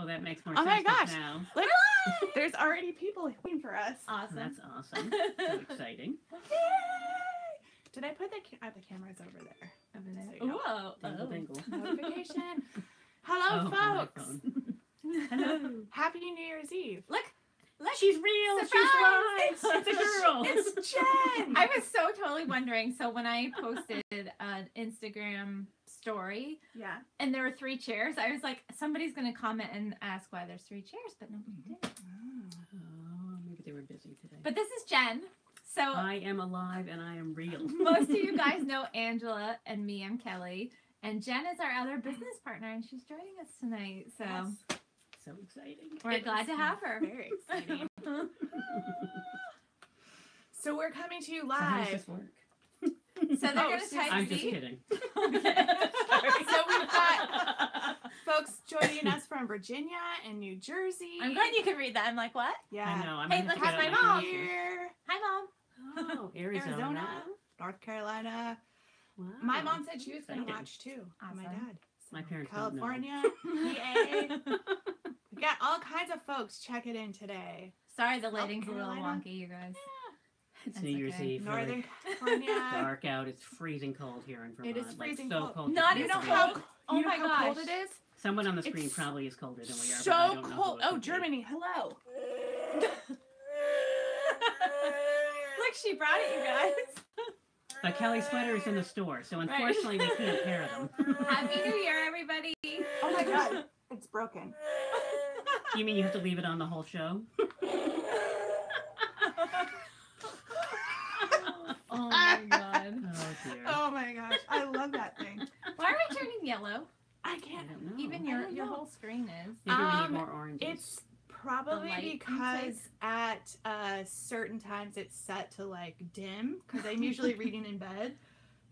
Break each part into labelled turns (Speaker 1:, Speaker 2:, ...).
Speaker 1: Oh, that makes more
Speaker 2: Oh
Speaker 1: sense
Speaker 2: my gosh.
Speaker 1: now.
Speaker 2: Look, there's already people waiting for us.
Speaker 3: Awesome.
Speaker 1: That's awesome. So exciting.
Speaker 2: Yay! Did I put the cameras over there?
Speaker 3: Over there.
Speaker 2: So you know.
Speaker 3: Whoa.
Speaker 1: Dingle, dingle.
Speaker 2: Notification. Hello,
Speaker 1: Oh, my
Speaker 2: folks.
Speaker 1: phone.
Speaker 3: Hello.
Speaker 2: Happy New Year's Eve.
Speaker 3: Look.
Speaker 1: She's real.
Speaker 3: Surprise!
Speaker 1: She's live. It's a girl.
Speaker 2: It's Jen.
Speaker 3: I was so totally wondering. So when I posted an Instagram story
Speaker 2: Yeah.
Speaker 3: and there were 3 chairs, I was like, somebody's going to comment and ask why there's 3 chairs, but nobody did.
Speaker 1: Oh, maybe they were busy today.
Speaker 3: But this is Jen. So
Speaker 1: I am alive and I am real.
Speaker 3: most of you guys know Angela and me. I'm Kelly. And Jen is our other business partner, and she's joining us tonight. So
Speaker 2: Yes.
Speaker 1: So exciting.
Speaker 3: we're glad to have her.
Speaker 2: Very exciting. So we're coming to you
Speaker 1: So how does
Speaker 2: live.
Speaker 1: this work?
Speaker 3: So they're
Speaker 2: Oh,
Speaker 3: going to
Speaker 2: so
Speaker 3: type
Speaker 1: I'm
Speaker 3: Z.
Speaker 1: just kidding.
Speaker 2: So we've got folks joining us from Virginia and New Jersey.
Speaker 3: I'm glad you can read that. I'm like, what?
Speaker 2: Yeah.
Speaker 1: I know. I'm
Speaker 3: Hey,
Speaker 1: gonna
Speaker 3: look,
Speaker 1: have
Speaker 2: Has
Speaker 1: to
Speaker 2: my
Speaker 1: get out
Speaker 2: mom
Speaker 1: glasses.
Speaker 2: here.
Speaker 3: Hi, Mom.
Speaker 1: Oh, Arizona.
Speaker 2: Arizona, North Carolina.
Speaker 1: Wow.
Speaker 2: My mom said she was going to
Speaker 1: Exciting.
Speaker 2: watch too.
Speaker 3: Awesome.
Speaker 2: My dad.
Speaker 1: My
Speaker 2: So,
Speaker 1: parents don't know.
Speaker 2: California, PA. We got all kinds of folks checking in today.
Speaker 3: Sorry, the lighting's a little
Speaker 2: Carolina.
Speaker 3: wonky, you guys.
Speaker 1: It's
Speaker 3: That's
Speaker 1: New Year's
Speaker 3: okay.
Speaker 1: Eve. Really
Speaker 2: Northern California.
Speaker 1: dark out. It's freezing cold here in Vermont.
Speaker 2: It is freezing
Speaker 1: like, so
Speaker 2: cold.
Speaker 1: cold.
Speaker 3: Not
Speaker 1: you
Speaker 2: You
Speaker 3: as
Speaker 2: know
Speaker 1: can't
Speaker 2: how,
Speaker 1: breathe.
Speaker 3: Oh
Speaker 2: you know
Speaker 3: my
Speaker 2: how cold
Speaker 3: gosh.
Speaker 2: it is?
Speaker 1: Someone on the screen
Speaker 2: It's
Speaker 1: probably is colder than we are.
Speaker 2: So
Speaker 1: but I don't know who
Speaker 2: cold.
Speaker 1: it
Speaker 2: Oh,
Speaker 1: could be.
Speaker 2: Germany, hello.
Speaker 3: Look, she brought it, you guys.
Speaker 1: But Kelly's sweater is in the store, so unfortunately we can't pair them.
Speaker 3: Happy New Year, everybody.
Speaker 2: Oh my god, it's broken.
Speaker 1: You mean you have to leave it on the whole show?
Speaker 3: Oh my god.
Speaker 1: Oh dear.
Speaker 2: Oh my gosh, I love that thing.
Speaker 3: Why are we turning yellow?
Speaker 2: I
Speaker 1: I
Speaker 2: can't.
Speaker 1: don't know.
Speaker 3: Even
Speaker 2: I
Speaker 3: your
Speaker 2: don't
Speaker 3: your
Speaker 2: know.
Speaker 3: whole screen is.
Speaker 1: Maybe we
Speaker 2: Um,
Speaker 1: need more oranges.
Speaker 2: It's probably
Speaker 3: light
Speaker 2: because at certain times it's set to like dim because I'm usually reading in bed,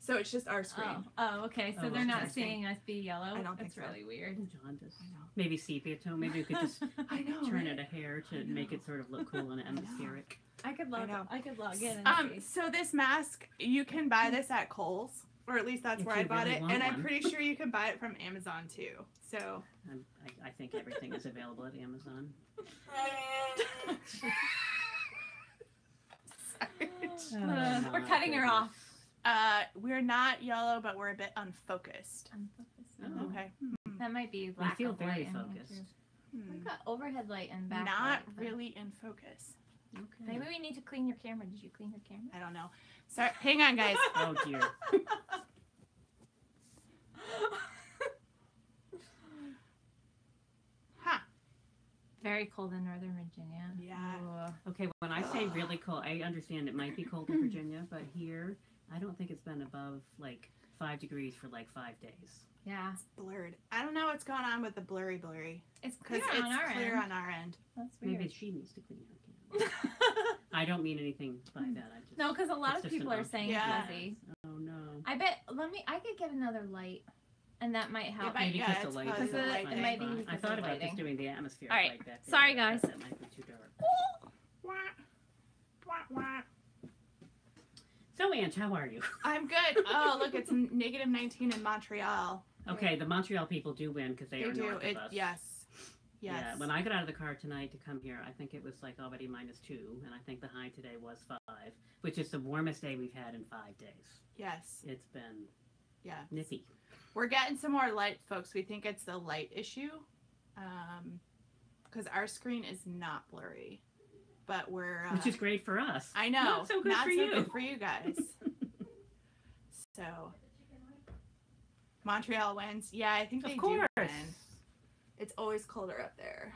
Speaker 2: so it's just our screen.
Speaker 3: Oh, okay. So
Speaker 1: Oh,
Speaker 3: they're not
Speaker 2: interesting.
Speaker 3: seeing us be yellow.
Speaker 2: I don't think
Speaker 3: That's
Speaker 2: so.
Speaker 3: really weird.
Speaker 1: jaundice.
Speaker 2: I know.
Speaker 1: Maybe sepia tone. Maybe we could just
Speaker 2: I know.
Speaker 1: turn
Speaker 2: right?
Speaker 1: it a hair
Speaker 2: I
Speaker 1: to
Speaker 2: know.
Speaker 1: make it sort of look cool and atmospheric.
Speaker 3: I could log.
Speaker 2: know.
Speaker 3: I could log in and see.
Speaker 2: So this mask, you can buy this at Kohl's, or at least that's
Speaker 1: If
Speaker 2: where I
Speaker 1: you
Speaker 2: bought
Speaker 1: really
Speaker 2: it,
Speaker 1: want
Speaker 2: and I'm
Speaker 1: one.
Speaker 2: pretty sure you can buy it from Amazon too. So
Speaker 1: I think everything is available at Amazon.
Speaker 2: sorry.
Speaker 3: We're cutting her off.
Speaker 2: We're not yellow, but we're a bit unfocused.
Speaker 1: Oh.
Speaker 2: Okay.
Speaker 3: That might be
Speaker 1: I
Speaker 3: lack
Speaker 1: feel
Speaker 3: of
Speaker 1: very
Speaker 3: light in here,
Speaker 1: focused.
Speaker 3: too. We've got overhead light and backlight.
Speaker 2: Not
Speaker 3: but
Speaker 2: really in focus.
Speaker 1: Okay.
Speaker 3: Maybe we need to clean your camera. Did you clean your camera?
Speaker 2: I don't know. Sorry. Hang on, guys.
Speaker 1: Oh dear.
Speaker 2: Huh.
Speaker 3: Very cold in Northern Virginia.
Speaker 2: Yeah.
Speaker 3: Ooh.
Speaker 1: Okay, when I say really cold, I understand it might be cold in Virginia, but here, I don't think it's been above like 5 degrees for like 5 days.
Speaker 3: Yeah.
Speaker 2: It's blurred. I don't know what's going on with the blurry.
Speaker 3: It's
Speaker 2: Because
Speaker 3: clear
Speaker 2: it's
Speaker 3: on our
Speaker 2: clear
Speaker 3: end.
Speaker 2: on our end.
Speaker 3: That's weird.
Speaker 1: Maybe she needs to clean her camera. I don't mean anything by that. I just
Speaker 3: No, because a lot
Speaker 1: It's
Speaker 3: of
Speaker 1: just
Speaker 3: people
Speaker 1: an
Speaker 3: are saying
Speaker 2: Yeah.
Speaker 3: fuzzy.
Speaker 1: Oh no.
Speaker 3: I bet. I could get another light, and that might help.
Speaker 2: might-
Speaker 1: Maybe
Speaker 2: yeah,
Speaker 1: because
Speaker 2: it's
Speaker 1: the light
Speaker 2: probably
Speaker 1: is
Speaker 3: the
Speaker 1: so
Speaker 3: light
Speaker 1: fine.
Speaker 3: it might be
Speaker 1: I
Speaker 3: because
Speaker 1: thought
Speaker 3: of
Speaker 1: about
Speaker 3: lighting.
Speaker 1: just doing the atmosphere
Speaker 3: All right.
Speaker 1: light back there.
Speaker 3: Sorry,
Speaker 1: but I thought
Speaker 3: guys.
Speaker 1: That might be too dark.
Speaker 2: Wah, wah, wah.
Speaker 1: So, Ange, how are you?
Speaker 2: I'm good. Oh, look, it's negative 19 in Montreal.
Speaker 1: Okay, the Montreal people do win because they are
Speaker 2: do.
Speaker 1: north of us.
Speaker 2: Yes. Yes.
Speaker 1: Yeah, when I got out of the car tonight to come here, I think it was like already -2, and I think the high today was 5, which is the warmest day we've had in 5 days.
Speaker 2: Yes.
Speaker 1: It's been
Speaker 2: Yeah.
Speaker 1: nippy.
Speaker 2: We're getting some more light, folks. We think it's the light issue. Because our screen is not blurry. But we're...
Speaker 1: Which is great for us.
Speaker 2: I know.
Speaker 1: Not so good
Speaker 2: not
Speaker 1: for
Speaker 2: so
Speaker 1: you.
Speaker 2: good for you guys. So... Montreal wins. Yeah, I think they
Speaker 1: Of course.
Speaker 2: do win. It's always colder up there.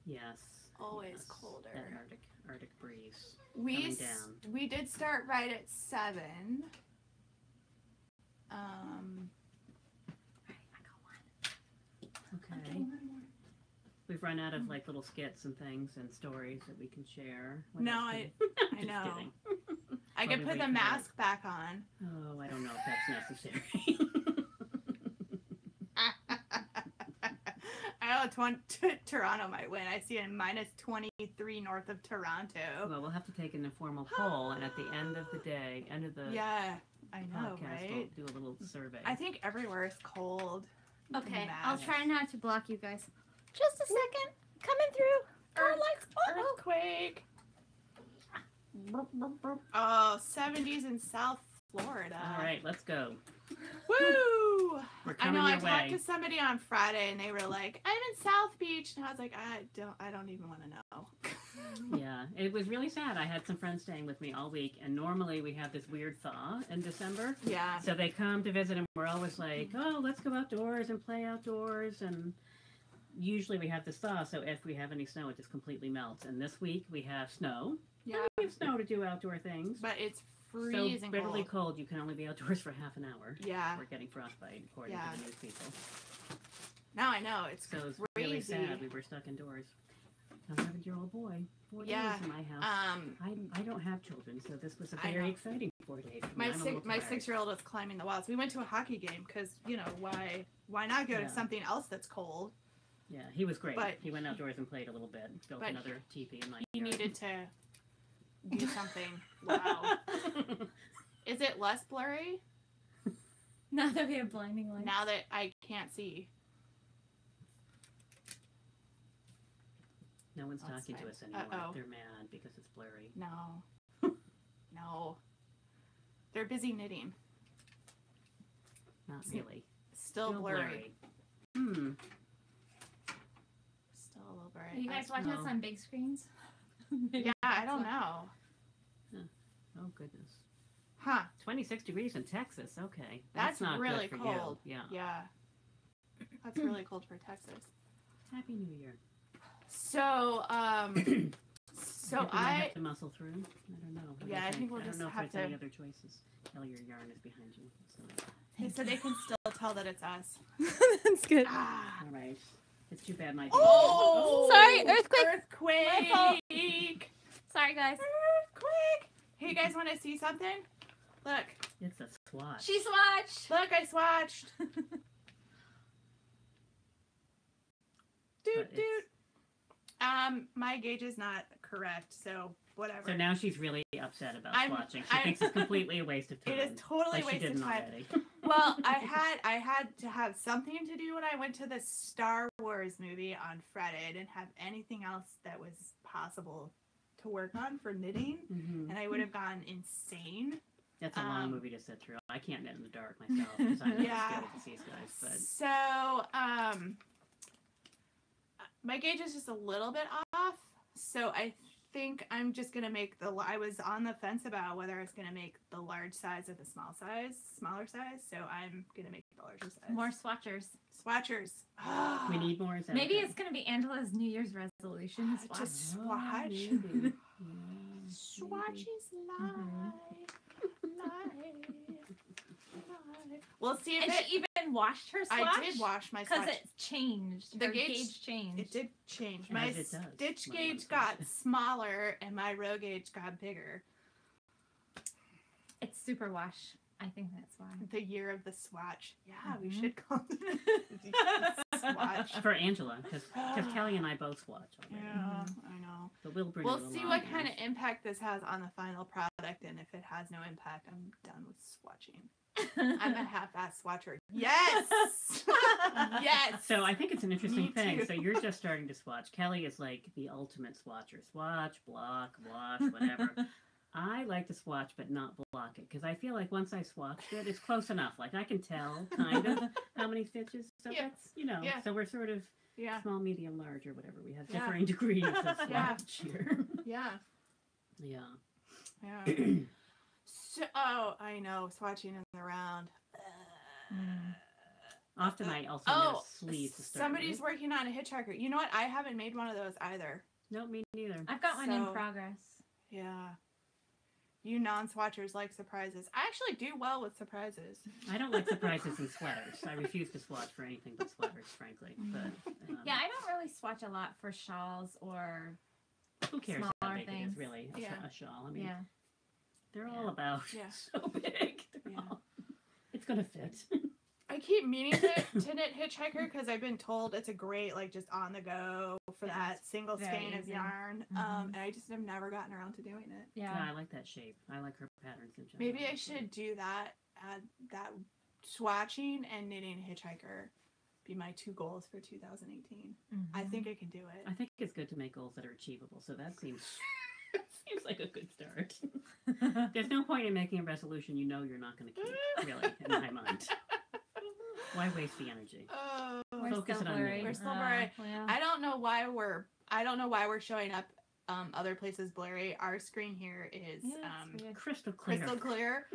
Speaker 1: Yes.
Speaker 2: Always
Speaker 1: yes.
Speaker 2: colder.
Speaker 1: That Arctic breeze.
Speaker 2: We
Speaker 1: coming down.
Speaker 2: we did start right at 7.
Speaker 1: Okay. We've run out of like little skits and things and stories that we can share. What
Speaker 2: No,
Speaker 1: else
Speaker 2: I
Speaker 1: Just
Speaker 2: know.
Speaker 1: kidding.
Speaker 2: I
Speaker 1: While
Speaker 2: could
Speaker 1: we
Speaker 2: put
Speaker 1: wait
Speaker 2: the
Speaker 1: for
Speaker 2: mask back on.
Speaker 1: Oh, I don't know if that's necessary.
Speaker 2: I know Toronto might win. I see a -23 north of Toronto.
Speaker 1: Well, we'll have to take an informal poll, and at the end of the day, end of the
Speaker 2: Yeah, I know,
Speaker 1: podcast,
Speaker 2: right?
Speaker 1: we'll do a little survey.
Speaker 2: I think everywhere is cold.
Speaker 3: Okay,
Speaker 2: Mad.
Speaker 3: I'll try not to block you guys. Just a second.
Speaker 2: Earthquake. Oh, 70s in South Florida.
Speaker 1: All right, let's go.
Speaker 2: Woo!
Speaker 1: We're
Speaker 2: I
Speaker 1: coming
Speaker 2: know. I
Speaker 1: your
Speaker 2: talked
Speaker 1: way.
Speaker 2: to somebody on Friday, and they were like, "I'm in South Beach," and I was like, I don't even want to know."
Speaker 1: Yeah, it was really sad. I had some friends staying with me all week, and normally we have this weird thaw in December.
Speaker 2: Yeah.
Speaker 1: So they come to visit, and we're always like, "Oh, let's go outdoors and play outdoors." And usually we have this thaw, so if we have any snow, it just completely melts. And this week we have snow.
Speaker 2: Yeah.
Speaker 1: We have snow to do outdoor things.
Speaker 2: But it's
Speaker 1: So
Speaker 2: freezing
Speaker 1: bitterly
Speaker 2: cold.
Speaker 1: cold, you can only be outdoors for half an hour.
Speaker 2: Yeah.
Speaker 1: We're getting frostbite, according
Speaker 2: Yeah.
Speaker 1: to the news people.
Speaker 2: Now I know. It's
Speaker 1: So it's
Speaker 2: crazy.
Speaker 1: really sad. We were stuck indoors. An 11-year-old boy, 4
Speaker 2: Yeah.
Speaker 1: days in my house. I don't have children, so this was a
Speaker 2: I
Speaker 1: very
Speaker 2: know.
Speaker 1: exciting 4 days.
Speaker 2: My
Speaker 1: I'm a little
Speaker 2: my
Speaker 1: tired.
Speaker 2: 6-year-old was climbing the walls. We went to a hockey game because why not go
Speaker 1: Yeah.
Speaker 2: to something else that's cold?
Speaker 1: Yeah, he was great.
Speaker 2: But
Speaker 1: he went outdoors and played a little bit. Built
Speaker 2: but
Speaker 1: another teepee in my
Speaker 2: He
Speaker 1: yard.
Speaker 2: needed to do something. Wow. Is it less blurry
Speaker 3: Now that we have blinding lights.
Speaker 2: now that I can't see?
Speaker 1: No one's
Speaker 2: That's
Speaker 1: talking
Speaker 2: fine.
Speaker 1: to us anymore.
Speaker 2: Uh-oh.
Speaker 1: They're mad because it's blurry.
Speaker 2: No. No. They're busy knitting.
Speaker 1: Not really.
Speaker 2: Still blurry.
Speaker 1: Hmm.
Speaker 2: Still a little
Speaker 3: Are
Speaker 2: blurry.
Speaker 3: you guys watching
Speaker 1: No.
Speaker 3: this on big screens?
Speaker 2: Yeah, I don't know.
Speaker 1: Oh, goodness.
Speaker 2: Huh.
Speaker 1: 26 degrees in Texas. Okay.
Speaker 2: That's
Speaker 1: not
Speaker 2: really
Speaker 1: good for
Speaker 2: cold.
Speaker 1: You. Yeah.
Speaker 2: Yeah. That's really cold for Texas.
Speaker 1: Happy New Year.
Speaker 2: So,
Speaker 1: So
Speaker 2: so
Speaker 1: I
Speaker 2: I
Speaker 1: have to muscle through. I don't know. What do you
Speaker 2: Yeah, I think we'll
Speaker 1: I don't
Speaker 2: just
Speaker 1: know if
Speaker 2: have
Speaker 1: there's any
Speaker 2: to-
Speaker 1: other choices. Kelly, your yarn is behind you. So.
Speaker 2: they can still tell that it's us.
Speaker 3: That's good.
Speaker 2: Ah.
Speaker 1: All right. It's too bad my.
Speaker 2: Oh,
Speaker 3: Sorry, earthquake.
Speaker 2: Earthquake.
Speaker 3: fault.
Speaker 2: Earthquake.
Speaker 3: Sorry, guys.
Speaker 2: Hey, you guys want to see something? Look.
Speaker 1: It's a swatch.
Speaker 3: She swatched.
Speaker 2: Look, I swatched. Doot
Speaker 1: But
Speaker 2: doot.
Speaker 1: it's-
Speaker 2: My gauge is not correct, so whatever.
Speaker 1: So now she's really upset about
Speaker 2: I'm-
Speaker 1: swatching. She
Speaker 2: I'm-
Speaker 1: thinks it's completely a waste of time.
Speaker 2: It is totally
Speaker 1: like she
Speaker 2: wasted
Speaker 1: didn't
Speaker 2: time.
Speaker 1: already.
Speaker 2: Well, I had to have something to do when I went to the Star Wars movie on Friday. I didn't have anything else that was possible to work on for knitting,
Speaker 1: Mhm.
Speaker 2: and I would have gone insane.
Speaker 1: That's a long movie to sit through. I can't knit in the dark myself because I'm not
Speaker 2: Yeah.
Speaker 1: scared of these guys. But
Speaker 2: So, my gauge is just a little bit off. So I think I'm just gonna make I was on the fence about whether I was gonna make the large size or the smaller size. So I'm gonna make the larger size.
Speaker 3: More swatchers.
Speaker 2: swatchers.
Speaker 1: we need more. Is that
Speaker 3: Maybe
Speaker 1: okay?
Speaker 3: it's gonna be Angela's New Year's resolution. to
Speaker 2: To
Speaker 3: swatch.
Speaker 2: swatch.
Speaker 1: maybe. Yeah,
Speaker 2: Swatch
Speaker 1: maybe.
Speaker 2: is life. We'll see if
Speaker 3: And
Speaker 2: it.
Speaker 3: she even washed her swatch.
Speaker 2: I did wash my
Speaker 3: because
Speaker 2: swatch.
Speaker 3: it changed.
Speaker 2: The
Speaker 3: Her
Speaker 2: gauge-
Speaker 3: gauge changed.
Speaker 2: It did change.
Speaker 1: As
Speaker 2: My
Speaker 1: it does,
Speaker 2: stitch
Speaker 1: my
Speaker 2: gauge
Speaker 1: own
Speaker 2: got
Speaker 1: swatch.
Speaker 2: smaller and my row gauge got bigger.
Speaker 3: It's super wash. I think that's why.
Speaker 2: The year of the swatch. Yeah, we
Speaker 3: Mhm.
Speaker 2: should call it swatch.
Speaker 1: For Angela, because Kelly and I both swatch already.
Speaker 2: Yeah, I know.
Speaker 1: But we'll bring
Speaker 2: We'll
Speaker 1: you
Speaker 2: see
Speaker 1: along,
Speaker 2: what kind of
Speaker 1: yes.
Speaker 2: impact this has on the final product, and if it has no impact, I'm done with swatching. I'm a half-ass swatcher. Yes! Yes!
Speaker 1: So I think it's an interesting
Speaker 2: Me
Speaker 1: thing.
Speaker 2: too.
Speaker 1: So you're just starting to swatch. Kelly is like the ultimate swatcher. Swatch, block, wash, whatever. I like to swatch but not block it because I feel like once I swatched it, it's close enough. Like I can tell kind of how many stitches. So
Speaker 2: Yeah.
Speaker 1: that's, you know,
Speaker 2: Yeah.
Speaker 1: so we're sort of
Speaker 2: Yeah,
Speaker 1: small, medium, large or whatever. We have
Speaker 2: Yeah.
Speaker 1: differing degrees of
Speaker 2: Yeah.
Speaker 1: swatch here.
Speaker 2: yeah,
Speaker 1: Yeah.
Speaker 2: yeah. So, oh, I know, swatching in the round.
Speaker 1: Often I also knit
Speaker 2: Oh,
Speaker 1: a sleeve to start
Speaker 2: somebody's
Speaker 1: with.
Speaker 2: working on a hitchhiker. You know what? I haven't made one of those either.
Speaker 1: Nope, me neither.
Speaker 3: I've got one in
Speaker 2: So-
Speaker 3: progress.
Speaker 2: Yeah. You non-swatchers like surprises. I actually do well with surprises.
Speaker 1: I don't like surprises in sweaters. I refuse to swatch for anything but sweaters, frankly. But
Speaker 3: Yeah, I don't really swatch a lot for shawls or
Speaker 1: who cares how
Speaker 3: smaller
Speaker 1: big it is,
Speaker 3: things.
Speaker 1: really?
Speaker 2: Yeah.
Speaker 1: A shawl. I mean,
Speaker 3: yeah.
Speaker 1: they're
Speaker 3: Yeah.
Speaker 1: all about
Speaker 2: Yeah.
Speaker 1: so big. They're
Speaker 2: Yeah.
Speaker 1: all- it's gonna fit.
Speaker 2: I keep meaning to knit hitchhiker because I've been told it's a great, like, just on the go for
Speaker 3: Yeah,
Speaker 2: that
Speaker 3: it's
Speaker 2: single
Speaker 3: very
Speaker 2: skein of
Speaker 3: easy.
Speaker 2: yarn.
Speaker 3: Mhm.
Speaker 2: And I just have never gotten around to doing it.
Speaker 1: Yeah,
Speaker 3: Yeah.
Speaker 1: I like that shape. I like her patterns in general.
Speaker 2: Maybe I should do that, that swatching and knitting hitchhiker. be my 2 goals for 2018.
Speaker 3: Mm-hmm.
Speaker 2: I think I can do it.
Speaker 1: I think it's good to make goals that are achievable. So that seems like a good start. There's no point in making a resolution you know you're not going to keep. Really, in my mind. Why waste the energy?
Speaker 3: We're
Speaker 1: Focus
Speaker 3: still
Speaker 1: it on
Speaker 3: blurry.
Speaker 1: me.
Speaker 2: We're still blurry.
Speaker 3: Yeah.
Speaker 2: I don't know why we're showing up other places blurry. Our screen here is
Speaker 1: Crystal clear.
Speaker 2: crystal clear.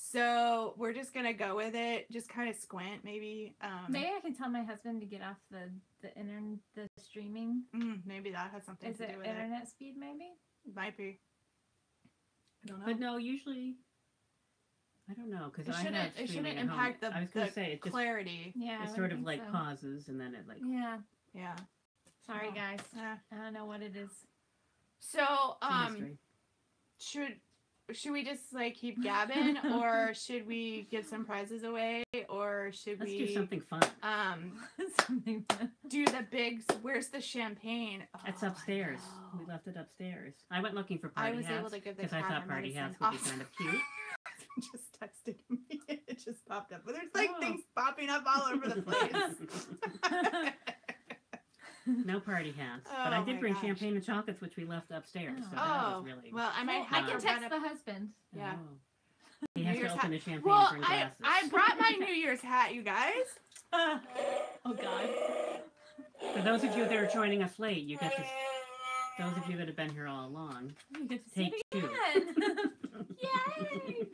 Speaker 2: So we're just gonna go with it. Just kind of squint, maybe.
Speaker 3: Maybe I can tell my husband to get off the streaming.
Speaker 2: Maybe that has something
Speaker 3: Is
Speaker 2: to
Speaker 3: it
Speaker 2: do with
Speaker 3: internet speed? Maybe.
Speaker 2: it. Might be. I don't know.
Speaker 1: But no, usually, I don't know, because
Speaker 2: It shouldn't impact
Speaker 1: I was going to say, it just,
Speaker 2: clarity.
Speaker 3: Yeah.
Speaker 1: it sort of like pauses and then it like.
Speaker 3: Yeah.
Speaker 2: Yeah.
Speaker 3: Sorry,
Speaker 2: Oh.
Speaker 3: guys.
Speaker 2: Yeah.
Speaker 3: I don't know what it is.
Speaker 2: So
Speaker 1: it's a mystery.
Speaker 2: should we just like keep gabbing, or should we give some prizes away, or should
Speaker 1: Let's
Speaker 2: we
Speaker 1: do something fun.
Speaker 3: Something.
Speaker 2: do the big? Where's the champagne?
Speaker 1: It's
Speaker 2: Oh, I
Speaker 1: upstairs.
Speaker 2: know.
Speaker 1: We left it upstairs. I went looking for
Speaker 2: I
Speaker 1: party
Speaker 2: was
Speaker 1: hats
Speaker 2: able to give the
Speaker 1: because I thought party hats would be kind of cute.
Speaker 2: Just texted me. It just popped up. But there's like things popping up all over the place.
Speaker 1: No party hats. But I
Speaker 2: Oh
Speaker 1: did
Speaker 2: my
Speaker 1: bring
Speaker 2: gosh.
Speaker 1: champagne and chocolates, which we left upstairs. So that was really.
Speaker 2: Well, I might
Speaker 3: I
Speaker 2: have
Speaker 3: can
Speaker 2: to
Speaker 3: text
Speaker 2: run
Speaker 3: the
Speaker 2: up.
Speaker 3: husband.
Speaker 2: Yeah.
Speaker 1: Oh. He has
Speaker 2: New
Speaker 1: to
Speaker 2: Year's
Speaker 1: open the champagne
Speaker 2: Well,
Speaker 1: and bring glasses.
Speaker 2: I brought my New Year's hat, you guys.
Speaker 3: Oh God.
Speaker 1: For those of you that are joining us late, you get to. Those of you that have been here all along,
Speaker 3: You get to see
Speaker 1: take
Speaker 3: it
Speaker 1: 2.
Speaker 3: again. Yay!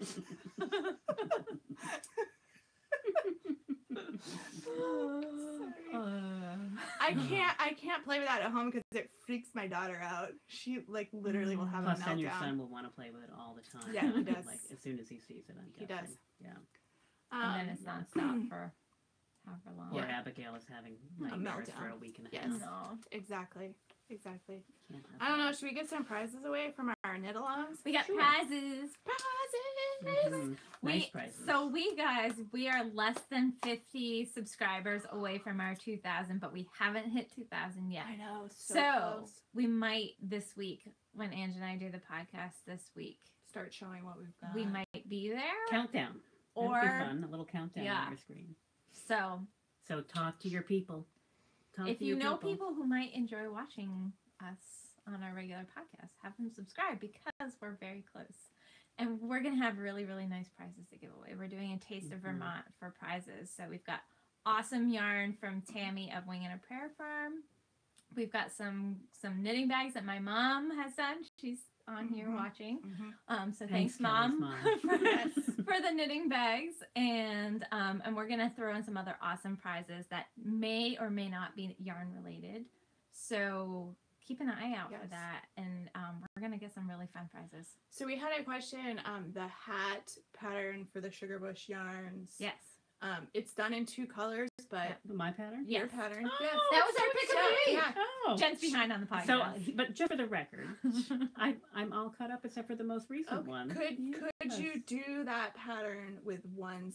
Speaker 2: I can't play with that at home because it freaks my daughter out. She like literally will have
Speaker 1: Plus,
Speaker 2: a
Speaker 1: then your
Speaker 2: meltdown.
Speaker 1: son will want to play with it all the time.
Speaker 2: Yeah, he does.
Speaker 1: Like as soon as he sees it, I'm
Speaker 2: He
Speaker 1: guessing.
Speaker 2: does.
Speaker 1: Yeah.
Speaker 3: And then it's nonstop for however long.
Speaker 1: Or
Speaker 2: Yeah.
Speaker 1: Abigail is having nightmares for
Speaker 2: meltdown.
Speaker 1: a week and a
Speaker 2: Yes.
Speaker 1: half.
Speaker 3: No.
Speaker 2: Exactly.
Speaker 1: Can't have
Speaker 2: I don't
Speaker 1: that.
Speaker 2: know. Should we give some prizes away from our knit-alongs?
Speaker 3: We got
Speaker 1: Sure.
Speaker 3: prizes.
Speaker 2: Prizes.
Speaker 1: Mhm.
Speaker 3: We,
Speaker 1: Nice prizes.
Speaker 3: So we are less than 50 subscribers away from our 2,000, but we haven't hit 2,000 yet.
Speaker 2: I know. So
Speaker 3: So
Speaker 2: close.
Speaker 3: we might this week, when Ange and I do the podcast this week,
Speaker 2: Start showing what we've got.
Speaker 3: we might be there.
Speaker 1: Countdown.
Speaker 3: Or
Speaker 1: That'd be fun. A little countdown
Speaker 3: Yeah.
Speaker 1: on your screen.
Speaker 3: so
Speaker 1: So talk to your people. Talk
Speaker 3: if
Speaker 1: to
Speaker 3: you
Speaker 1: your
Speaker 3: know people who might enjoy watching us on our regular podcast, have them subscribe because we're very close. And we're going to have really, really nice prizes to give away. We're doing a Taste of Vermont for prizes. So we've got awesome yarn from Tammy of Wing and a Prayer Farm. We've got some knitting bags that my mom has done. She's on here watching. So thanks
Speaker 1: Kelly's
Speaker 3: mom,
Speaker 1: mom.
Speaker 3: for the knitting bags. And we're going to throw in some other awesome prizes that may or may not be yarn related. So keep an eye out for
Speaker 2: Yes.
Speaker 3: that. And we're going to get some really fun prizes.
Speaker 2: So we had a question. The hat pattern for the Sugarbush yarns.
Speaker 3: Yes.
Speaker 2: It's done in 2 colors, but
Speaker 1: My pattern?
Speaker 3: Yes.
Speaker 2: your pattern.
Speaker 1: Oh,
Speaker 2: Yes.
Speaker 3: That was our pick of the week.
Speaker 2: Yeah.
Speaker 1: Oh.
Speaker 3: Jen's behind on the podcast.
Speaker 1: So, but just for the record, I'm all caught up except for the most recent one.
Speaker 2: Could
Speaker 1: Yes.
Speaker 2: you do that pattern with one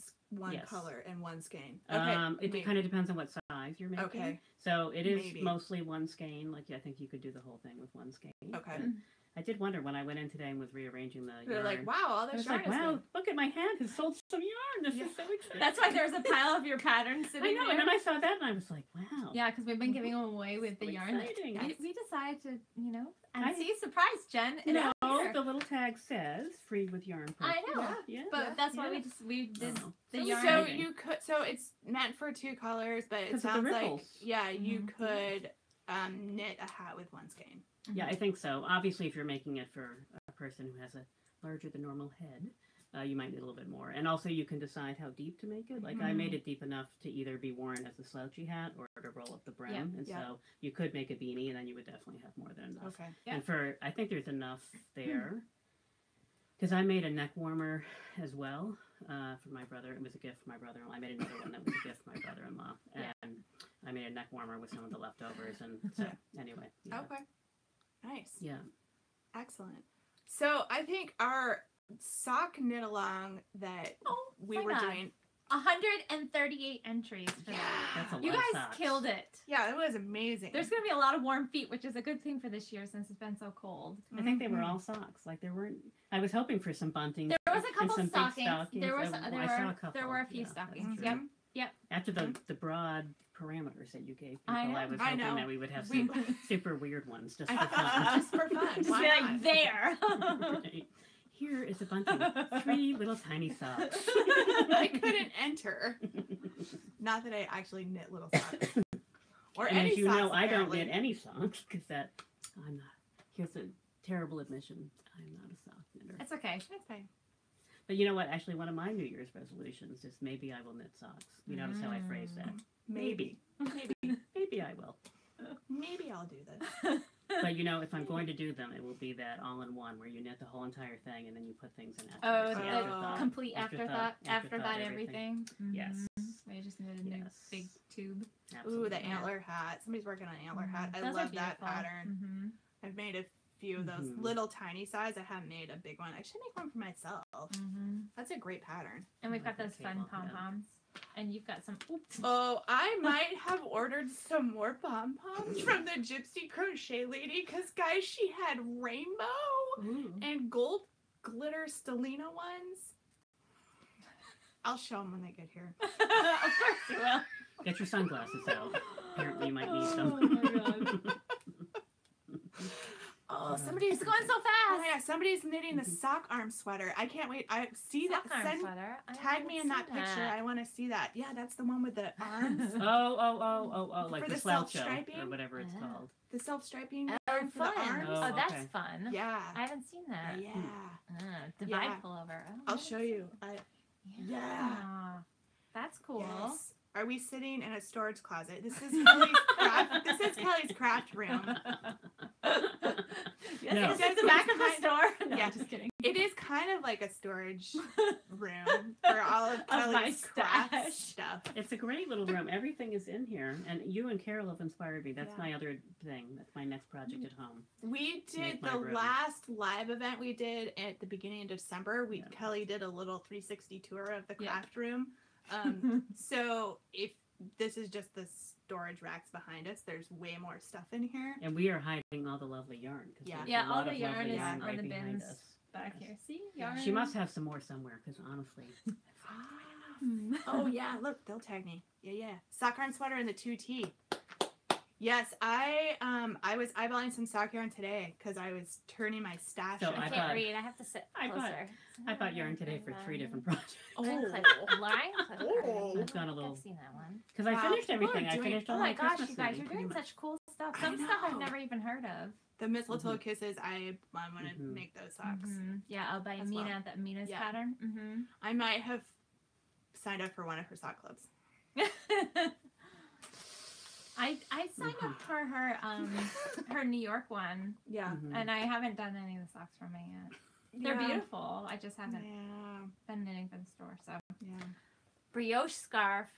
Speaker 1: Yes.
Speaker 2: color and one skein?
Speaker 1: It kind of depends on what size you're making.
Speaker 2: Okay.
Speaker 1: So it is
Speaker 2: Maybe.
Speaker 1: mostly one skein. Like I think you could do the whole thing with one skein.
Speaker 2: Okay.
Speaker 1: But I did wonder when I went in today and was rearranging the
Speaker 2: You're
Speaker 1: yarn.
Speaker 2: like, wow, all
Speaker 1: I
Speaker 2: this
Speaker 1: was
Speaker 2: yarn
Speaker 1: like,
Speaker 2: is
Speaker 1: wow,
Speaker 2: good.
Speaker 1: look at my hand has sold some yarn. This is so exciting.
Speaker 3: That's why there's a pile of your patterns sitting
Speaker 1: I know.
Speaker 3: there.
Speaker 1: And then I saw that and I was like, wow.
Speaker 3: Yeah, because we've been giving them away with the
Speaker 1: So
Speaker 3: yarn. that-
Speaker 1: exciting.
Speaker 3: We decided to, and
Speaker 1: I-
Speaker 3: see, surprise, Jen. it
Speaker 1: No,
Speaker 3: out here.
Speaker 1: the little tag says free with yarn.
Speaker 3: I know,
Speaker 1: purchase. Yeah.
Speaker 3: but that's why
Speaker 1: yeah.
Speaker 3: we did
Speaker 1: Oh.
Speaker 3: the
Speaker 1: So
Speaker 3: yarn.
Speaker 2: So
Speaker 1: Okay.
Speaker 2: you could. So it's meant for 2 colors, but it
Speaker 1: 'Cause of the
Speaker 2: sounds like
Speaker 1: ripples.
Speaker 2: you
Speaker 3: Mhm.
Speaker 2: could knit a hat with one skein.
Speaker 1: Yeah, I think so. Obviously, if you're making it for a person who has a larger than normal head, you might need a little bit more. And also, you can decide how deep to make it. Like, I made it deep enough to either be worn as a slouchy hat or to roll up the brim.
Speaker 3: Yeah.
Speaker 1: And so you could make a beanie, and then you would definitely have more than enough.
Speaker 2: Okay.
Speaker 3: Yeah.
Speaker 1: And I think there's enough there. Because I made a neck warmer as well for my brother. It was a gift for my brother-in-law. I made another one that was a gift for my brother-in-law.
Speaker 3: Yeah.
Speaker 1: And I made a neck warmer with some of the leftovers. And so, anyway. Yeah.
Speaker 2: Okay. Nice.
Speaker 1: Yeah.
Speaker 2: Excellent. So I think our sock knit along that
Speaker 3: Oh,
Speaker 2: we
Speaker 3: my
Speaker 2: were
Speaker 3: God.
Speaker 2: doing.
Speaker 3: 138 entries for that.
Speaker 1: That's a lot
Speaker 3: You
Speaker 1: of
Speaker 3: guys
Speaker 1: socks.
Speaker 3: killed it.
Speaker 2: Yeah, it was amazing.
Speaker 3: There's going to be a lot of warm feet, which is a good thing for this year since it's been so cold.
Speaker 1: I think they were all socks. Like there weren't. I was hoping for some bunting.
Speaker 3: There was a
Speaker 1: and
Speaker 3: couple
Speaker 1: some
Speaker 3: stockings.
Speaker 1: big stockings.
Speaker 3: There was
Speaker 1: I saw a couple.
Speaker 3: there were a few
Speaker 1: Yeah,
Speaker 3: stockings.
Speaker 1: that's
Speaker 3: Yep.
Speaker 1: true.
Speaker 3: Yep.
Speaker 1: After the broad parameters that you gave
Speaker 3: I
Speaker 1: people.
Speaker 3: know.
Speaker 1: I was
Speaker 2: I
Speaker 1: hoping
Speaker 2: know.
Speaker 1: that we would have some super weird ones just for fun.
Speaker 2: Just for fun.
Speaker 3: Just
Speaker 2: Why
Speaker 3: be
Speaker 2: not?
Speaker 3: like, there.
Speaker 1: Right. Here is a bunch of 3 little tiny socks.
Speaker 2: I couldn't enter. Not that I actually knit little socks. Or
Speaker 1: And
Speaker 2: any
Speaker 1: as you
Speaker 2: socks,
Speaker 1: know, I don't
Speaker 2: apparently.
Speaker 1: knit any socks because I'm not. Here's a terrible admission. I'm not a sock knitter.
Speaker 3: It's okay.
Speaker 2: That's fine.
Speaker 1: But you know what? Actually, one of my New Year's resolutions is maybe I will knit socks. You notice how I phrase that?
Speaker 2: Maybe.
Speaker 1: Maybe I will.
Speaker 2: Maybe I'll do this.
Speaker 1: But you know, if I'm going to do them, it will be that all-in-one where you knit the whole entire thing and then you put things in
Speaker 3: Oh,
Speaker 1: afterwards.
Speaker 3: the
Speaker 2: afterthought.
Speaker 3: complete afterthought. Afterthought
Speaker 1: everything.
Speaker 3: everything.
Speaker 1: Yes.
Speaker 3: We just need a new
Speaker 1: Yes.
Speaker 3: big tube.
Speaker 2: Ooh, the
Speaker 1: Absolutely.
Speaker 2: antler hat. Somebody's working on an antler hat. I
Speaker 3: Those are
Speaker 2: love that
Speaker 3: beautiful.
Speaker 2: pattern. I've made a few of those
Speaker 1: Mhm.
Speaker 2: little tiny size. I haven't made a big one. I should make one for myself. That's a great pattern.
Speaker 3: And we've
Speaker 1: I
Speaker 3: got
Speaker 1: like
Speaker 3: those
Speaker 1: the
Speaker 3: fun
Speaker 1: cable,
Speaker 3: pom
Speaker 1: yeah.
Speaker 3: poms. And you've got some. Oops.
Speaker 2: Oh, I might have ordered some more pom poms from the Gypsy Crochet Lady because, guys, she had rainbow
Speaker 3: Ooh.
Speaker 2: and gold glitter Stellina ones. I'll show them when they get here.
Speaker 3: Of course you will.
Speaker 1: Get your sunglasses out. Apparently, you might need
Speaker 3: Oh
Speaker 1: them.
Speaker 3: my god.
Speaker 2: Oh, somebody's
Speaker 3: It's going so
Speaker 2: Oh
Speaker 3: fast.
Speaker 2: my gosh, somebody's knitting the sock arm sweater. I can't wait. I see
Speaker 3: Sock
Speaker 2: that.
Speaker 3: arm
Speaker 2: Send,
Speaker 3: sweater. I
Speaker 2: tag me in
Speaker 3: haven't
Speaker 2: that
Speaker 3: seen
Speaker 2: picture.
Speaker 3: that.
Speaker 2: I want to see that. Yeah, that's the one with the arms.
Speaker 1: Oh, like
Speaker 2: For
Speaker 1: the
Speaker 2: the
Speaker 1: sloucho
Speaker 2: self-striping?
Speaker 1: or whatever it's
Speaker 3: Yeah.
Speaker 1: called.
Speaker 2: The self-striping
Speaker 3: Oh,
Speaker 2: yarn for
Speaker 3: fun.
Speaker 2: the arms.
Speaker 3: Oh,
Speaker 1: Oh,
Speaker 3: that's
Speaker 1: okay.
Speaker 3: fun.
Speaker 2: Yeah.
Speaker 3: I haven't seen that.
Speaker 2: Yeah.
Speaker 3: Divide
Speaker 2: Yeah.
Speaker 3: pullover. Oh,
Speaker 2: I'll
Speaker 3: I
Speaker 2: show
Speaker 3: haven't
Speaker 2: you.
Speaker 3: seen
Speaker 2: Yeah.
Speaker 3: that. That's cool.
Speaker 2: Yes. Are we sitting in a storage closet? This is Kelly's craft. This is Kelly's craft room.
Speaker 3: Yes,
Speaker 1: No.
Speaker 3: it's at the back of the
Speaker 2: Kind-
Speaker 3: store. No,
Speaker 2: Yeah.
Speaker 3: just kidding.
Speaker 2: It is kind of like a storage room for all of
Speaker 3: my
Speaker 2: Kelly's craft
Speaker 3: stash.
Speaker 2: stuff.
Speaker 1: It's a great little room. Everything is in here. And you and Carol have inspired me. That's
Speaker 2: Yeah.
Speaker 1: my other thing. That's my next project at home.
Speaker 2: We did
Speaker 1: Make my
Speaker 2: the
Speaker 1: room.
Speaker 2: last live event we did at the beginning of December.
Speaker 1: Yeah.
Speaker 2: Kelly did a little 360 tour of the
Speaker 3: Yeah.
Speaker 2: craft room. So if this is just the storage racks behind us, there's way more stuff in here.
Speaker 1: And we are hiding all the lovely yarn. 'Cause
Speaker 2: Yeah.
Speaker 1: there's
Speaker 3: Yeah,
Speaker 1: a
Speaker 3: all
Speaker 1: lot
Speaker 3: the
Speaker 1: of
Speaker 3: yarn
Speaker 1: lovely
Speaker 3: is
Speaker 1: yarn
Speaker 3: on
Speaker 1: right
Speaker 3: the
Speaker 1: behind
Speaker 3: bins
Speaker 1: us.
Speaker 3: back
Speaker 1: Yes.
Speaker 3: here. See?
Speaker 2: Yeah.
Speaker 3: Yarn.
Speaker 1: She must have some more somewhere because honestly,
Speaker 2: Oh yeah, look, they'll tag me. Yeah. Sock yarn sweater in the 2T. Yes, I was eyeballing some sock yarn today because I was turning my stash.
Speaker 1: So
Speaker 2: over.
Speaker 3: I
Speaker 1: I
Speaker 3: can't
Speaker 1: bought-
Speaker 3: read. I have to sit
Speaker 1: I bought-
Speaker 3: closer.
Speaker 1: I bought yarn today for 3 different projects.
Speaker 2: Oh.
Speaker 3: Line?
Speaker 2: Oh.
Speaker 1: I've got a little-
Speaker 3: I've seen that one.
Speaker 1: Because I
Speaker 2: Wow,
Speaker 1: finished
Speaker 2: people are
Speaker 1: everything. I
Speaker 2: doing-
Speaker 1: finished all
Speaker 3: Oh my
Speaker 1: my
Speaker 3: gosh,
Speaker 1: Christmas
Speaker 3: you guys,
Speaker 1: knitting,
Speaker 3: you're
Speaker 1: pretty
Speaker 3: doing
Speaker 1: much.
Speaker 3: such cool stuff.
Speaker 2: I
Speaker 3: Some stuff I've
Speaker 2: know.
Speaker 3: never even heard of.
Speaker 2: The mistletoe
Speaker 1: Mhm.
Speaker 2: kisses. I'm gonna
Speaker 1: Mhm.
Speaker 2: make those socks.
Speaker 3: Yeah, I'll buy
Speaker 2: As
Speaker 3: Mina
Speaker 2: well.
Speaker 3: that Mina's
Speaker 2: Yeah.
Speaker 3: pattern.
Speaker 2: I might have signed up for one of her sock clubs.
Speaker 3: I signed up for her her New York one,
Speaker 2: Yeah.
Speaker 1: Mhm.
Speaker 3: and I haven't done any of the socks from it yet. They're beautiful. I just haven't
Speaker 2: Yeah.
Speaker 3: been knitting for the store. So
Speaker 2: Yeah.
Speaker 3: brioche scarf.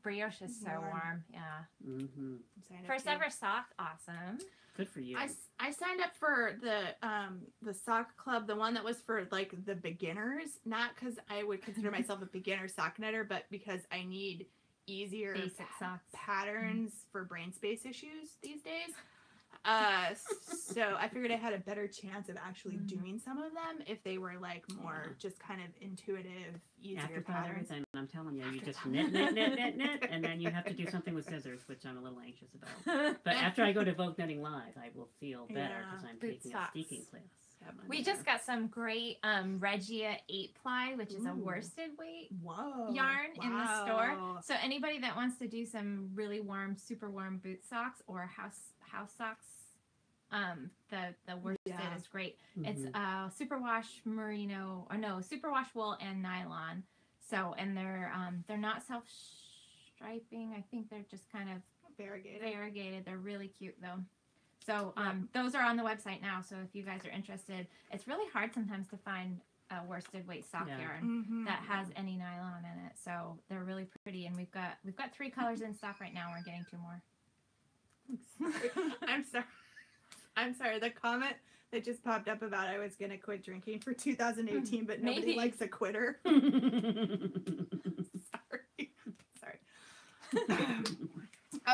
Speaker 3: Brioche is so
Speaker 2: Warm.
Speaker 3: warm. Yeah.
Speaker 1: Mhm.
Speaker 2: Signed up
Speaker 3: First
Speaker 2: too.
Speaker 3: ever sock. Awesome.
Speaker 1: Good for you.
Speaker 2: I signed up for the sock club, the one that was for like the beginners, not because I would consider myself a beginner sock knitter, but because I need easier
Speaker 3: Basic socks.
Speaker 2: patterns for brain space issues these days. So I figured I had a better chance of actually
Speaker 3: Mhm.
Speaker 2: doing some of them if they were like more
Speaker 1: Yeah.
Speaker 2: just kind of intuitive, easier
Speaker 1: Afterthought
Speaker 2: patterns.
Speaker 1: everything. I'm telling you, you just
Speaker 2: Afterthought.
Speaker 1: knit, and then you have to do something with scissors, which I'm a little anxious about. But after I go to Vogue Knitting Live, I will feel better because I'm
Speaker 3: Boot
Speaker 1: taking
Speaker 3: socks.
Speaker 1: a steeking class. at my
Speaker 3: We
Speaker 1: dinner.
Speaker 3: just got some great Regia 8-ply, which is a
Speaker 2: Ooh.
Speaker 3: worsted weight
Speaker 2: Whoa.
Speaker 3: yarn in the store.
Speaker 2: Wow.
Speaker 3: So anybody that wants to do some really warm, super warm boot socks or house socks, the worsted
Speaker 2: Yeah.
Speaker 3: is great.
Speaker 1: Mhm.
Speaker 3: It's superwash merino, or no, superwash wool and nylon. So and they're not self striping. I think they're just kind of
Speaker 2: Variegated.
Speaker 3: variegated. They're really cute though. So those are on the website now. So if you guys are interested, it's really hard sometimes to find a worsted weight sock
Speaker 1: Yeah.
Speaker 3: yarn
Speaker 2: Mhm.
Speaker 3: that has any nylon in it. So they're really pretty, and we've got 3 colors in stock right now. We're getting 2 more.
Speaker 2: I'm sorry. The comment that just popped up about I was gonna quit drinking for 2018, but nobody
Speaker 3: Maybe.
Speaker 2: likes a quitter. Sorry.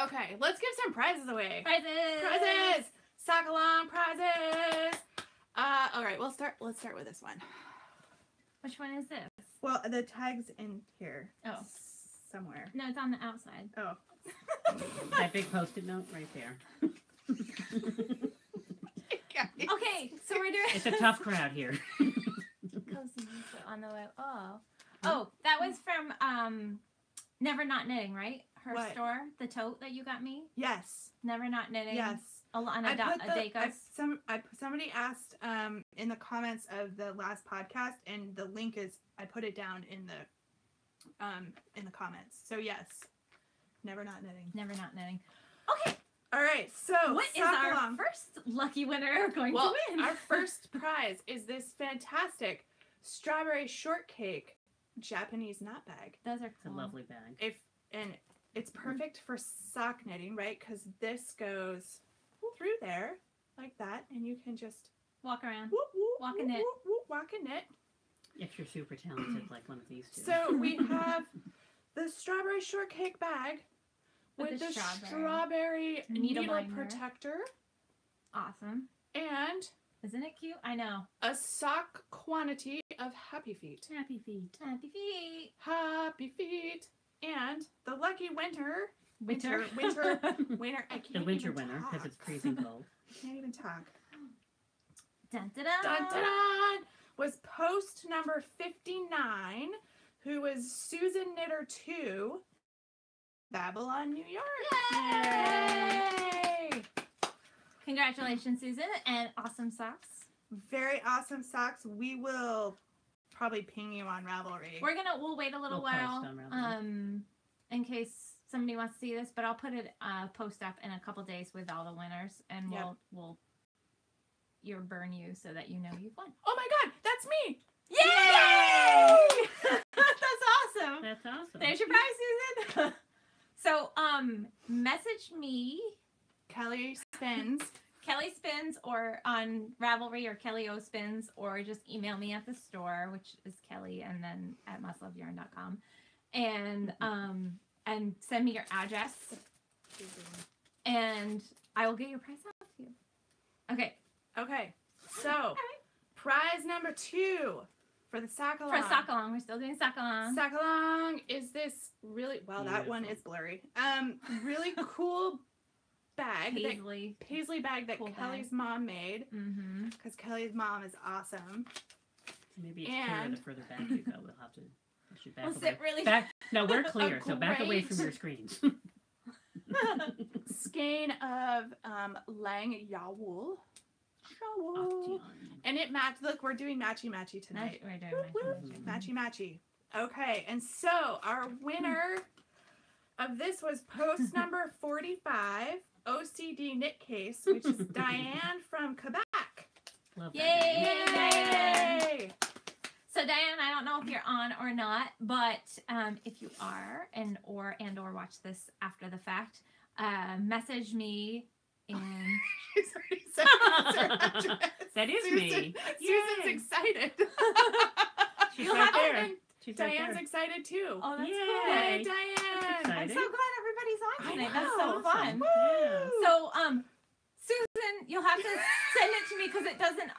Speaker 2: Okay, let's give some prizes away. Prizes! Sock along prizes! All right, let's start with this one.
Speaker 3: Which one is this?
Speaker 2: Well, the tag's in here.
Speaker 3: Oh.
Speaker 2: Somewhere.
Speaker 3: No, it's on the outside.
Speaker 2: Oh,
Speaker 1: That big Post-it note right there.
Speaker 3: Okay, so we're doing.
Speaker 1: It's a tough crowd here.
Speaker 3: Cozy on the web. Oh, that was from Never Not Knitting, right? Her
Speaker 2: What?
Speaker 3: store, the tote that you got me.
Speaker 2: Yes.
Speaker 3: Never Not Knitting.
Speaker 2: Yes.
Speaker 3: Alana Dacos.
Speaker 2: Somebody asked in the comments of the last podcast, and the link is I put it down in the comments. So yes, Never Not Knitting.
Speaker 3: Never Not Knitting. Okay.
Speaker 2: All right. So
Speaker 3: What is our first lucky winner going to win?
Speaker 2: Our first prize is this fantastic strawberry shortcake Japanese knot bag.
Speaker 3: Those are
Speaker 1: It's
Speaker 3: cool.
Speaker 1: a lovely bag.
Speaker 2: And it's perfect for sock knitting, right? Because this goes through there like that, and you can just
Speaker 3: Walk around.
Speaker 2: whoop, whoop,
Speaker 3: Walk
Speaker 2: whoop,
Speaker 3: and knit.
Speaker 2: whoop, whoop, walk and knit.
Speaker 1: If you're super talented like one of these two.
Speaker 2: So we have the strawberry shortcake bag with the strawberry needle
Speaker 3: binder.
Speaker 2: protector
Speaker 3: Awesome.
Speaker 2: and
Speaker 3: Isn't it cute? I know.
Speaker 2: a sock quantity of Happy Feet.
Speaker 1: Happy feet.
Speaker 3: Happy feet.
Speaker 2: Happy Feet. And the lucky winter.
Speaker 3: Winter.
Speaker 2: I can't
Speaker 1: The winter
Speaker 2: even
Speaker 1: winner, because it's
Speaker 2: talk.
Speaker 1: freezing cold.
Speaker 2: I can't even talk.
Speaker 3: Dun, dun, dun.
Speaker 2: Dun, dun, dun, was post number 59, who was Susan Knitter 2, Babylon, New York.
Speaker 3: Yay! Congratulations, Susan, and awesome socks.
Speaker 2: Very awesome socks. We will probably ping you on Ravelry.
Speaker 3: We'll wait a little
Speaker 1: We'll post
Speaker 3: while,
Speaker 1: on Ravelry.
Speaker 3: in case somebody wants to see this, but I'll put it post up in a couple days with all the winners, and
Speaker 2: Yep.
Speaker 3: we'll burn you so that you know you've won.
Speaker 2: Oh my God, that's me!
Speaker 3: Yay! That's awesome.
Speaker 1: That's awesome.
Speaker 3: There's your prize, Susan. So, message me,
Speaker 2: Kelly Spins.
Speaker 3: Kelly Spins, or on Ravelry, or Kelly O Spins, or just email me at the store, which is Kelly, and then at mustloveyarn.com, and send me your address, and I will get your prize out to you. Okay.
Speaker 2: Okay, so prize number 2 for the Sock-along.
Speaker 3: For a sock-along, we're still doing sock-along.
Speaker 2: Sock-along is this really, well, that one
Speaker 1: Beautiful.
Speaker 2: is blurry. Really cool bag. Paisley bag that
Speaker 3: Cool
Speaker 2: Kelly's
Speaker 3: bag.
Speaker 2: mom made.
Speaker 3: Mm-hmm.
Speaker 2: Because Kelly's mom is awesome.
Speaker 1: Maybe it's clearer
Speaker 2: And-
Speaker 1: the further back you go. We'll have to push it back
Speaker 3: We'll
Speaker 1: away.
Speaker 3: sit really
Speaker 1: Back. No, we're clear, so back away
Speaker 2: great-
Speaker 1: from your screens.
Speaker 2: Skein of Lang Yawool.
Speaker 1: Oh,
Speaker 2: And it matched. Look, we're doing matchy-matchy tonight.
Speaker 3: We're doing
Speaker 2: Matchy-matchy. Okay, and so our winner of this was post number 45, OCD Knit Case, which is Diane from Quebec.
Speaker 1: Love
Speaker 3: Yay!
Speaker 1: that.
Speaker 2: Yay!
Speaker 3: So Diane, I don't know if you're on or not, but if you are and or watch this after the fact, message me and
Speaker 2: She's already said her address.
Speaker 1: That is
Speaker 2: Susan,
Speaker 1: me.
Speaker 2: Susan's
Speaker 1: Yay.
Speaker 2: excited.
Speaker 1: She's
Speaker 3: You'll
Speaker 1: right
Speaker 3: have
Speaker 1: there.
Speaker 2: and
Speaker 1: She's right
Speaker 2: Diane's
Speaker 1: there.
Speaker 2: excited too.
Speaker 3: oh, that's
Speaker 1: Yay.
Speaker 3: cool.
Speaker 2: Hey, Diane!
Speaker 3: I'm
Speaker 1: Exciting.
Speaker 3: so glad everybody's on
Speaker 2: I
Speaker 3: tonight. That's
Speaker 2: know.
Speaker 3: so fun.
Speaker 1: Yeah.
Speaker 3: So Susan, you'll have to send it to me because it doesn't.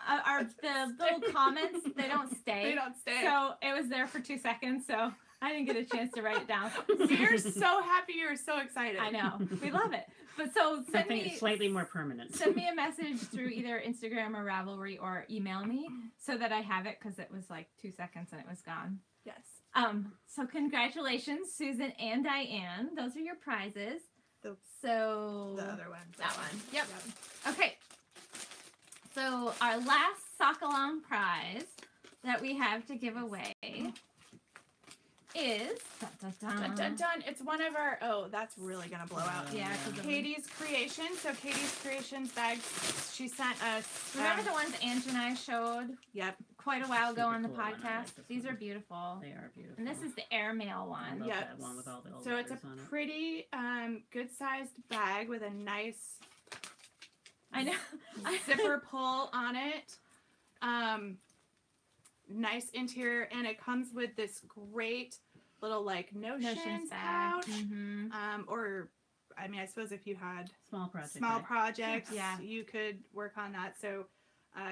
Speaker 3: The little comments they don't stay.
Speaker 2: They don't stay.
Speaker 3: So it was there for 2 seconds. So I didn't get a chance to write it down.
Speaker 2: You're so happy. You're so excited.
Speaker 3: I know. We love it. But so send
Speaker 1: Something
Speaker 3: me
Speaker 1: slightly more permanent.
Speaker 3: send me a message through either Instagram or Ravelry or email me so that I have it because it was like 2 seconds and it was gone.
Speaker 2: Yes.
Speaker 3: So congratulations, Susan and Diane. Those are your prizes.
Speaker 2: The
Speaker 3: So
Speaker 2: other one.
Speaker 3: that one. Yep. Okay. So our last sock along prize that we have to give away is
Speaker 2: Dun, dun, dun. It's one of our. Oh, that's really gonna blow out.
Speaker 3: Yeah, 'cause of-
Speaker 2: Katie's Creations. So Katie's Creations bags. She sent us.
Speaker 3: Remember the ones Ange and I showed
Speaker 2: Yep.
Speaker 3: quite a while ago
Speaker 1: Super
Speaker 3: on the
Speaker 1: cool one. I
Speaker 3: podcast?
Speaker 1: like this
Speaker 3: These
Speaker 1: one.
Speaker 3: are beautiful.
Speaker 1: They are beautiful.
Speaker 3: And this is the airmail
Speaker 1: I
Speaker 3: one.
Speaker 1: love
Speaker 2: Yep.
Speaker 1: that one with all the old
Speaker 2: So it's a
Speaker 1: letters on it.
Speaker 2: pretty good sized bag with a nice
Speaker 3: I know.
Speaker 2: zipper pull on it. Nice interior, and it comes with this great little like notions pouch.
Speaker 3: Mm-hmm.
Speaker 2: Or I mean, I suppose if you had
Speaker 1: Small project.
Speaker 2: small
Speaker 1: right?
Speaker 2: projects,
Speaker 3: Yeah.
Speaker 2: you could work on that. So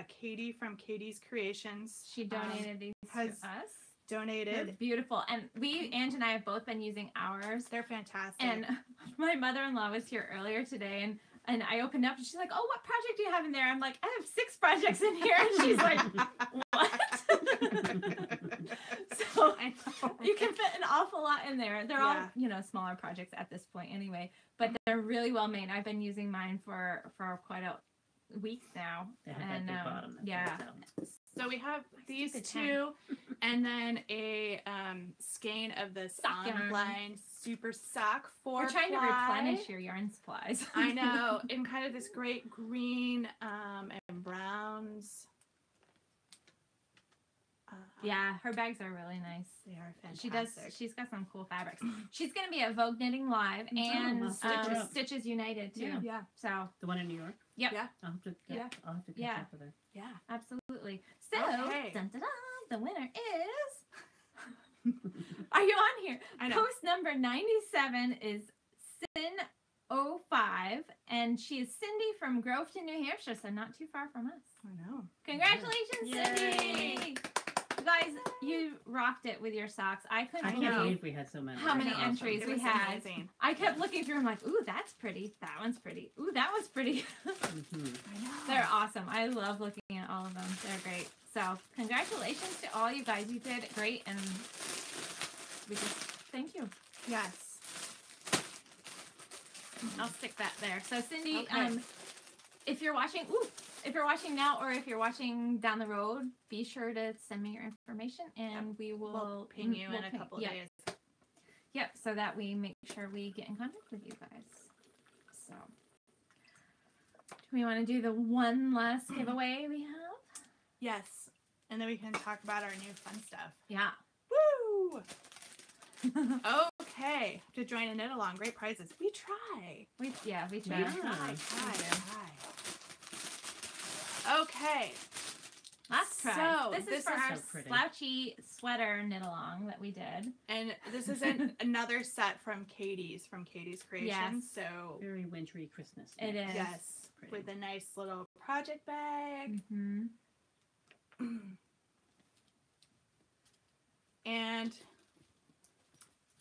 Speaker 2: Katie from Katie's Creations
Speaker 3: She donated these to
Speaker 2: has
Speaker 3: us.
Speaker 2: donated.
Speaker 3: They're beautiful. And Ange and I have both been using ours.
Speaker 2: They're fantastic.
Speaker 3: And my mother-in-law was here earlier today, and I opened up and she's like, "Oh, what project do you have in there?" I'm like, "I have 6 projects in here." And she's like, "What?" So you can fit an awful lot in there. They're all, smaller projects at this point anyway, but they're really well made. I've been using mine for quite a weeks now.
Speaker 1: They have that big bottom.
Speaker 3: Yeah.
Speaker 2: So we have these 2, and then a skein of the
Speaker 3: Sock yarn.
Speaker 2: Blind Super Sock 4
Speaker 3: We're trying to replenish your yarn supplies.
Speaker 2: I know, in kind of this great green and browns.
Speaker 3: Yeah, her bags are really nice.
Speaker 2: They are fantastic.
Speaker 3: She's got some cool fabrics. She's going to be at Vogue Knitting Live and Stitches United too.
Speaker 2: Yeah.
Speaker 3: So
Speaker 1: the one in New York.
Speaker 3: Yep.
Speaker 2: Yeah.
Speaker 1: I'll have to catch up with her.
Speaker 2: Yeah.
Speaker 3: Absolutely. So
Speaker 2: Okay.
Speaker 3: dun, dun, dun, the winner is. Are you on here?
Speaker 2: I know.
Speaker 3: Post number 97 is Sin05, and she is Cindy from Groveton, New Hampshire, so not too far from us.
Speaker 2: I know.
Speaker 3: Congratulations, Cindy! You guys, you rocked it with your socks. I
Speaker 1: I
Speaker 3: couldn't
Speaker 1: can't
Speaker 3: believe
Speaker 1: believe we had so many.
Speaker 3: how many
Speaker 1: That's
Speaker 3: entries
Speaker 2: It
Speaker 3: we
Speaker 2: was
Speaker 3: had.
Speaker 2: amazing.
Speaker 3: I kept looking through. I'm like, ooh, that's pretty. That one's pretty. Ooh, that one's pretty.
Speaker 1: Mm-hmm.
Speaker 2: I know.
Speaker 3: They're awesome. I love looking at all of them. They're great. So congratulations to all you guys. You did great, and we just thank you.
Speaker 2: Yes.
Speaker 3: I'll stick that there. So Cindy,
Speaker 2: Okay.
Speaker 3: if you're watching now, or if you're watching down the road, be sure to send me your information, and we will
Speaker 2: We'll ping you in a couple of
Speaker 3: yeah.
Speaker 2: days.
Speaker 3: Yep, so that we make sure we get in contact with you guys. So, do we want to do the one last giveaway we have?
Speaker 2: Yes. And then we can talk about our new fun stuff.
Speaker 3: Yeah.
Speaker 2: Woo! Okay. To join a knit along, great prizes. We try.
Speaker 3: we
Speaker 1: Yeah.
Speaker 3: try.
Speaker 2: Okay.
Speaker 3: Last try.
Speaker 2: So,
Speaker 3: this
Speaker 2: this
Speaker 3: is for
Speaker 2: is
Speaker 3: our
Speaker 1: so pretty.
Speaker 3: slouchy sweater knit along that we did.
Speaker 2: And this is another set from Katie's Creations.
Speaker 3: Yes.
Speaker 2: So
Speaker 1: Very wintry Christmas.
Speaker 3: It is.
Speaker 2: yes,
Speaker 1: Pretty.
Speaker 2: with a nice little project bag.
Speaker 3: Mm-hmm.
Speaker 2: And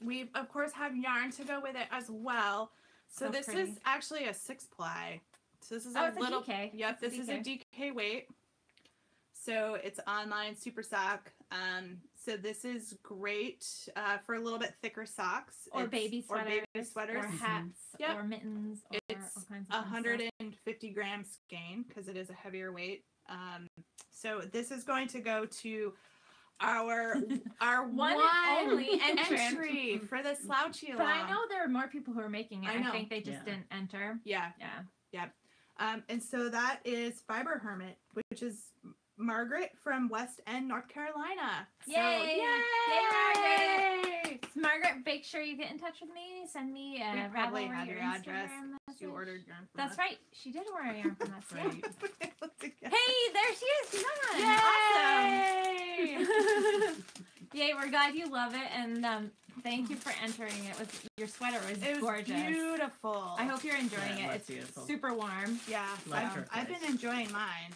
Speaker 2: we of course have yarn to go with it as well. So
Speaker 3: So
Speaker 2: this
Speaker 3: pretty.
Speaker 2: is actually a 6-ply. So this is
Speaker 3: Oh,
Speaker 2: a
Speaker 3: it's a
Speaker 2: little
Speaker 3: DK.
Speaker 2: Yep,
Speaker 3: It's a
Speaker 2: this is a DK weight. So it's online super sock. So this is great for a little bit thicker socks
Speaker 3: Or baby
Speaker 2: or
Speaker 3: sweaters,
Speaker 2: baby sweaters.
Speaker 3: or hats,
Speaker 2: Yep.
Speaker 3: or mittens, or
Speaker 2: It's
Speaker 3: all kinds of fun stuff.
Speaker 2: 150 gram skein because it is a heavier weight. So this is going to go to our
Speaker 3: One and only entrant.
Speaker 2: entry for the slouchy
Speaker 3: But I
Speaker 2: along.
Speaker 3: know there are more people who are making it.
Speaker 2: I
Speaker 3: I,
Speaker 2: know.
Speaker 3: think they just
Speaker 1: Yeah.
Speaker 3: didn't enter.
Speaker 2: Yeah.
Speaker 3: Yeah.
Speaker 2: And so that is Fiber Hermit, which is Margaret from West End, North Carolina. So,
Speaker 3: Yay!
Speaker 2: yay!
Speaker 3: Yay, So Margaret, make sure you get in touch with me. Send me
Speaker 2: We
Speaker 3: a
Speaker 2: probably
Speaker 3: Ravelry
Speaker 2: have
Speaker 3: or
Speaker 2: your address.
Speaker 3: Instagram message.
Speaker 2: You ordered yarn from
Speaker 3: That's
Speaker 2: us.
Speaker 3: right. She did order yarn from us. Yeah.
Speaker 2: Right.
Speaker 3: Hey, there she is. She's on.
Speaker 2: Yay!
Speaker 3: Awesome. Yay, we're glad you love it, and thank you for entering. Your sweater was
Speaker 2: It was
Speaker 3: gorgeous.
Speaker 2: beautiful.
Speaker 3: I hope you're enjoying
Speaker 1: Yeah,
Speaker 3: it.
Speaker 1: it's beautiful.
Speaker 3: Super warm.
Speaker 2: Yeah,
Speaker 1: Love
Speaker 2: I've
Speaker 1: turquoise.
Speaker 2: been enjoying mine.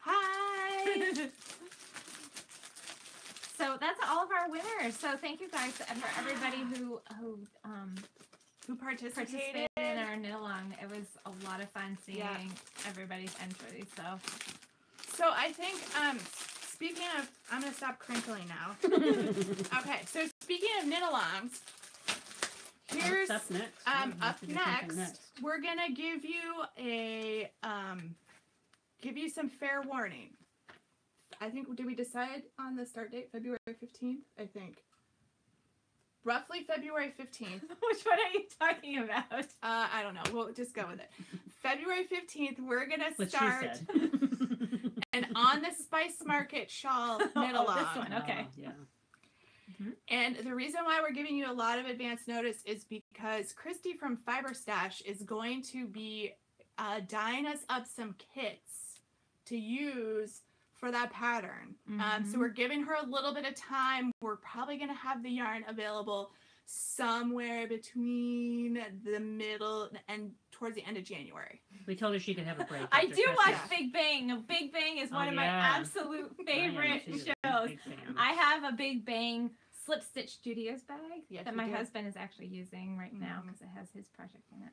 Speaker 2: Hi.
Speaker 3: So that's all of our winners. So thank you guys for everybody who
Speaker 2: Who participated?
Speaker 3: participated in our knit along. It was a lot of fun seeing
Speaker 2: Yeah.
Speaker 3: everybody's entries.
Speaker 2: So I think speaking of, I'm gonna stop crinkling now. Okay, so speaking of knit alongs, here's
Speaker 1: What's up next? We have
Speaker 2: up
Speaker 1: to do something
Speaker 2: next, we're gonna give you a some fair warning. I think, did we decide on the start date? February 15th, I think. Roughly February 15th.
Speaker 3: Which one are you talking about?
Speaker 2: I don't know. We'll just go with it. February 15th, we're gonna
Speaker 1: What she
Speaker 2: start
Speaker 1: said.
Speaker 2: an On the Spice Market shawl knit
Speaker 3: Oh,
Speaker 2: along.
Speaker 3: this one. Okay.
Speaker 1: Yeah.
Speaker 2: And the reason why we're giving you a lot of advance notice is because Christy from Fiber Stash is going to be dyeing us up some kits to use for that pattern. So we're giving her a little bit of time. We're probably going to have the yarn available somewhere between the middle and towards the end of January.
Speaker 1: We told her she could have a break.
Speaker 3: I
Speaker 1: after
Speaker 3: do watch
Speaker 1: Christmas.
Speaker 3: Big Bang. Big Bang is
Speaker 1: Oh,
Speaker 3: one of my
Speaker 1: yeah.
Speaker 3: absolute
Speaker 1: I am
Speaker 3: favorite
Speaker 1: too.
Speaker 3: shows.
Speaker 1: Big fan.
Speaker 3: I have a Big Bang Slip Stitch Studios bag
Speaker 2: Yes,
Speaker 3: that
Speaker 2: you
Speaker 3: my
Speaker 2: do.
Speaker 3: husband is actually using right now
Speaker 2: Mhm.
Speaker 3: because it has his project in it.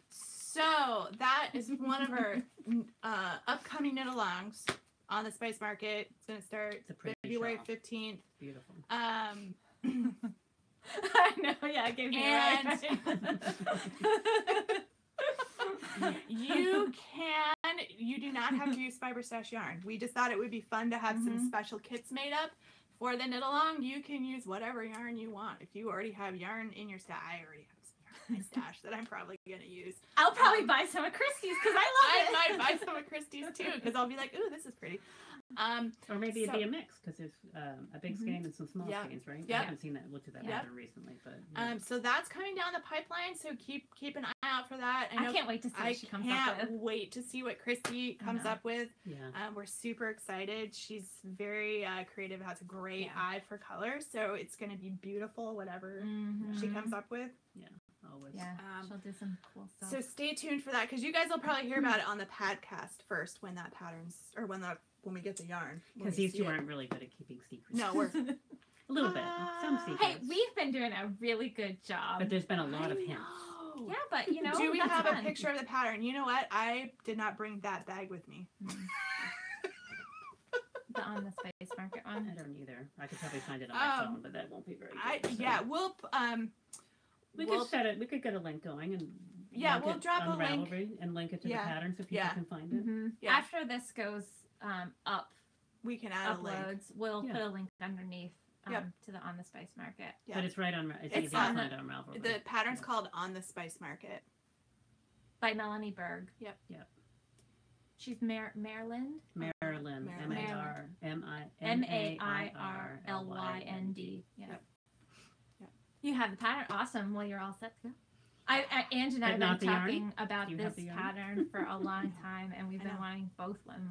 Speaker 2: So that is one of our upcoming knit-alongs on the Spice Market. It's going to start
Speaker 1: It's a pretty
Speaker 2: February
Speaker 1: shawl.
Speaker 2: 15th.
Speaker 1: Beautiful.
Speaker 3: I know, yeah, it gave me
Speaker 2: And-
Speaker 3: a
Speaker 2: you do not have to use fiber stash yarn. We just thought it would be fun to have some
Speaker 3: Mhm.
Speaker 2: special kits made up for the knit-along. You can use whatever yarn you want. If you already have yarn in your stash, I already have some yarn in my stash that I'm probably going to use.
Speaker 3: I'll probably buy some of Christie's because I love it.
Speaker 2: I might buy some of Christie's too because I'll be like, ooh, this is pretty.
Speaker 1: Or maybe it'd
Speaker 2: So-
Speaker 1: be a mix because there's a big
Speaker 3: Mhm.
Speaker 1: skein and some small
Speaker 2: Yeah.
Speaker 1: skeins, right?
Speaker 2: Yeah.
Speaker 1: I haven't seen that looked at that
Speaker 2: Yeah.
Speaker 1: pattern recently, but yeah.
Speaker 2: So that's coming down the pipeline. So keep an eye out for that.
Speaker 3: I can't wait to see what she comes up
Speaker 2: can't
Speaker 3: with.
Speaker 2: wait to see what Christy
Speaker 3: I
Speaker 2: comes
Speaker 3: know.
Speaker 2: up with.
Speaker 1: yeah.
Speaker 2: We're super excited. She's very creative, has a great
Speaker 3: Yeah.
Speaker 2: eye for color, so it's going to be beautiful, whatever she
Speaker 3: Mhm.
Speaker 2: comes up with.
Speaker 1: Always.
Speaker 3: Yeah,
Speaker 2: Um,
Speaker 3: she'll do some cool stuff.
Speaker 2: So stay tuned for that because you guys will probably hear about it on the podcast first when that pattern's or when we get the yarn. when
Speaker 1: Because
Speaker 2: we
Speaker 1: these
Speaker 2: see
Speaker 1: two
Speaker 2: it.
Speaker 1: aren't really good at keeping secrets.
Speaker 2: No, we're
Speaker 1: a little bit. Some secrets.
Speaker 3: Hey, we've been doing a really good job.
Speaker 1: But there's been a lot
Speaker 2: I
Speaker 1: of hints.
Speaker 2: know.
Speaker 3: Yeah, but you know,
Speaker 2: Do we
Speaker 3: that's
Speaker 2: have
Speaker 3: fun.
Speaker 2: a picture of the pattern? You know what? I did not bring that bag with me.
Speaker 3: The on the Space Market
Speaker 1: I
Speaker 3: one.
Speaker 1: don't either. I could probably find it on my phone, but that won't be very good. so.
Speaker 2: Yeah, we'll
Speaker 1: We
Speaker 2: we'll-
Speaker 1: could set it. We could get a link going and
Speaker 2: Yeah,
Speaker 1: link
Speaker 2: we'll
Speaker 1: it
Speaker 2: drop
Speaker 1: on
Speaker 2: a link.
Speaker 1: Ravelry and link it to
Speaker 2: Yeah.
Speaker 1: the pattern so people
Speaker 2: Yeah.
Speaker 1: can find it.
Speaker 3: Mm-hmm.
Speaker 2: Yeah.
Speaker 3: After this goes up,
Speaker 2: we can add a link.
Speaker 3: uploads, we'll
Speaker 1: Yeah.
Speaker 3: put a link underneath
Speaker 2: Yep.
Speaker 3: to the On the Spice Market
Speaker 2: Yeah.
Speaker 1: But it's right on. It's
Speaker 2: It's
Speaker 1: easy to
Speaker 2: on
Speaker 1: find on Ravelry.
Speaker 2: The pattern's
Speaker 1: Yeah.
Speaker 2: called On the Spice Market.
Speaker 3: by Melanie Berg.
Speaker 2: Yep.
Speaker 1: Yep.
Speaker 3: She's Maryland.
Speaker 1: Maryland.
Speaker 2: Maryland.
Speaker 3: MAIRLYND. Yeah.
Speaker 2: Yep. Yep.
Speaker 3: You have the pattern. Awesome. Well, you're all set to go. Ange and I
Speaker 1: But
Speaker 3: have
Speaker 1: not
Speaker 3: been
Speaker 1: the yarn?
Speaker 3: talking about
Speaker 1: Do you have
Speaker 3: this
Speaker 1: the yarn?
Speaker 3: pattern for a long time, and we've
Speaker 2: I
Speaker 3: been
Speaker 2: know.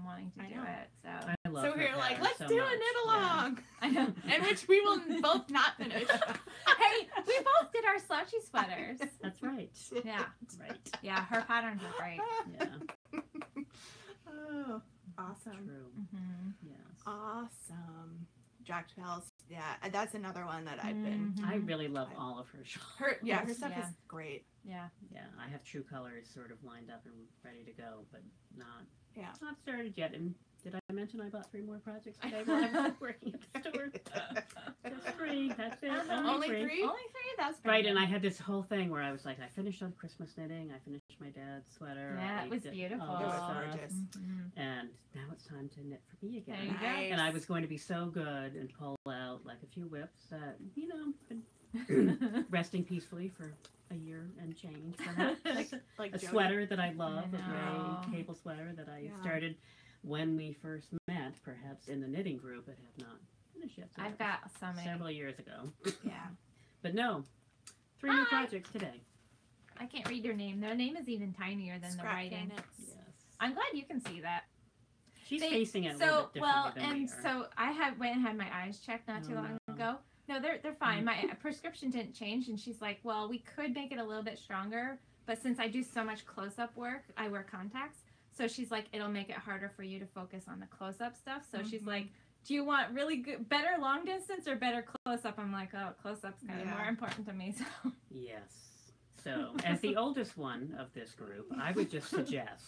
Speaker 3: wanting to
Speaker 2: I
Speaker 3: do
Speaker 2: know.
Speaker 3: it. So
Speaker 1: I love
Speaker 2: So
Speaker 1: her
Speaker 2: we're like,
Speaker 1: pattern
Speaker 2: let's
Speaker 1: so
Speaker 2: do
Speaker 1: much.
Speaker 2: a knit along,
Speaker 3: I know.
Speaker 2: in which we will both not finish.
Speaker 3: Hey, we both did our slouchy sweaters.
Speaker 1: Yeah. That's right.
Speaker 3: Yeah,
Speaker 1: Right.
Speaker 3: yeah. Her patterns are great.
Speaker 1: Yeah.
Speaker 2: Oh, awesome.
Speaker 1: True.
Speaker 3: Mm-hmm.
Speaker 1: Yes.
Speaker 2: Awesome. Jack Pels. Yeah, that's another one that I've been.
Speaker 1: I really love all of her shawls.
Speaker 2: Her stuff
Speaker 3: Yeah.
Speaker 2: is great.
Speaker 3: Yeah.
Speaker 1: Yeah, I have True Colors sort of lined up and ready to go, but not
Speaker 2: Yeah.
Speaker 1: started yet. And did I mention I bought 3 more projects today while I was working at the store? Just 3. That's it.
Speaker 2: Only 3?
Speaker 3: Only 3? That's pretty
Speaker 1: Right, and
Speaker 3: good.
Speaker 1: I had this whole thing where I was like, I finished on Christmas knitting, I finished my dad's sweater.
Speaker 3: Yeah,
Speaker 1: I
Speaker 3: it was
Speaker 1: did
Speaker 3: beautiful.
Speaker 1: all
Speaker 2: It
Speaker 1: this
Speaker 2: was
Speaker 1: stuff,
Speaker 2: gorgeous.
Speaker 3: Mhm.
Speaker 1: And now it's time to knit for me again.
Speaker 3: There you go.
Speaker 2: Nice.
Speaker 1: And I was going to be so good and pull out like a few whips that, been resting peacefully for a year and change. Perhaps.
Speaker 2: Like
Speaker 1: A
Speaker 2: Jody.
Speaker 1: sweater that I love,
Speaker 3: I
Speaker 1: a
Speaker 3: know.
Speaker 1: gray cable sweater that I
Speaker 2: Yeah.
Speaker 1: started when we first met, perhaps in the knitting group, but have not finished yet. So
Speaker 3: I've
Speaker 1: that
Speaker 3: got so
Speaker 1: was
Speaker 3: many.
Speaker 1: several years ago.
Speaker 2: Yeah.
Speaker 1: But no, 3 new
Speaker 3: Hi.
Speaker 1: projects today.
Speaker 3: I can't read your name. Their name is even tinier than the
Speaker 2: Scrap
Speaker 3: writing.
Speaker 2: knits.
Speaker 1: Yes.
Speaker 3: I'm glad you can see that.
Speaker 1: She's
Speaker 3: They-
Speaker 1: facing it a little bit differently than we are.
Speaker 3: so I went and had my eyes checked not too
Speaker 1: Oh,
Speaker 3: long
Speaker 1: no.
Speaker 3: ago. No, they're fine. My prescription didn't change, and she's like, "Well, we could make it a little bit stronger, but since I do so much close-up work, I wear contacts. So she's like, it'll make it harder for you to focus on the close-up stuff. So she's like, do you want really good, better long distance or better close-up? I'm like, oh, close-up's kind of
Speaker 2: Yeah.
Speaker 3: more important to me. So
Speaker 1: Yes. So, as the oldest one of this group, I would just suggest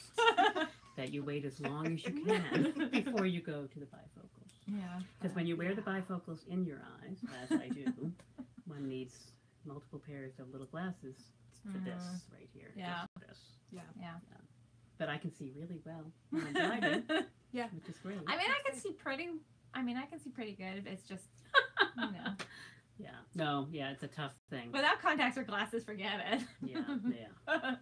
Speaker 1: that you wait as long as you can before you go to the bifocals.
Speaker 3: yeah,
Speaker 1: Because when you wear the bifocals in your eyes, as I do, one needs multiple pairs of little glasses for this right here.
Speaker 3: Yeah.
Speaker 1: Just this.
Speaker 3: yeah.
Speaker 1: But I can see really well when I'm driving,
Speaker 2: Yeah.
Speaker 1: which is great.
Speaker 3: I mean, I can see pretty good. It's just, you know,
Speaker 1: Yeah. No, yeah, it's a tough thing.
Speaker 3: without contacts or glasses, forget it.
Speaker 1: Yeah, yeah.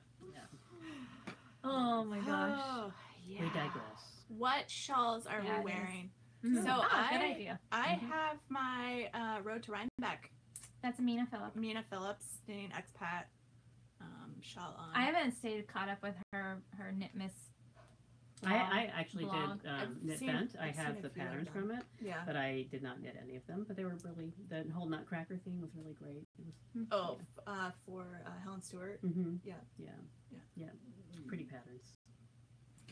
Speaker 3: Oh my gosh.
Speaker 2: Oh, yeah.
Speaker 1: We digress.
Speaker 2: What shawls are
Speaker 3: Yeah, it
Speaker 2: we
Speaker 3: is.
Speaker 2: wearing?
Speaker 3: Mhm.
Speaker 2: So
Speaker 3: Oh, good
Speaker 2: I-
Speaker 3: idea.
Speaker 2: I
Speaker 3: Mhm.
Speaker 2: have my Road to Rhinebeck,
Speaker 3: That's Amina Phillip.
Speaker 2: Mina Phillips knitting expat shawl on.
Speaker 3: I haven't stayed caught up with her Knit Miss
Speaker 1: I actually
Speaker 3: blog.
Speaker 1: did
Speaker 2: I've
Speaker 1: knit
Speaker 2: seen-
Speaker 1: bent. I
Speaker 2: I've seen
Speaker 1: have
Speaker 2: a
Speaker 1: the
Speaker 2: few of
Speaker 1: patterns
Speaker 2: them.
Speaker 1: from it,
Speaker 2: Yeah.
Speaker 1: but I did not knit any of them. But they were really, the whole Nutcracker theme was really great. It was,
Speaker 2: Oh, for Helen Stewart.
Speaker 1: mm-hmm.
Speaker 2: Yeah.
Speaker 1: Yeah. Pretty patterns.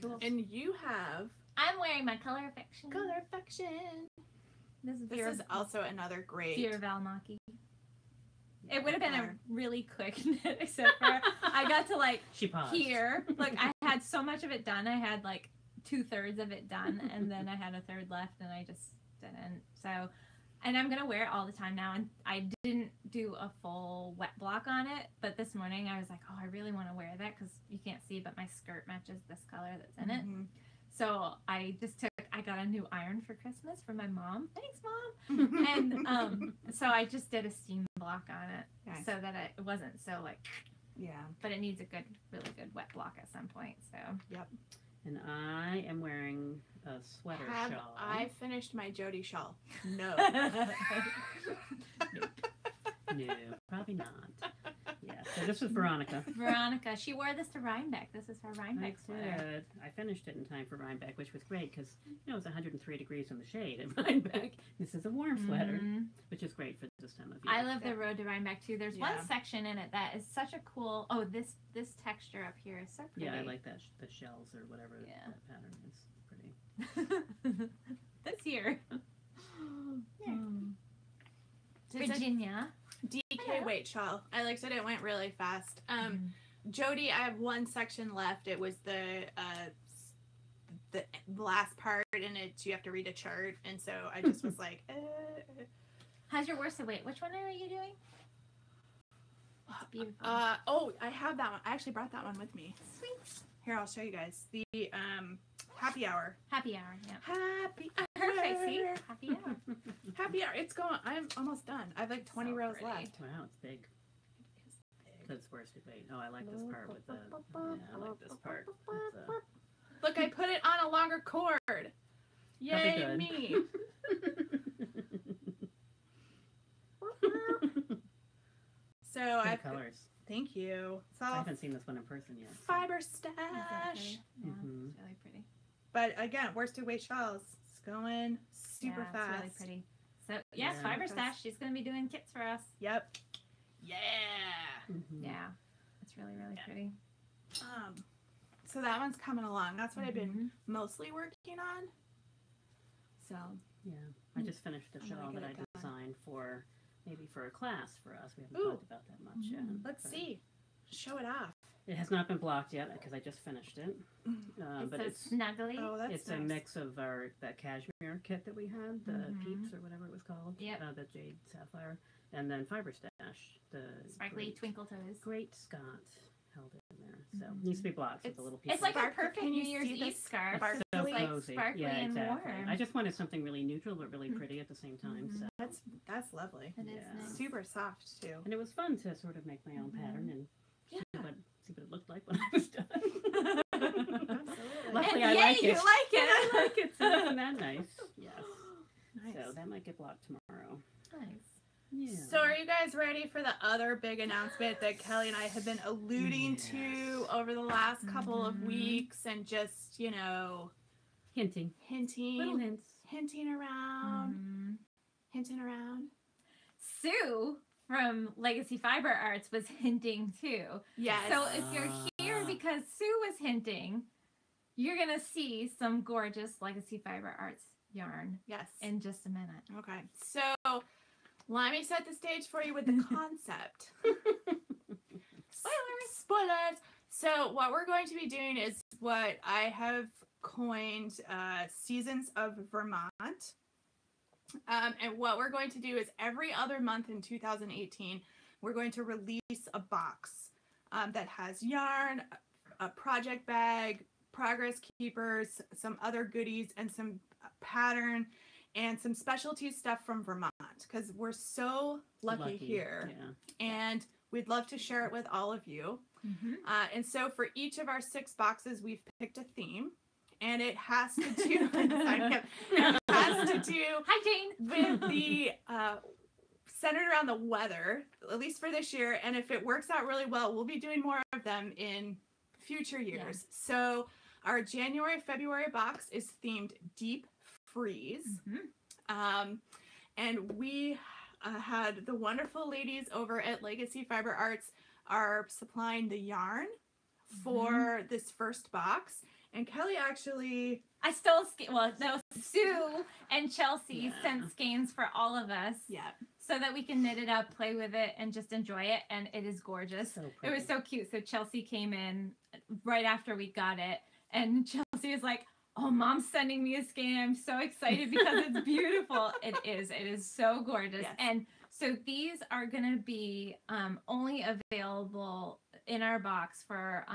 Speaker 3: Cool.
Speaker 2: And you have
Speaker 3: I'm wearing my Color Affection.
Speaker 2: Color Affection.
Speaker 3: This is
Speaker 2: This is also another great.
Speaker 3: Vera Valmaki. It would have been a really quick knit, except for I got to like
Speaker 1: She paused.
Speaker 3: here. Like I had so much of it done. I had like 2/3 of it done, and then I had a third left, and I just didn't. So, and I'm gonna wear it all the time now. And I didn't do a full wet block on it, but this morning I was like, oh, I really want to wear that because you can't see, but my skirt matches this color that's in it.
Speaker 2: Mhm.
Speaker 3: So I got a new iron for Christmas for my mom. Thanks, Mom. And so I just did a steam block on it
Speaker 2: Nice.
Speaker 3: so that it wasn't so like,
Speaker 2: Yeah.
Speaker 3: but it needs a really good wet block at some point. So
Speaker 1: And I am wearing a sweater
Speaker 2: Have
Speaker 1: shawl.
Speaker 2: I finished my Jody shawl? No.
Speaker 1: No, probably not. Yeah. So this was Veronica.
Speaker 3: Veronica, she wore this to Rhinebeck. This is her
Speaker 1: I
Speaker 3: Rhinebeck sweater.
Speaker 1: did. I finished it in time for Rhinebeck, which was great because it was 103 degrees in the shade at Rhinebeck. This is a warm sweater,
Speaker 3: Mhm.
Speaker 1: which is great for this time of year.
Speaker 3: I love the road to Rhinebeck too. There's
Speaker 2: Yeah.
Speaker 3: one section in it that is such a cool. Oh, this texture up here is so pretty.
Speaker 1: Yeah, I like that. The shells or whatever
Speaker 3: Yeah.
Speaker 1: that pattern is. Pretty.
Speaker 3: this year.
Speaker 2: It's a
Speaker 3: Virginia.
Speaker 2: DK weight shawl. I liked it. It went really fast. Jody, I have one section left. It was the last part, and you have to read a chart, and so I just was like,
Speaker 3: How's your worsted weight? Which one are you doing? It's beautiful.
Speaker 2: oh, I have that one. I actually brought that one with me.
Speaker 3: Sweet.
Speaker 2: Here, I'll show you guys the happy hour.
Speaker 3: Happy hour. Yeah.
Speaker 2: Happy
Speaker 3: Her face. See?
Speaker 2: hour.
Speaker 3: Happy hour.
Speaker 2: Happy hour. It's going. I'm almost done. I have like 20
Speaker 3: So
Speaker 2: rows
Speaker 3: pretty.
Speaker 2: left.
Speaker 1: Wow, it's big. That's worsted weight. Oh, I like this part with the. Yeah, I like this part. With
Speaker 2: Look, I put it on a longer cord. Yay,
Speaker 1: good.
Speaker 2: me. So
Speaker 1: Pretty
Speaker 2: I
Speaker 1: colors.
Speaker 2: thank you. It's
Speaker 1: I
Speaker 2: all
Speaker 1: haven't seen this one in person yet.
Speaker 2: fiber
Speaker 3: Exactly.
Speaker 2: stash.
Speaker 3: Yeah,
Speaker 1: Mhm.
Speaker 3: it's really pretty.
Speaker 2: But again, worsted weight shawls. It's going super
Speaker 3: Yeah,
Speaker 2: fast.
Speaker 3: It's really pretty. So yes,
Speaker 1: Yeah.
Speaker 3: Fiber Stash. She's gonna be doing kits for us.
Speaker 2: Yep. Yeah.
Speaker 1: Mhm.
Speaker 3: Yeah, it's really pretty.
Speaker 2: So that one's coming along. That's what I've been
Speaker 3: Mhm.
Speaker 2: mostly working on. So
Speaker 1: Yeah, I just finished a
Speaker 2: I'm gonna
Speaker 1: shawl
Speaker 2: get
Speaker 1: that I
Speaker 2: it done.
Speaker 1: designed for maybe for a class for us. We haven't
Speaker 2: Ooh.
Speaker 1: talked about that much yet.
Speaker 2: let's
Speaker 1: but
Speaker 2: see. Show it off.
Speaker 1: It has not been blocked yet because I just finished it.
Speaker 3: It's
Speaker 1: But
Speaker 3: so
Speaker 1: it's
Speaker 3: snuggly.
Speaker 2: Oh, that's
Speaker 1: it's
Speaker 2: nice.
Speaker 1: a mix of that cashmere kit that we had, the
Speaker 3: Mhm.
Speaker 1: Peeps or whatever it was called.
Speaker 3: Yep.
Speaker 1: The Jade Sapphire, and then Fiber Stash, the
Speaker 3: Sparkly twinkle toes.
Speaker 1: Great Scott held it in there. So
Speaker 3: Mhm.
Speaker 1: it needs to be blocked with
Speaker 2: It's-
Speaker 1: the little piece.
Speaker 3: It's like a
Speaker 2: Sparkly.
Speaker 3: perfect
Speaker 2: Can you
Speaker 3: New Year's
Speaker 2: see the
Speaker 3: Eve scarf.
Speaker 1: It's so
Speaker 2: sparkly?
Speaker 3: Like
Speaker 1: cozy.
Speaker 3: sparkly
Speaker 1: Yeah,
Speaker 3: and
Speaker 1: exactly.
Speaker 3: warm.
Speaker 1: I just wanted something really neutral but really pretty at the same time.
Speaker 3: Mhm.
Speaker 1: So
Speaker 2: That's lovely.
Speaker 3: It is
Speaker 1: Yeah.
Speaker 3: nice.
Speaker 2: Super soft too.
Speaker 1: and it was fun to sort of make my own pattern and
Speaker 3: Yeah.
Speaker 1: see what it looked like when I was done.
Speaker 2: Absolutely.
Speaker 1: Luckily,
Speaker 3: And
Speaker 1: I
Speaker 3: yay,
Speaker 1: like
Speaker 3: you
Speaker 1: it.
Speaker 3: like it.
Speaker 1: I like it. So isn't that nice? Yes.
Speaker 2: Nice.
Speaker 1: So that might get blocked tomorrow.
Speaker 3: Nice.
Speaker 1: Yeah.
Speaker 2: So are you guys ready for the other big announcement that Kelly and I have been alluding to
Speaker 1: Yes.
Speaker 2: over the last couple of
Speaker 3: Mhm.
Speaker 2: weeks and just,
Speaker 1: Hinting. Little
Speaker 2: hinting
Speaker 1: hints.
Speaker 2: around,
Speaker 3: Mhm.
Speaker 2: hinting around.
Speaker 3: Sue from Legacy Fiber Arts was hinting too.
Speaker 2: Yes.
Speaker 3: So if you're here
Speaker 1: Ah.
Speaker 3: because Sue was hinting, you're gonna see some gorgeous Legacy Fiber Arts yarn
Speaker 2: yes.
Speaker 3: in just a minute.
Speaker 2: Okay. So let me set the stage for you with the concept. Spoilers. So what we're going to be doing is what I have coined Seasons of Vermont. And what we're going to do is every other month in 2018, we're going to release a box that has yarn, a project bag, progress keepers, some other goodies, and some pattern and some specialty stuff from Vermont because we're so lucky here.
Speaker 1: Yeah.
Speaker 2: And we'd love to share it with all of you.
Speaker 3: Mm-hmm.
Speaker 2: And so for each of our 6 boxes, we've picked a theme, and it has to do it has to do
Speaker 3: Hi, Jane.
Speaker 2: with the centered around the weather, at least for this year. And if it works out really well, we'll be doing more of them in future years. So Our January, February box is themed Deep Freeze. And we had the wonderful ladies over at Legacy Fiber Arts are supplying the yarn for this first box. And Kelly actually...
Speaker 3: I stole Sue and Chelsea sent skeins for all of us.
Speaker 2: Yeah.
Speaker 3: So that we can knit it up, play with it, and just enjoy it. And it is gorgeous.
Speaker 1: So
Speaker 3: it was so cute. So Chelsea came in right after we got it. And Chelsea was like, oh, Mom's sending me a skein. I'm so excited because it's beautiful. It is. It is so gorgeous.
Speaker 2: Yes.
Speaker 3: And so these are going to be only available in our box for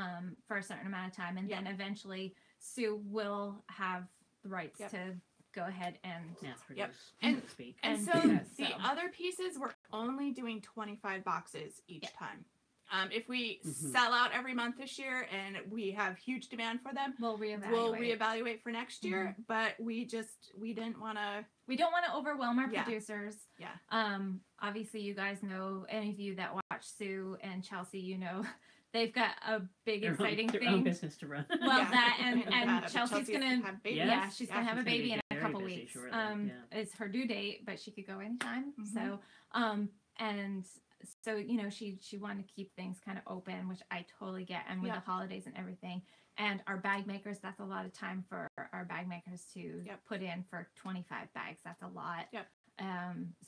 Speaker 3: a certain amount of time. And then eventually Sue will have the rights to go ahead and
Speaker 1: speak.
Speaker 2: And so the other pieces, we're only doing 25 boxes each time. If we sell out every month this year and we have huge demand for them,
Speaker 3: we'll reevaluate
Speaker 2: for next year. But we don't want to
Speaker 3: overwhelm our producers.
Speaker 2: Yeah.
Speaker 3: Obviously, you guys know, any of you that watch Sue and Chelsea, you know, they've got a big exciting
Speaker 1: their
Speaker 3: thing.
Speaker 1: own business to run.
Speaker 3: Well, that and Chelsea's gonna
Speaker 2: have baby.
Speaker 3: She's gonna have a baby in a couple
Speaker 1: busy
Speaker 3: weeks.
Speaker 1: shortly,
Speaker 3: It's her due date, but she could go anytime.
Speaker 2: Mhm.
Speaker 3: So you know, she wanted to keep things kind of open, which I totally get, and with the holidays and everything. And our bag makers, that's a lot of time for our bag makers to put in for 25 bags. That's a lot.
Speaker 2: Yep.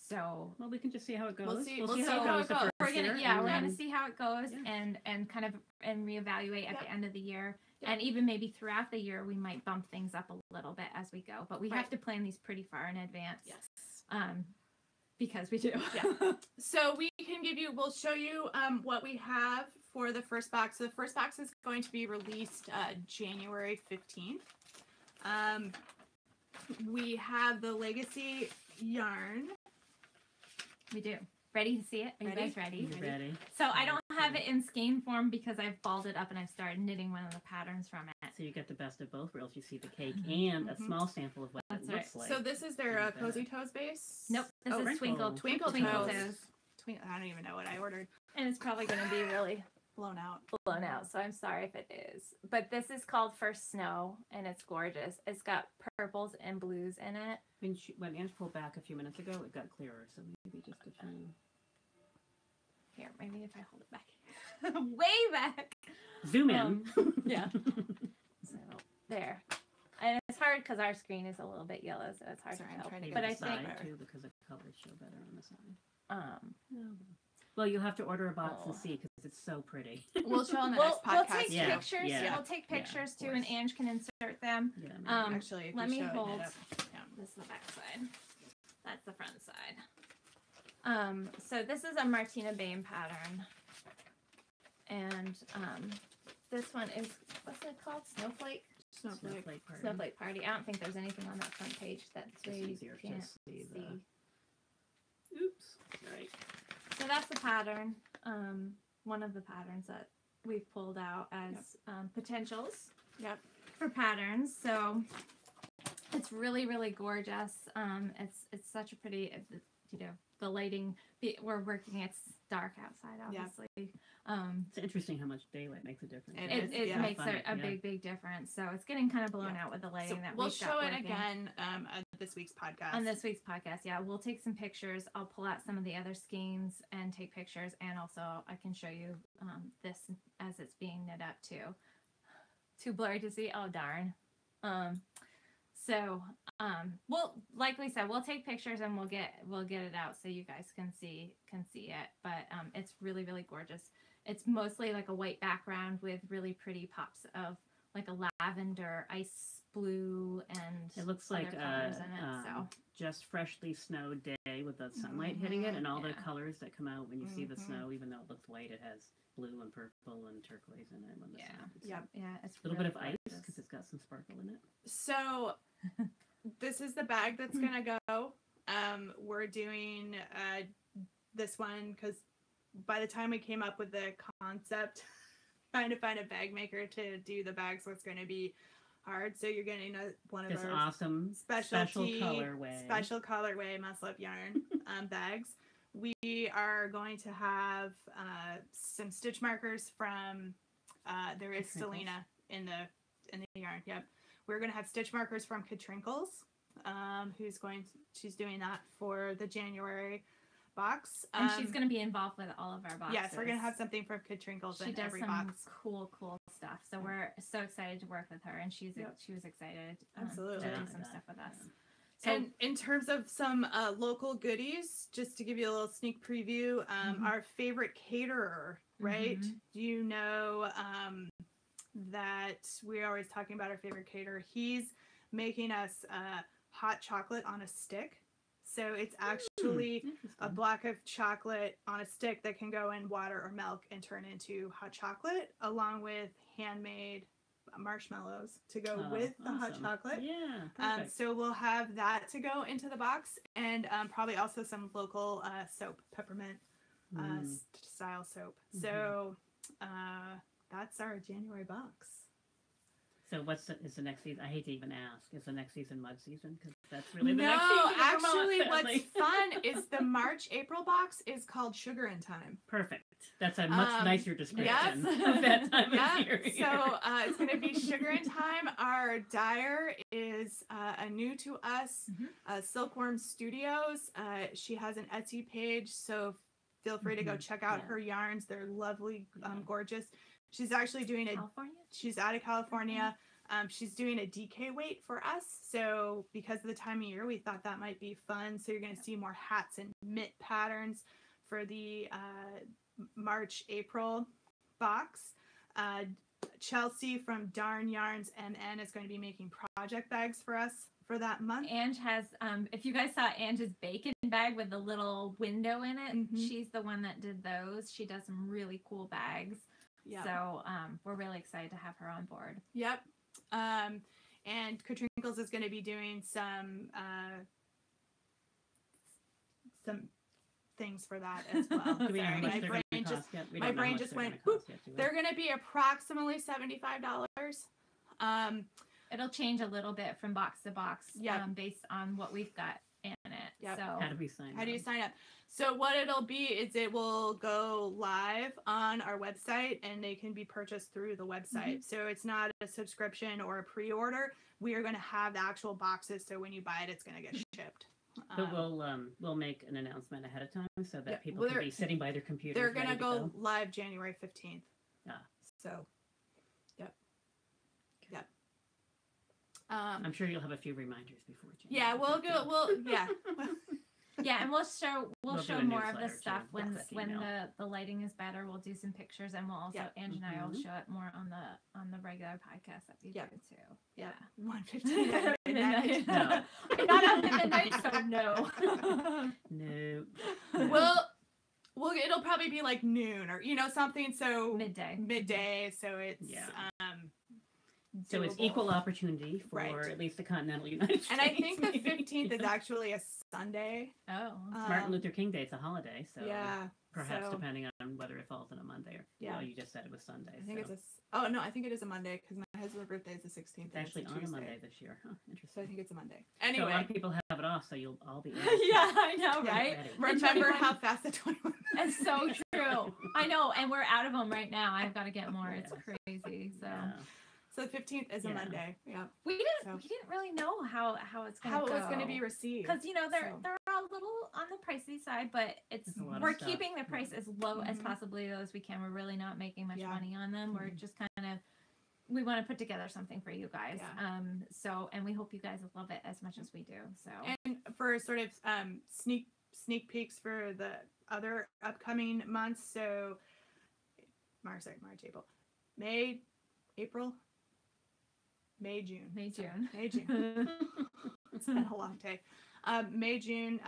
Speaker 3: So
Speaker 1: we can just see how it goes.
Speaker 2: We'll see
Speaker 3: how
Speaker 2: it goes.
Speaker 3: We're gonna see how it goes and kind of reevaluate at the end of the year. And even maybe throughout the year, we might bump things up a little bit as we go. But we have to plan these pretty far in advance.
Speaker 2: Yes.
Speaker 3: Because we do.
Speaker 2: Yeah. So we'll show you what we have for the first box. So the first box is going to be released January 15th. We have the Legacy yarn.
Speaker 3: We do. Ready to see it? Are you guys ready?
Speaker 1: Ready.
Speaker 3: So I don't have it in skein form because I've balled it up and I've started knitting one of the patterns from it.
Speaker 1: So you get the best of both worlds. You see the cake and a small sample of what it looks like.
Speaker 2: So this is their Cozy Toes base?
Speaker 3: Nope. This is Twinkle Toes.
Speaker 2: I don't even know what I ordered.
Speaker 3: And it's probably going to be really
Speaker 2: blown out.
Speaker 3: So I'm sorry if it is. But this is called First Snow, and it's gorgeous. It's got purples and blues in it.
Speaker 1: When Ange pulled back a few minutes ago, it got clearer. So maybe just a few.
Speaker 3: Here, maybe if I hold it back. Way back.
Speaker 1: Zoom in.
Speaker 3: Yeah. So, there. And it's hard because our screen is a little bit yellow, so it's hard to tell.
Speaker 1: But I think too, because the colors show better on the side. Well, you'll have to order a box and see because it's so pretty.
Speaker 2: We'll show on the next podcast.
Speaker 3: We'll take pictures. Yeah. We'll take pictures too, and Ange can insert them.
Speaker 2: Yeah, actually,
Speaker 3: let me hold. This is the back side. That's the front side. So this is a Martina Bain pattern, and this one is, what's it called? Snowflake Party. I don't think there's anything on that front page that you can't see.
Speaker 1: Oops. Right.
Speaker 3: So that's the pattern. One of the patterns that we've pulled out as potentials.
Speaker 2: Yep.
Speaker 3: For patterns. So it's really, really gorgeous. It's such a pretty, the lighting. We're working. It's dark outside, obviously.
Speaker 1: It's interesting how much daylight makes a difference.
Speaker 3: It makes a big difference. So it's getting kind of blown out with the lighting that
Speaker 2: we'll
Speaker 3: we've got
Speaker 2: show it
Speaker 3: working.
Speaker 2: again on this week's podcast.
Speaker 3: On this week's podcast, we'll take some pictures. I'll pull out some of the other skeins and take pictures, and also I can show you this as it's being knit up too. Too blurry to see. Oh darn. Well, like we said, we'll take pictures and we'll get it out so you guys can see it. But it's really, really gorgeous. It's mostly like a white background with really pretty pops of like a lavender, ice blue, and
Speaker 1: it looks like
Speaker 3: colors in it,
Speaker 1: just freshly snowed day with the sunlight hitting it, and all the colors that come out when you see the snow. Even though it looks white, it has blue and purple and turquoise in it. When the
Speaker 3: it's
Speaker 1: a little bit of ice because it's got some sparkle in it.
Speaker 2: So this is the bag that's gonna go. We're doing this one because by the time we came up with the concept, trying to find a bag maker to do the bags was going to be hard. So you're getting one of
Speaker 1: this
Speaker 2: our
Speaker 1: awesome special colorway
Speaker 2: muscle-up yarn bags. We are going to have some stitch markers from there is Selena in the in the yarn. Yep. We're going to have stitch markers from Katrinkles, she's doing that for the January box.
Speaker 3: And she's going to be involved with all of our boxes.
Speaker 2: Yes, we're going to have something from Katrinkles in every box.
Speaker 3: She does some cool stuff. So we're so excited to work with her, and she was excited
Speaker 2: Absolutely
Speaker 3: to do some stuff with us.
Speaker 2: So, and in terms of some local goodies, just to give you a little sneak preview, our favorite caterer, right? You know that we're always talking about our favorite caterer. He's making us hot chocolate on a stick. So it's actually a block of chocolate on a stick that can go in water or milk and turn into hot chocolate, along with handmade marshmallows to go with the hot chocolate.
Speaker 1: Yeah.
Speaker 2: So we'll have that to go into the box, and probably also some local soap, peppermint style soap. So that's our January box.
Speaker 1: So is the next season? I hate to even ask. Is the next season mud season? Because that's really the next season.
Speaker 2: No, actually, what's fun is the March-April box is called Sugar in Time.
Speaker 1: Perfect. That's a much nicer description
Speaker 2: of
Speaker 1: that time of year.
Speaker 2: So it's going to be Sugar in Time. Our dyer is a new to us, Silkworm Studios. She has an Etsy page, so feel free to go check out her yarns. They're lovely, gorgeous. She's actually doing she's out of California. She's doing a DK weight for us. So because of the time of year, we thought that might be fun. So you're going to see more hats and mitt patterns for the March-April box. Chelsea from Darn Yarns MN is going to be making project bags for us for that month.
Speaker 3: Ange has, if you guys saw Ange's bacon bag with the little window in it, she's the one that did those. She does some really cool bags. Yep. So we're really excited to have her on board.
Speaker 2: Yep. And Katrinkles is going to be doing some things for that as well. My brain just went, they're going to be approximately $75.
Speaker 3: It'll change a little bit from box to box based on what we've got in it.
Speaker 2: Yep.
Speaker 3: So
Speaker 1: how do you sign up?
Speaker 2: So what it'll be is it will go live on our website, and they can be purchased through the website. So it's not a subscription or a pre-order. We are going to have the actual boxes, so when you buy it, it's going to get shipped.
Speaker 1: But we'll make an announcement ahead of time so that people can be sitting by their computers.
Speaker 2: They're going to go live January 15th. So, yep.
Speaker 1: I'm sure you'll have a few reminders before January.
Speaker 2: Yeah, we'll go.
Speaker 3: Yeah, and we'll show more of the stuff when the lighting is better. We'll do some pictures, and we'll also Ange and I will show it more on the regular podcast that we do too. Yeah,
Speaker 2: 1:15 at midnight.
Speaker 3: No. I'm not up at midnight, so no.
Speaker 2: No. It'll probably be like noon or something. So midday. So it's
Speaker 1: So it's equal opportunity for at least the continental United States.
Speaker 2: And I think the 15th is actually a Sunday.
Speaker 3: Oh.
Speaker 1: Martin Luther King Day, it's a holiday. So perhaps
Speaker 2: so,
Speaker 1: depending on whether it falls on a Monday or you just said it was Sunday.
Speaker 2: I think I think it is a Monday because my husband's birthday is the 16th.
Speaker 1: It's actually on a Monday this year. Huh, interesting.
Speaker 2: So I think it's a Monday. Anyway.
Speaker 1: So a lot of people have it off, so you'll all be
Speaker 3: yeah, I know, right?
Speaker 2: Remember how fast the 21
Speaker 3: It's so true. I know, and we're out of them right now. I've got to get more. It's crazy. So.
Speaker 2: Yeah. So the 15th is a Monday. Yeah.
Speaker 3: We didn't really know how it's going to go.
Speaker 2: How it was going to be received.
Speaker 3: Because they're a little on the pricey side, but we're keeping the price as low as possibly low as we can. We're really not making much money on them. We're just we want to put together something for you guys. And we hope you guys love it as much as we do. So
Speaker 2: and for sort of sneak peeks for the other upcoming months. So March, April, May, April. May, June. It's been a long day. May, June,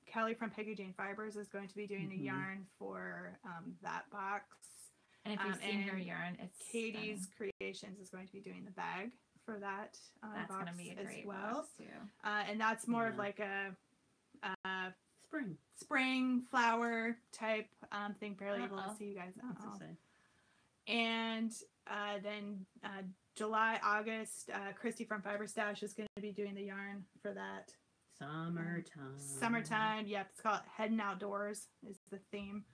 Speaker 2: Kelly from Peggy Jane Fibers is going to be doing the yarn for that box.
Speaker 3: And if you've seen her yarn, it's
Speaker 2: Katie's Creations is going to be doing the bag for that
Speaker 3: that's
Speaker 2: box
Speaker 3: gonna be a great
Speaker 2: as well.
Speaker 3: Box too.
Speaker 2: And that's more of like a
Speaker 1: spring
Speaker 2: flower type thing. Barely able to see you guys. And then July, August, Christy from Fiber Stash is going to be doing the yarn for that. Summertime. Yep, it's called Heading Outdoors is the theme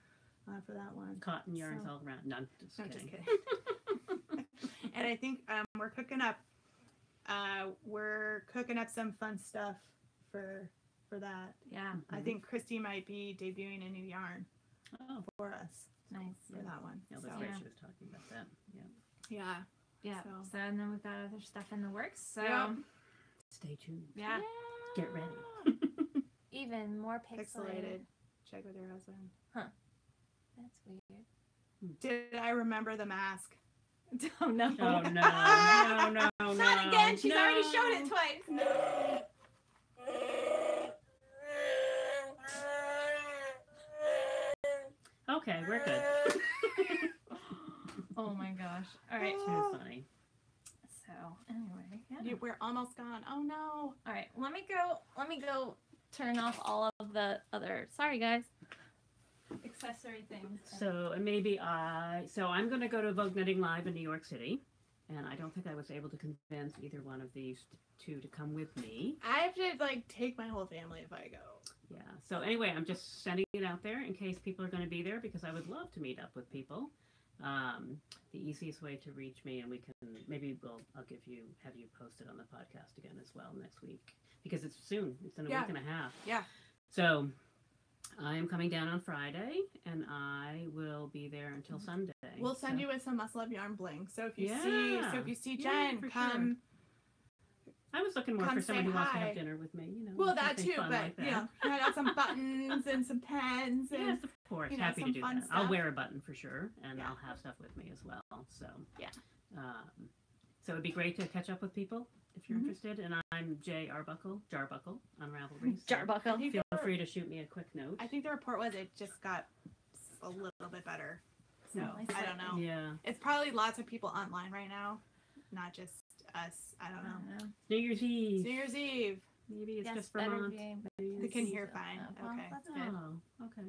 Speaker 2: for that one.
Speaker 1: Cotton yarns all around. No, just kidding.
Speaker 2: And I think we're cooking up some fun stuff for that.
Speaker 3: Yeah.
Speaker 2: I think Christy might be debuting a new yarn for us.
Speaker 3: Nice.
Speaker 2: For that one.
Speaker 1: Yeah, that's
Speaker 2: So,
Speaker 1: right. She was talking about that. Yeah.
Speaker 2: yeah.
Speaker 3: Yeah.
Speaker 2: So-
Speaker 3: So and then we've got other stuff in the works. So
Speaker 2: Yep.
Speaker 1: Stay tuned.
Speaker 3: yeah.
Speaker 1: Get ready.
Speaker 3: Even more pixelated.
Speaker 2: Pixelated. Check with your husband.
Speaker 3: That's weird.
Speaker 2: Did I remember the mask?
Speaker 3: Oh no.
Speaker 1: Oh no! No!
Speaker 3: Not again. She's already
Speaker 1: No.
Speaker 3: shown it twice.
Speaker 1: Okay, we're good.
Speaker 3: Oh my gosh. All right.
Speaker 1: Too funny.
Speaker 3: So anyway, yeah.
Speaker 2: We're almost gone. Oh no.
Speaker 3: All right. Let me go turn off all of the other. Sorry, guys. Accessory things.
Speaker 1: So I'm going to go to Vogue Knitting Live in New York City, and I don't think I was able to convince either one of these two to come with me.
Speaker 2: I have to like take my whole family if I go.
Speaker 1: Yeah. So anyway, I'm just sending it out there in case people are going to be there because I would love to meet up with people. The easiest way to reach me, and I'll have you posted on the podcast again as well next week because it's soon. It's in a week and a half.
Speaker 2: Yeah.
Speaker 1: So I am coming down on Friday, and I will be there until Sunday.
Speaker 2: We'll send you with some Muscle Up Yarn bling. So if you see
Speaker 1: Yeah,
Speaker 2: Jen,
Speaker 1: for
Speaker 2: come.
Speaker 1: I was looking more
Speaker 2: Come
Speaker 1: for someone
Speaker 2: say
Speaker 1: who wants to
Speaker 2: hi.
Speaker 1: have dinner with me.
Speaker 2: Well, that
Speaker 1: something
Speaker 2: too,
Speaker 1: fun
Speaker 2: but
Speaker 1: like that.
Speaker 2: I got some buttons and some pens and
Speaker 1: Yes, of course.
Speaker 2: you know,
Speaker 1: Happy to
Speaker 2: some
Speaker 1: do
Speaker 2: fun
Speaker 1: that. I'll
Speaker 2: stuff.
Speaker 1: wear a button for sure, and
Speaker 2: Yeah.
Speaker 1: I'll have stuff with me as well. So
Speaker 2: Yeah.
Speaker 1: So it'd be great to catch up with people if you're
Speaker 2: Mhm.
Speaker 1: interested. And I'm J Arbuckle on Ravelry. So
Speaker 3: Jarbuckle.
Speaker 1: feel free to shoot me a quick note.
Speaker 2: I think the report was it just got a little bit better. So
Speaker 3: Nice.
Speaker 2: I don't know.
Speaker 1: Yeah.
Speaker 2: It's probably lots of people online right now, not just us. I don't know.
Speaker 1: New Year's
Speaker 2: It's
Speaker 1: Eve.
Speaker 2: New Year's Eve.
Speaker 1: Maybe it's
Speaker 3: Yes,
Speaker 1: just
Speaker 3: better
Speaker 1: Vermont.
Speaker 3: be-
Speaker 2: They can hear fine.
Speaker 3: Well,
Speaker 2: Okay.
Speaker 3: that's good.
Speaker 1: Oh, okay.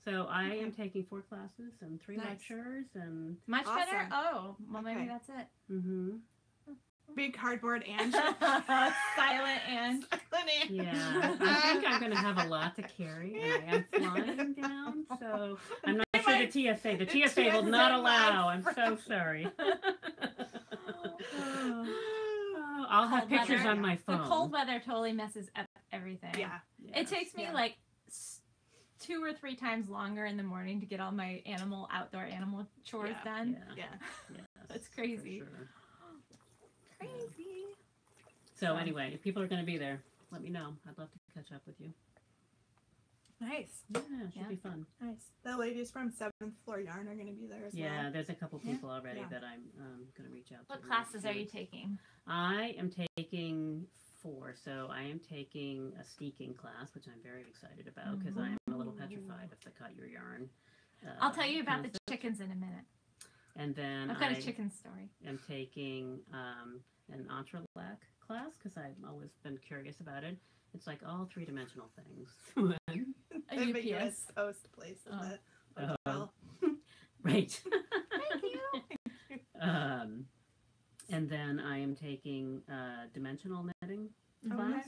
Speaker 1: So I am
Speaker 2: Okay.
Speaker 1: taking 4 classes and 3
Speaker 2: Nice.
Speaker 1: lectures and
Speaker 3: Much better?
Speaker 2: Awesome.
Speaker 3: Oh, well, maybe
Speaker 2: Okay.
Speaker 3: that's it.
Speaker 2: Big cardboard and
Speaker 3: Silent and.
Speaker 1: yeah. I think I'm going to have a lot to carry, and I am flying down, so I'm not sure the TSA. The TSA will not allow. I'm so sorry. I'll have
Speaker 3: Cold
Speaker 1: pictures
Speaker 3: weather.
Speaker 1: on my
Speaker 3: The
Speaker 1: phone.
Speaker 3: cold weather totally messes up everything.
Speaker 2: Yeah.
Speaker 3: It takes me
Speaker 2: Yeah.
Speaker 3: like 2 or 3 times longer in the morning to get all my outdoor animal chores
Speaker 2: Yeah.
Speaker 3: done.
Speaker 2: Yeah.
Speaker 1: Yes,
Speaker 3: That's
Speaker 1: for
Speaker 3: crazy.
Speaker 1: sure.
Speaker 3: Crazy.
Speaker 1: So anyway, if people are going to be there, let me know. I'd love to catch up with you.
Speaker 2: Nice.
Speaker 1: Yeah, it should
Speaker 3: Yeah.
Speaker 1: be fun.
Speaker 2: Nice. The ladies from 7th Floor Yarn are going to be there as
Speaker 1: Yeah,
Speaker 2: well.
Speaker 1: there's a couple
Speaker 3: Yeah.
Speaker 1: people already
Speaker 2: Yeah.
Speaker 1: that I'm going to reach out to.
Speaker 3: What classes are you taking?
Speaker 1: I am taking 4. So I am taking a steeking class, which I'm very excited about because I'm a little petrified of the cut your yarn.
Speaker 3: I'll tell you about the
Speaker 1: concept.
Speaker 3: chickens in a minute.
Speaker 1: And then
Speaker 3: I've got
Speaker 1: I
Speaker 3: a chicken story.
Speaker 1: am taking an entrelac class because I've always been curious about it. It's like all 3-dimensional things.
Speaker 3: A
Speaker 2: The
Speaker 3: UPS.
Speaker 2: US Post place in the
Speaker 1: Oh.
Speaker 2: hotel.
Speaker 1: Right.
Speaker 3: Thank you.
Speaker 1: And then I am taking dimensional knitting class,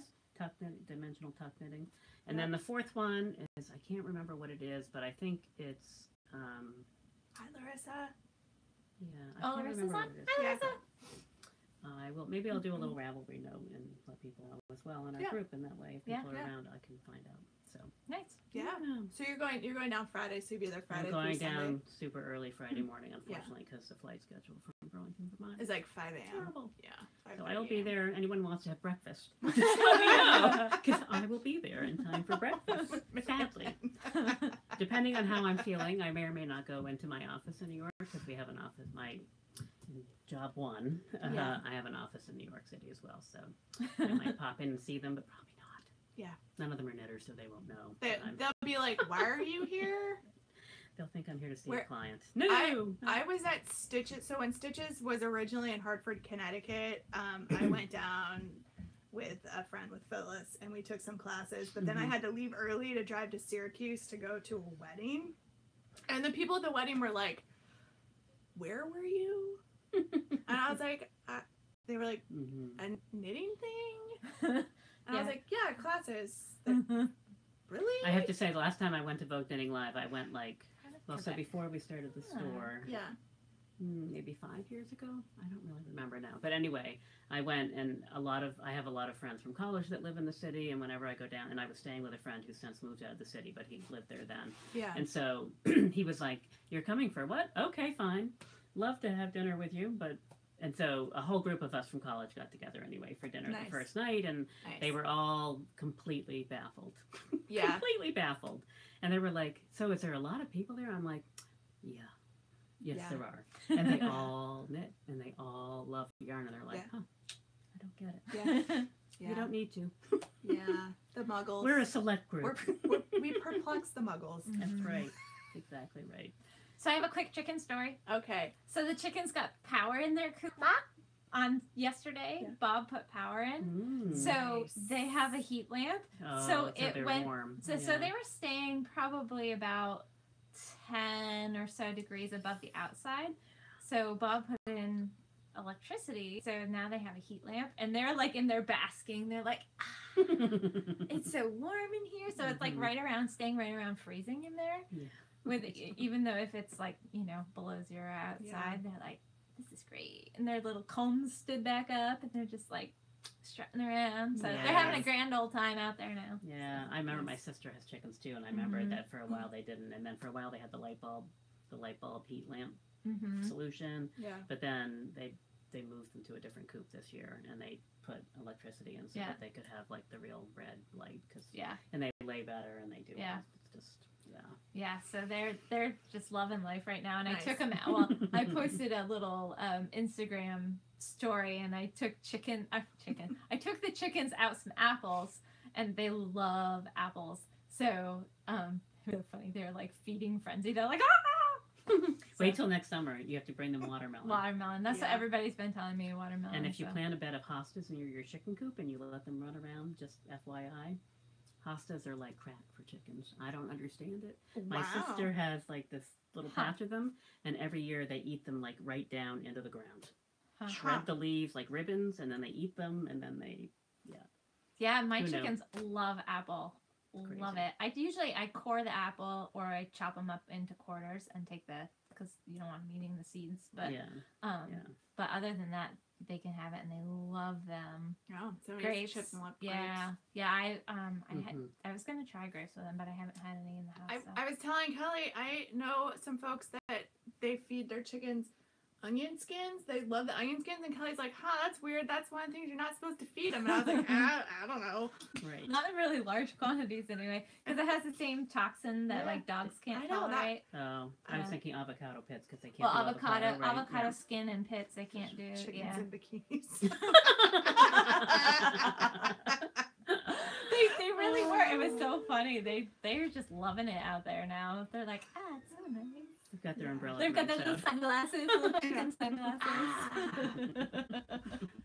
Speaker 1: dimensional tuck knitting. And then the 4th one is, I can't remember what it is, but I think it's,
Speaker 2: Hi, Larissa.
Speaker 1: yeah. I
Speaker 3: Oh,
Speaker 1: can't
Speaker 3: Larissa's
Speaker 1: remember
Speaker 3: on?
Speaker 1: what it is.
Speaker 3: Hi,
Speaker 2: Yeah.
Speaker 3: Larissa.
Speaker 1: I will, maybe I'll do a little Ravelry note and let people know as well in our
Speaker 2: Yeah.
Speaker 1: group, and that way if
Speaker 3: Yeah.
Speaker 1: people are
Speaker 2: Yeah.
Speaker 1: around, I can find out. So
Speaker 2: Nice.
Speaker 1: yeah.
Speaker 2: So you're going down Friday, so you'll be there Friday.
Speaker 1: I'm going
Speaker 2: through Sunday.
Speaker 1: down super early Friday morning, unfortunately, because the flight schedule from Burlington, Vermont.
Speaker 2: It's like 5 a.m.
Speaker 1: Terrible.
Speaker 2: Yeah.
Speaker 1: So I will be
Speaker 2: 5
Speaker 1: there. Anyone wants to have breakfast, just let me know, because I will be there in time for breakfast. Sadly, depending on how I'm feeling, I may or may not go into my office in New York because we have an office. My job 1,
Speaker 3: Yeah.
Speaker 1: I have an office in New York City as well, so I might pop in and see them, but probably not.
Speaker 2: Yeah.
Speaker 1: None of them are knitters, so they won't know. but
Speaker 2: They'll be like, "Why are you here?"
Speaker 1: they'll think I'm here to see
Speaker 2: Where-
Speaker 1: a client. No,
Speaker 2: I was at Stitches. So when Stitches was originally in Hartford, Connecticut, I went down with a friend, with Phyllis, and we took some classes. But then I
Speaker 1: Mhm.
Speaker 2: had to leave early to drive to Syracuse to go to a wedding. And the people at the wedding were like, "Where were you?" And I was like, they were like,
Speaker 1: Mhm.
Speaker 2: "A knitting thing?" And I was
Speaker 3: Yeah.
Speaker 2: like, "Yeah, classes."
Speaker 3: Mm-hmm.
Speaker 2: Really?
Speaker 1: I have to say, the last time I went to Vogue Knitting Live, I went like, well, so
Speaker 3: Quebec.
Speaker 1: before we started the store,
Speaker 2: Yeah.
Speaker 1: maybe 5 years ago. I don't really remember now. But anyway, I went, and I have a lot of friends from college that live in the city, and whenever I go down, and I was staying with a friend who's since moved out of the city, but he lived there then.
Speaker 2: Yeah.
Speaker 1: And so he was like, "You're coming for what? Okay, fine. Love to have dinner with you, but." And so a whole group of us from college got together anyway for dinner the first night, and they were all completely baffled.
Speaker 2: Yeah.
Speaker 1: Completely baffled. And they were like, "So is there a lot of people there?" I'm like, "Yeah. Yes, there are." And they all knit, and they all love yarn, and they're like, "Huh, I don't get it."
Speaker 2: Yeah.
Speaker 1: You don't need to.
Speaker 2: Yeah. The muggles.
Speaker 1: We're a select group.
Speaker 2: We perplex the muggles.
Speaker 1: That's right. Exactly right.
Speaker 3: So I have a quick chicken story.
Speaker 2: Okay.
Speaker 3: So the chickens got power in their coop on yesterday. Yeah. Bob put power in. So they have a heat lamp.
Speaker 1: Oh,
Speaker 3: so it went
Speaker 1: warm.
Speaker 3: So they were staying probably about 10 or so degrees above the outside. So Bob put in electricity. So now they have a heat lamp, and they're like in there basking. They're like, it's so warm in here. So it's like staying right around freezing in there.
Speaker 1: Yeah.
Speaker 3: With even though if it's like below 0 outside, they're like, this is great, and their little combs stood back up, and they're just like strutting around. So they're having a grand old time out there now.
Speaker 1: Yeah, I remember my sister has chickens too, and I remember that for a while they didn't, and then for a while they had the light bulb heat lamp solution.
Speaker 2: Yeah.
Speaker 1: But then they moved them to a different coop this year, and they put electricity in so that they could have like the real red light, and they lay better, and they do.
Speaker 3: Yeah.
Speaker 1: It's just.
Speaker 3: Yeah, so they're just loving life right now, and I took them out. Well, I posted a little Instagram story, and I took I took the chickens out some apples, and they love apples. So they're funny. They're like feeding frenzy. They're like, ah!
Speaker 1: Wait till next summer. You have to bring them watermelon.
Speaker 3: Watermelon. That's what everybody's been telling me. Watermelon.
Speaker 1: And if you plant a bed of hostas in your chicken coop and you let them run around, just FYI. Hostas are like crack for chickens. I don't understand it.
Speaker 2: Wow.
Speaker 1: My sister has like this little patch of them, and every year they eat them like right down into the ground. Shred the leaves like ribbons, and then they eat them, and then they,
Speaker 3: Yeah, my chickens love apple.
Speaker 1: Crazy.
Speaker 3: Love it. I core the apple, or I chop them up into quarters and take because you don't want them eating the seeds. But but other than that, they can have it, and they love them.
Speaker 2: Oh, so
Speaker 3: grapes.
Speaker 2: Chips and grapes.
Speaker 3: Yeah. I was gonna try grapes with them, but I haven't had any in the house.
Speaker 2: I was telling Kelly, I know some folks that they feed their chickens onion skins. They love the onion skins, and Kelly's like, that's weird. That's one of the things you're not supposed to feed them. And I was like, I don't know.
Speaker 1: Right.
Speaker 3: Not in really large quantities anyway, because it has the same toxin that like dogs can't tolerate.
Speaker 1: Oh, I was thinking avocado pits because they can't.
Speaker 3: Well,
Speaker 1: do
Speaker 3: avocado skin and pits they can't do.
Speaker 2: Chickens in bikinis.
Speaker 3: They really were. It was so funny. They're just loving it out there now. They're like, it's so nice.
Speaker 1: They've got their umbrella.
Speaker 3: They've got their little sunglasses, little chicken sunglasses.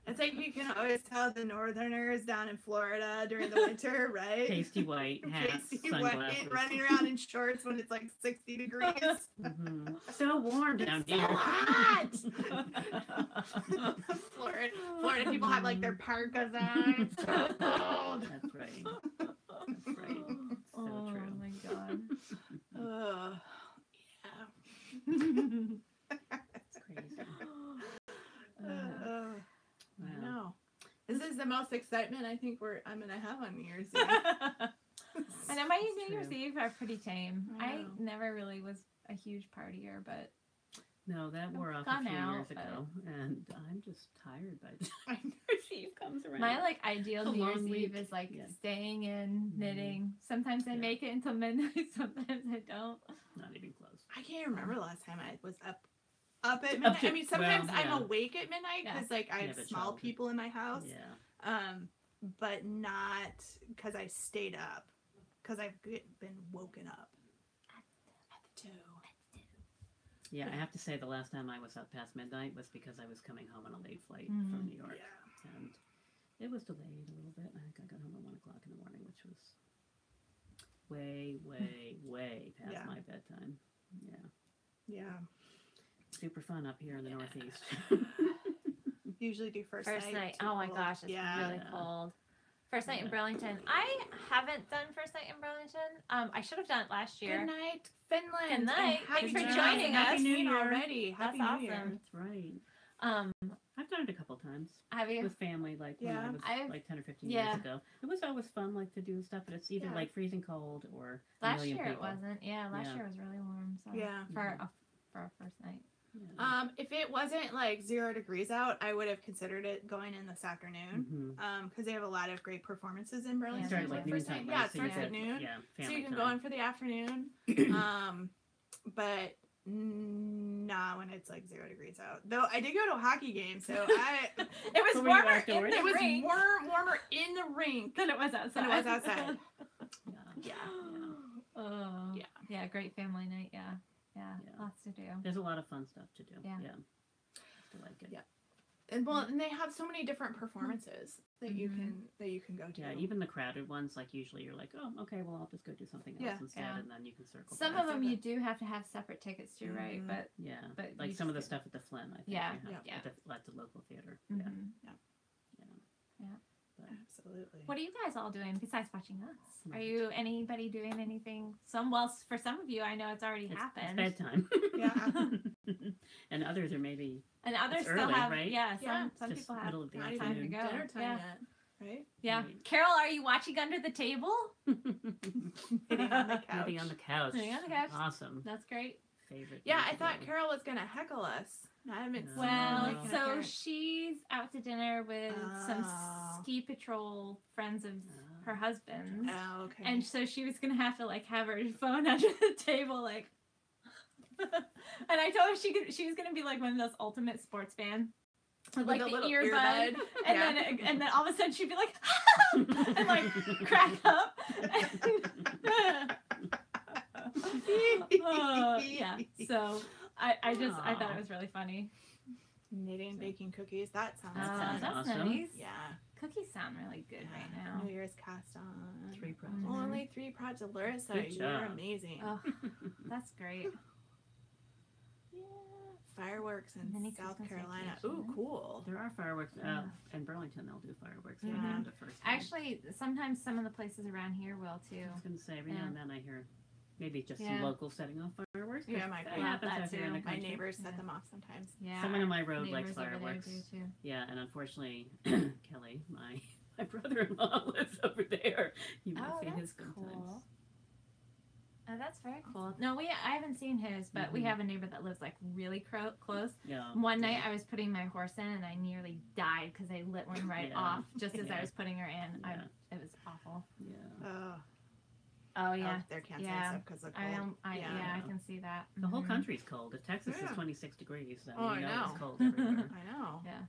Speaker 2: It's like you can always tell the Northerners down in Florida during the winter, right?
Speaker 1: Pasty white hats, sunglasses.
Speaker 2: Running around in shorts when it's like 60 degrees.
Speaker 1: So warm down here.
Speaker 2: So hot. Florida people have like their parkas on. It's so cold.
Speaker 1: That's right. That's right. So true.
Speaker 3: Oh my god.
Speaker 1: It's crazy.
Speaker 2: I know. This is the most excitement I think I'm gonna have on New Year's Eve.
Speaker 3: I know my New Year's Eve are pretty tame. I never really was a huge partier, but
Speaker 1: no, that wore off a few years ago, and I'm just tired by the time New Year's Eve comes around.
Speaker 3: My ideal New Year's Eve is staying in, knitting. Sometimes I make it until midnight. Sometimes I don't.
Speaker 1: Not even close.
Speaker 2: I can't remember the last time I was up at midnight. I mean, sometimes I'm awake at midnight because I have small people in my house.
Speaker 1: Yeah.
Speaker 2: But not because I stayed up. Because I've been woken up at the 2.
Speaker 1: Yeah, I have to say the last time I was up past midnight was because I was coming home on a late flight from New York. Yeah. And it was delayed a little bit. I think I got home at 1 o'clock in the morning, which was way, way, way past my bedtime. Yeah.
Speaker 2: Yeah.
Speaker 1: Super fun up here in the Northeast.
Speaker 2: Usually do first
Speaker 3: night. Oh my gosh, it's really cold. First night in
Speaker 1: Yeah.
Speaker 3: Burlington. I haven't done first night in Burlington. I should have done it last year.
Speaker 2: Good night, Finland.
Speaker 3: Good night.
Speaker 2: And happy
Speaker 3: Thanks for
Speaker 2: New Year.
Speaker 3: joining
Speaker 2: Happy
Speaker 3: us.
Speaker 2: New Year
Speaker 1: Year.
Speaker 2: already. Happy
Speaker 3: That's
Speaker 2: New Year.
Speaker 3: awesome.
Speaker 1: That's right.
Speaker 3: Um,
Speaker 1: I've done it a couple times
Speaker 3: have you?
Speaker 1: with family, like when
Speaker 2: Yeah.
Speaker 1: I was
Speaker 3: I've-
Speaker 1: like 10 or 15
Speaker 3: yeah.
Speaker 1: years ago. It was always fun, like to do stuff, but it's either
Speaker 2: Yeah.
Speaker 1: like freezing cold or a
Speaker 3: Last
Speaker 1: million
Speaker 3: year
Speaker 1: people.
Speaker 3: it wasn't. Yeah, last
Speaker 1: Yeah.
Speaker 3: year was really warm. So
Speaker 2: Yeah.
Speaker 3: for a first night.
Speaker 1: Yeah.
Speaker 2: If it wasn't like 0 degrees out, I would have considered it going in this afternoon.
Speaker 1: Mhm.
Speaker 2: Because they have a lot of great performances in
Speaker 1: It
Speaker 2: Burlington.
Speaker 1: started
Speaker 2: for
Speaker 1: like
Speaker 2: first
Speaker 1: noontime,
Speaker 2: night.
Speaker 1: right?
Speaker 2: Yeah, it
Speaker 1: So you
Speaker 2: starts at
Speaker 1: could-
Speaker 2: noon.
Speaker 1: Yeah,
Speaker 2: So
Speaker 1: family
Speaker 2: you can
Speaker 1: time.
Speaker 2: go in for the afternoon. But not when it's like 0 degrees out. Though I did go to a hockey game, so
Speaker 3: It was
Speaker 1: So were you
Speaker 3: warmer in
Speaker 1: outdoors?
Speaker 3: the
Speaker 2: it was
Speaker 3: rink
Speaker 2: warmer in the rink
Speaker 3: than it was outside.
Speaker 2: than it was outside.
Speaker 1: Yeah.
Speaker 2: Yeah.
Speaker 3: Oh,
Speaker 2: Yeah.
Speaker 3: yeah, great family night. Yeah,
Speaker 1: Yeah.
Speaker 3: lots to do.
Speaker 1: There's a lot of fun stuff to do.
Speaker 3: Yeah.
Speaker 1: I like it.
Speaker 2: Yeah. And well, and they have so many different performances that you can go to.
Speaker 1: Yeah, even the crowded ones, like usually you're like, oh, okay, well, I'll just go do something else
Speaker 2: Yeah.
Speaker 1: instead,
Speaker 3: Yeah.
Speaker 1: and then you can circle
Speaker 3: Some
Speaker 1: back.
Speaker 3: of them you do have to have separate tickets to, right?
Speaker 2: Mhm.
Speaker 3: But
Speaker 1: Yeah,
Speaker 3: but
Speaker 1: like
Speaker 3: you
Speaker 1: some of the
Speaker 3: just
Speaker 1: stuff at the Flynn, I think.
Speaker 3: Yeah,
Speaker 1: you have
Speaker 3: yeah.
Speaker 1: at the local theater.
Speaker 3: mhm.
Speaker 1: Yeah. But,
Speaker 2: Absolutely.
Speaker 3: What are you guys all doing besides watching us? Are
Speaker 1: Right.
Speaker 3: you anybody doing anything? For some of you, I know it's already happened,
Speaker 1: It's bedtime.
Speaker 2: Yeah.
Speaker 1: And others are maybe
Speaker 3: and others
Speaker 1: It's
Speaker 3: still
Speaker 1: early,
Speaker 3: have.
Speaker 1: right?
Speaker 3: Yeah,
Speaker 2: Yeah,
Speaker 3: some
Speaker 1: just
Speaker 3: people have
Speaker 1: middle of the
Speaker 2: Not
Speaker 3: time
Speaker 2: even
Speaker 3: to
Speaker 1: afternoon.
Speaker 3: go.
Speaker 2: dinner time
Speaker 3: Yeah.
Speaker 2: yet, right?
Speaker 3: Yeah,
Speaker 1: Right.
Speaker 3: Carol, are you watching under the table?
Speaker 2: Sitting on the couch.
Speaker 1: Sitting on the couch.
Speaker 3: Sitting on the couch.
Speaker 1: Awesome.
Speaker 3: That's great.
Speaker 1: Favorite.
Speaker 2: Yeah,
Speaker 1: thing
Speaker 2: I
Speaker 1: to
Speaker 2: thought
Speaker 1: do.
Speaker 2: Carol was gonna heckle us. I haven't seen her
Speaker 3: Well,
Speaker 2: making an
Speaker 3: so
Speaker 2: appearance.
Speaker 3: she's out to dinner with some
Speaker 2: Oh.
Speaker 3: ski patrol friends of
Speaker 1: Oh.
Speaker 3: her husband's.
Speaker 2: Oh, okay.
Speaker 3: And so she was gonna have to like have her phone under the table, like. And I told her she was gonna be like one of those ultimate sports fans with like
Speaker 2: a
Speaker 3: the
Speaker 2: little
Speaker 3: earbud, and
Speaker 2: Yeah.
Speaker 3: then all of a sudden she'd be like, and like crack up. Yeah. So I thought it was really funny.
Speaker 2: Knitting and baking cookies. That sounds
Speaker 1: That
Speaker 3: Oh,
Speaker 1: sounds
Speaker 2: fun.
Speaker 3: that's
Speaker 1: awesome.
Speaker 3: nice.
Speaker 2: Yeah.
Speaker 3: Cookies sound really good right now.
Speaker 2: New Year's cast on.
Speaker 1: 3 projects.
Speaker 3: Mhm.
Speaker 2: Only 3 projects, Larissa.
Speaker 1: Good
Speaker 2: You're
Speaker 1: job.
Speaker 2: amazing.
Speaker 3: Oh, that's great.
Speaker 2: Yeah. Fireworks in
Speaker 3: Mini
Speaker 2: South
Speaker 3: Christmas
Speaker 2: Carolina.
Speaker 3: vacation.
Speaker 2: Ooh, cool.
Speaker 1: There are fireworks
Speaker 3: Yeah.
Speaker 1: in Burlington. They'll do fireworks.
Speaker 3: Mhm.
Speaker 1: Yeah, the first time.
Speaker 3: Actually, sometimes some of the places around here will too.
Speaker 1: I was going to say, every now
Speaker 3: Yeah.
Speaker 1: and then I hear maybe just
Speaker 3: Yeah.
Speaker 1: some locals setting off fireworks. 'cause
Speaker 2: Yeah, my
Speaker 1: that
Speaker 2: grandma-
Speaker 1: happens
Speaker 3: that
Speaker 1: out here in
Speaker 3: too.
Speaker 1: the
Speaker 2: My
Speaker 1: country.
Speaker 2: neighbors set
Speaker 3: Yeah.
Speaker 2: them off sometimes.
Speaker 3: Yeah.
Speaker 1: Someone on my
Speaker 3: our
Speaker 1: road likes
Speaker 3: neighbors over there
Speaker 1: fireworks.
Speaker 3: do, too.
Speaker 1: Yeah, and unfortunately, Kelly, my brother-in-law lives over there. You might
Speaker 3: Oh,
Speaker 1: see his
Speaker 3: that's
Speaker 1: sometimes.
Speaker 3: cool. Oh, that's very cool. No, I haven't seen his, but we
Speaker 1: Mhm.
Speaker 3: have a neighbor that lives like really close.
Speaker 1: Yeah.
Speaker 3: One night I was putting my horse in and I nearly died because they lit one right
Speaker 1: Yeah.
Speaker 3: off just as I
Speaker 1: Yeah.
Speaker 3: was putting her in.
Speaker 1: Yeah.
Speaker 3: It was awful.
Speaker 1: Yeah.
Speaker 3: Oh yeah,
Speaker 2: They can't say
Speaker 3: Yeah.
Speaker 2: stuff because of
Speaker 3: I
Speaker 2: cold.
Speaker 3: am. I
Speaker 2: Yeah.
Speaker 3: can see that.
Speaker 1: The whole
Speaker 3: Mhm.
Speaker 1: country's cold. If Texas
Speaker 2: Yeah.
Speaker 1: is 26 degrees, then
Speaker 2: Oh, I
Speaker 1: you know
Speaker 2: know.
Speaker 1: it's cold everywhere.
Speaker 2: I know.
Speaker 3: Yeah.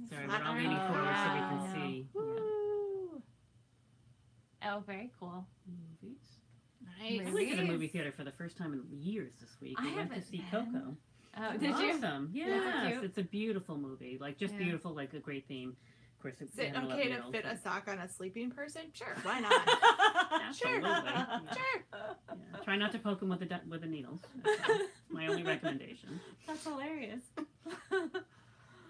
Speaker 1: Sorry,
Speaker 2: Flat
Speaker 1: we're all
Speaker 2: Earth.
Speaker 1: leaning forward so we
Speaker 3: Yeah.
Speaker 1: can see. Yeah.
Speaker 2: Woo.
Speaker 3: Oh, very cool.
Speaker 1: Movies.
Speaker 2: Nice.
Speaker 1: I went to the movie
Speaker 3: Movies.
Speaker 1: theater for the first time in years this week.
Speaker 3: I
Speaker 1: We went to
Speaker 3: haven't
Speaker 1: see
Speaker 3: been.
Speaker 1: Coco.
Speaker 3: Oh, did you?
Speaker 1: Awesome.
Speaker 3: it
Speaker 1: Yes,
Speaker 3: cute?
Speaker 1: it's a beautiful movie. Like just
Speaker 3: Yeah.
Speaker 1: beautiful, like a great theme. Of course,
Speaker 2: Is it okay to fit a sock on a sleeping person? Sure. Why not? Sure.
Speaker 1: Absolutely. Yeah.
Speaker 2: Sure.
Speaker 1: Yeah. Try not to poke them with the needles. That's my only recommendation.
Speaker 3: That's hilarious.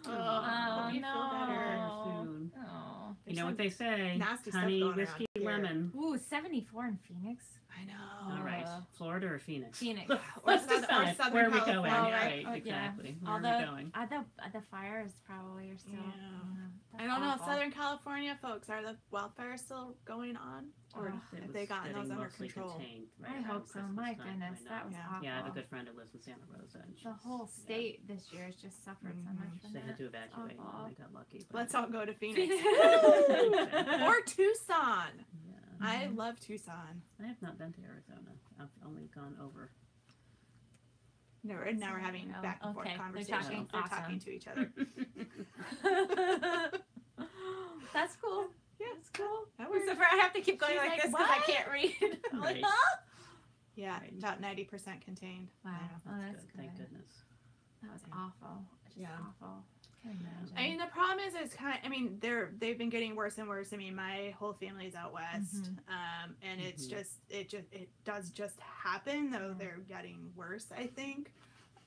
Speaker 2: Oh,
Speaker 3: Oh,
Speaker 2: hope you feel better.
Speaker 3: no.
Speaker 1: Soon.
Speaker 3: Oh.
Speaker 1: You
Speaker 2: There's
Speaker 1: know
Speaker 2: some
Speaker 1: what they say?
Speaker 2: nasty stuff
Speaker 1: Honey,
Speaker 2: going
Speaker 1: whiskey,
Speaker 2: around here.
Speaker 1: lemon.
Speaker 3: Ooh, 74 in Phoenix.
Speaker 2: I know.
Speaker 1: All right, Florida or Phoenix?
Speaker 3: Phoenix.
Speaker 1: Let's
Speaker 2: Southern-
Speaker 1: decide
Speaker 2: Southern
Speaker 1: where are we
Speaker 2: California.
Speaker 1: going.
Speaker 3: Oh, right.
Speaker 1: Right,
Speaker 3: Oh, yeah.
Speaker 1: exactly. Where
Speaker 3: Although
Speaker 1: are we going?
Speaker 3: the fires probably are still.
Speaker 2: Yeah.
Speaker 3: that's
Speaker 2: I don't know.
Speaker 3: awful.
Speaker 2: Southern California folks, are the wildfires still going on? Or
Speaker 3: Ugh.
Speaker 1: It
Speaker 2: have
Speaker 1: was
Speaker 2: they gotten
Speaker 1: getting
Speaker 2: those under
Speaker 1: mostly
Speaker 2: control?
Speaker 1: contained right
Speaker 3: I
Speaker 1: around
Speaker 3: hope so.
Speaker 1: Christmas
Speaker 3: My
Speaker 1: time.
Speaker 3: goodness,
Speaker 1: I know.
Speaker 3: that was
Speaker 2: Yeah.
Speaker 3: awful.
Speaker 1: Yeah, I have a good friend who lives in Santa Rosa. And
Speaker 3: The
Speaker 1: she's-
Speaker 3: whole
Speaker 1: yeah.
Speaker 3: state this year has just suffered so much from
Speaker 1: They
Speaker 3: that.
Speaker 1: had to evacuate.
Speaker 3: awful.
Speaker 1: And they got lucky. but-
Speaker 2: Let's all go to Phoenix.
Speaker 1: Yeah.
Speaker 2: Or Tucson.
Speaker 1: Yeah.
Speaker 2: I love Tucson.
Speaker 1: I have not been to Arizona. I've only gone over.
Speaker 2: No, and now we're having
Speaker 3: Oh,
Speaker 2: back and forth
Speaker 3: okay. They're
Speaker 2: conversations.
Speaker 3: talking.
Speaker 2: They're
Speaker 3: Awesome.
Speaker 2: talking to each other.
Speaker 3: That's cool.
Speaker 2: Yeah.
Speaker 3: That's cool.
Speaker 2: That works.
Speaker 3: Except for I have to keep going
Speaker 2: She's
Speaker 3: like
Speaker 2: like,
Speaker 3: this because I
Speaker 2: "What?"
Speaker 3: can't read. I'm like,
Speaker 1: Right.
Speaker 3: huh?
Speaker 2: Yeah,
Speaker 1: Right.
Speaker 2: about 90% contained.
Speaker 3: Wow.
Speaker 2: Yeah.
Speaker 3: Oh, that's
Speaker 1: good.
Speaker 3: good.
Speaker 1: Thank goodness.
Speaker 3: That was
Speaker 2: Yeah.
Speaker 3: awful. Just
Speaker 2: Yeah.
Speaker 3: awful. Can't imagine.
Speaker 2: I mean, the problem is, it's kind of, I mean, they've been getting worse and worse. I mean, my whole family's out west, and it's
Speaker 1: Mhm.
Speaker 2: just, it does just happen, though
Speaker 3: Yeah.
Speaker 2: they're getting worse, I think.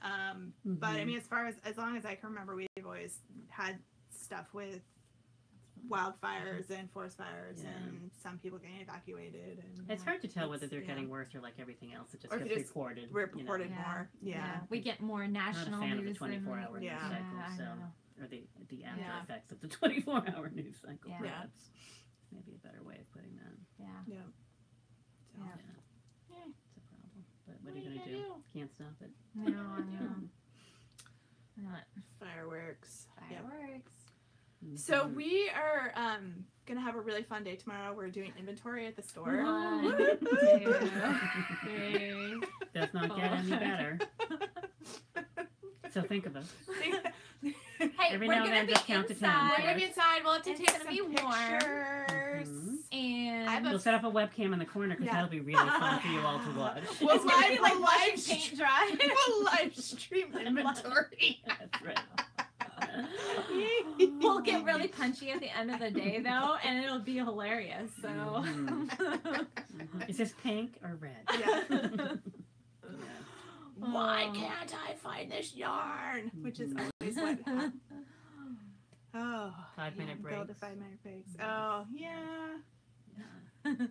Speaker 2: But I
Speaker 1: Mhm.
Speaker 2: mean, as long as I can remember, we've always had stuff with wildfires and forest fires,
Speaker 1: Yeah.
Speaker 2: and some people getting evacuated. And
Speaker 1: It's hard to tell whether they're
Speaker 2: yeah.
Speaker 1: getting worse or like everything else. It just
Speaker 2: Or if
Speaker 1: gets
Speaker 2: it just
Speaker 1: reported.
Speaker 2: reported
Speaker 3: Yeah.
Speaker 2: more. Yeah.
Speaker 3: We get more
Speaker 1: I'm not a
Speaker 3: national
Speaker 1: fan of the
Speaker 3: news
Speaker 1: 24-hour
Speaker 3: than
Speaker 1: news
Speaker 2: Yeah.
Speaker 1: cycle,
Speaker 3: I
Speaker 1: so
Speaker 3: know.
Speaker 1: or the after
Speaker 2: Yeah.
Speaker 1: effects of the 24-hour news cycle.
Speaker 3: Yeah.
Speaker 1: Perhaps maybe a better way of putting that.
Speaker 3: Yeah.
Speaker 2: Yeah. So,
Speaker 3: Yeah.
Speaker 2: yeah.
Speaker 1: It's a problem. But what are you gonna do? Can't stop it.
Speaker 3: No, I know. Not
Speaker 2: Fireworks. Yep.
Speaker 3: fireworks.
Speaker 2: So
Speaker 1: Mhm.
Speaker 2: we are gonna have a really fun day tomorrow. We're doing inventory at the store.
Speaker 3: One,
Speaker 2: Woo!
Speaker 3: 2, 3.
Speaker 1: Does not get any better. So think of it.
Speaker 3: Hey,
Speaker 1: Every
Speaker 3: we're
Speaker 1: now and
Speaker 3: gonna
Speaker 1: then
Speaker 3: be
Speaker 1: just count to 10.
Speaker 3: inside,
Speaker 2: We're gonna be inside. We'll have to
Speaker 3: It's
Speaker 2: take
Speaker 3: gonna
Speaker 2: some
Speaker 3: be warm.
Speaker 2: pictures.
Speaker 1: Mhm.
Speaker 3: and
Speaker 2: I have a-
Speaker 1: We'll set up a webcam in the corner because
Speaker 2: Yeah.
Speaker 1: that'll be really fun for you all to watch.
Speaker 2: We'll
Speaker 3: it's gonna be like
Speaker 2: live
Speaker 3: watching
Speaker 2: stream-
Speaker 3: paint dry.
Speaker 2: We'll live stream inventory.
Speaker 1: That's right.
Speaker 3: We'll get really punchy at the end of the day though, and it'll be hilarious. So
Speaker 1: Mhm. Is this pink or red?
Speaker 2: Yeah.
Speaker 1: Yeah.
Speaker 2: Why
Speaker 3: Oh.
Speaker 2: can't I find this yarn? Which is
Speaker 1: Mhm.
Speaker 2: always what happens. Oh,
Speaker 1: 5-minute
Speaker 2: Go to
Speaker 1: breaks.
Speaker 2: 5-minute breaks.
Speaker 1: Mhm.
Speaker 2: Oh, yeah.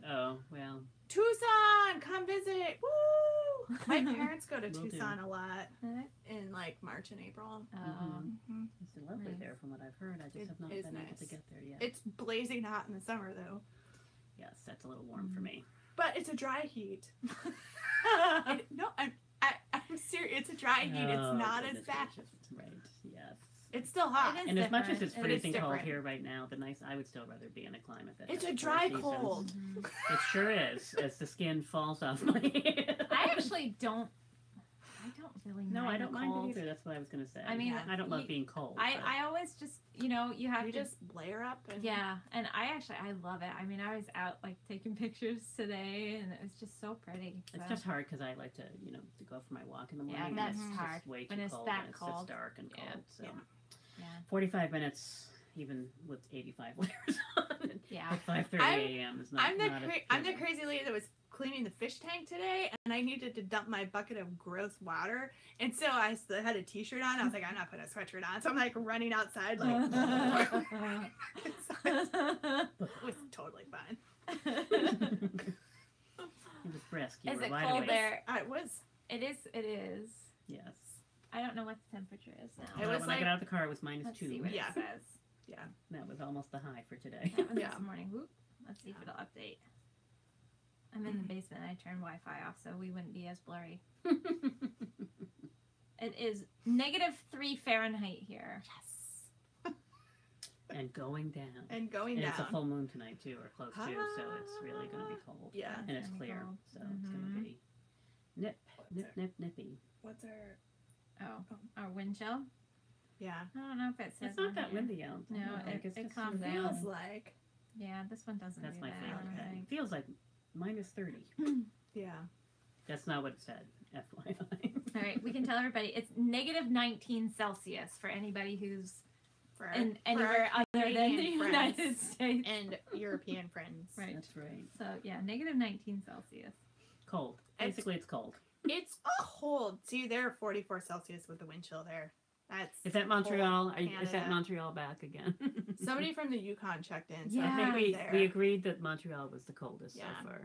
Speaker 1: Oh, well.
Speaker 2: Tucson, come visit. Woo! My parents go to
Speaker 1: Will do.
Speaker 2: Tucson a lot in like March and April.
Speaker 3: Um,
Speaker 2: Mhm.
Speaker 1: It's lovely
Speaker 3: Nice.
Speaker 1: there from what I've heard. I just
Speaker 2: It
Speaker 1: have not
Speaker 2: is
Speaker 1: been able
Speaker 2: nice.
Speaker 1: to get there yet.
Speaker 2: It's blazing hot in the summer though,
Speaker 1: Yes, that's a little warm for me.
Speaker 2: but it's a dry heat. No, I'm serious. It's a dry heat. It's
Speaker 1: Oh,
Speaker 2: not as
Speaker 1: goodness
Speaker 2: bad.
Speaker 1: gracious. Right, yes.
Speaker 2: It's still hot.
Speaker 3: It is
Speaker 1: And as much as
Speaker 3: different.
Speaker 1: it's
Speaker 3: It is
Speaker 1: freezing cold
Speaker 2: different.
Speaker 1: here right now, I would still rather be in a climate that
Speaker 2: It's
Speaker 1: has
Speaker 2: a
Speaker 1: four
Speaker 2: dry
Speaker 1: seasons.
Speaker 2: cold.
Speaker 3: Mhm.
Speaker 1: It sure is, as the skin falls off my head.
Speaker 3: I actually don't. I don't really
Speaker 1: No,
Speaker 3: mind
Speaker 1: I don't
Speaker 3: the
Speaker 1: mind
Speaker 3: cold.
Speaker 1: it either. That's what I was going to say.
Speaker 3: I mean,
Speaker 2: Yeah.
Speaker 1: I don't love
Speaker 3: you-
Speaker 1: being cold.
Speaker 3: I
Speaker 1: but-
Speaker 3: always just you have
Speaker 2: You
Speaker 3: to
Speaker 2: just layer up and
Speaker 3: yeah, and I love it. I mean, I was out like taking pictures today, and it was just so pretty.
Speaker 1: It's
Speaker 3: so.
Speaker 1: just hard because I like to, to go for my walk in the
Speaker 3: Yeah,
Speaker 1: morning.
Speaker 3: that's
Speaker 1: and it's
Speaker 3: hard
Speaker 1: just way
Speaker 3: when
Speaker 1: too
Speaker 3: it's
Speaker 1: cold
Speaker 3: that
Speaker 1: and it's
Speaker 3: cold.
Speaker 1: just dark and
Speaker 3: Yeah.
Speaker 1: cold. So
Speaker 3: Yeah.
Speaker 1: 45 minutes, even with 85 layers on,
Speaker 3: Yeah.
Speaker 1: at 5:30 a.m. is not.
Speaker 2: I'm the
Speaker 1: not a
Speaker 2: I'm the
Speaker 1: good-
Speaker 2: crazy lady that was cleaning the fish tank today, and I needed to dump my bucket of gross water, and so I still had a t-shirt on. I was like, I'm not putting a sweatshirt on, so I'm like running outside, like it was totally fine.
Speaker 1: It was brisk. You
Speaker 3: Is
Speaker 1: were
Speaker 3: it
Speaker 1: wide
Speaker 3: cold
Speaker 1: awake.
Speaker 3: there?
Speaker 2: I was.
Speaker 3: It is. It is.
Speaker 1: Yes.
Speaker 3: I don't know what the temperature is now.
Speaker 2: It was
Speaker 1: when I
Speaker 2: like-
Speaker 1: got out of the car, it was -2.
Speaker 3: Let's see what
Speaker 2: Yeah.
Speaker 3: it says.
Speaker 1: That was almost the high for today.
Speaker 3: That was
Speaker 2: Yeah.
Speaker 3: this morning. Whoop. Let's see if it'll update. I'm in the basement. I turned Wi-Fi off so we wouldn't be as blurry. It is -3 Fahrenheit here.
Speaker 2: Yes.
Speaker 1: And going down.
Speaker 2: And going
Speaker 1: And
Speaker 2: down.
Speaker 1: it's a full moon tonight too, or close to, so it's really going to be cold.
Speaker 2: Yeah.
Speaker 1: And it's
Speaker 3: gonna be
Speaker 1: clear,
Speaker 3: cold.
Speaker 1: so it's going to be nippy.
Speaker 2: What's our?
Speaker 3: Oh, our wind chill.
Speaker 2: Yeah.
Speaker 3: I don't know if it says.
Speaker 1: It's not
Speaker 3: on
Speaker 1: that
Speaker 3: here.
Speaker 1: windy out.
Speaker 3: No,
Speaker 1: Like,
Speaker 3: it
Speaker 1: just
Speaker 3: calmed
Speaker 1: sort of-
Speaker 3: down.
Speaker 2: Feels like.
Speaker 3: Yeah, this one doesn't.
Speaker 1: That's
Speaker 3: do
Speaker 1: my
Speaker 3: that,
Speaker 1: favorite.
Speaker 3: I don't
Speaker 1: It
Speaker 3: think.
Speaker 1: feels like -30.
Speaker 2: Yeah.
Speaker 1: That's not what it said. FYI.
Speaker 3: All right, we can tell everybody it's -19 Celsius for anybody who's
Speaker 2: For
Speaker 3: in
Speaker 2: for
Speaker 3: anywhere
Speaker 2: our
Speaker 3: other than the
Speaker 2: Canadian friends
Speaker 3: United States.
Speaker 2: and European friends.
Speaker 3: Right.
Speaker 1: That's right.
Speaker 3: So yeah, -19 Celsius.
Speaker 1: Cold.
Speaker 2: It's-
Speaker 1: Basically, it's cold.
Speaker 2: It's cold. See, they're 44 Celsius with the wind chill there. That's
Speaker 1: Is that Montreal?
Speaker 2: cold
Speaker 1: Is that
Speaker 2: Canada.
Speaker 1: Montreal back again?
Speaker 2: Somebody from the Yukon checked in. So
Speaker 3: Yeah.
Speaker 2: I think
Speaker 1: we
Speaker 2: there.
Speaker 1: agreed that Montreal was the coldest
Speaker 2: Yeah.
Speaker 1: so far.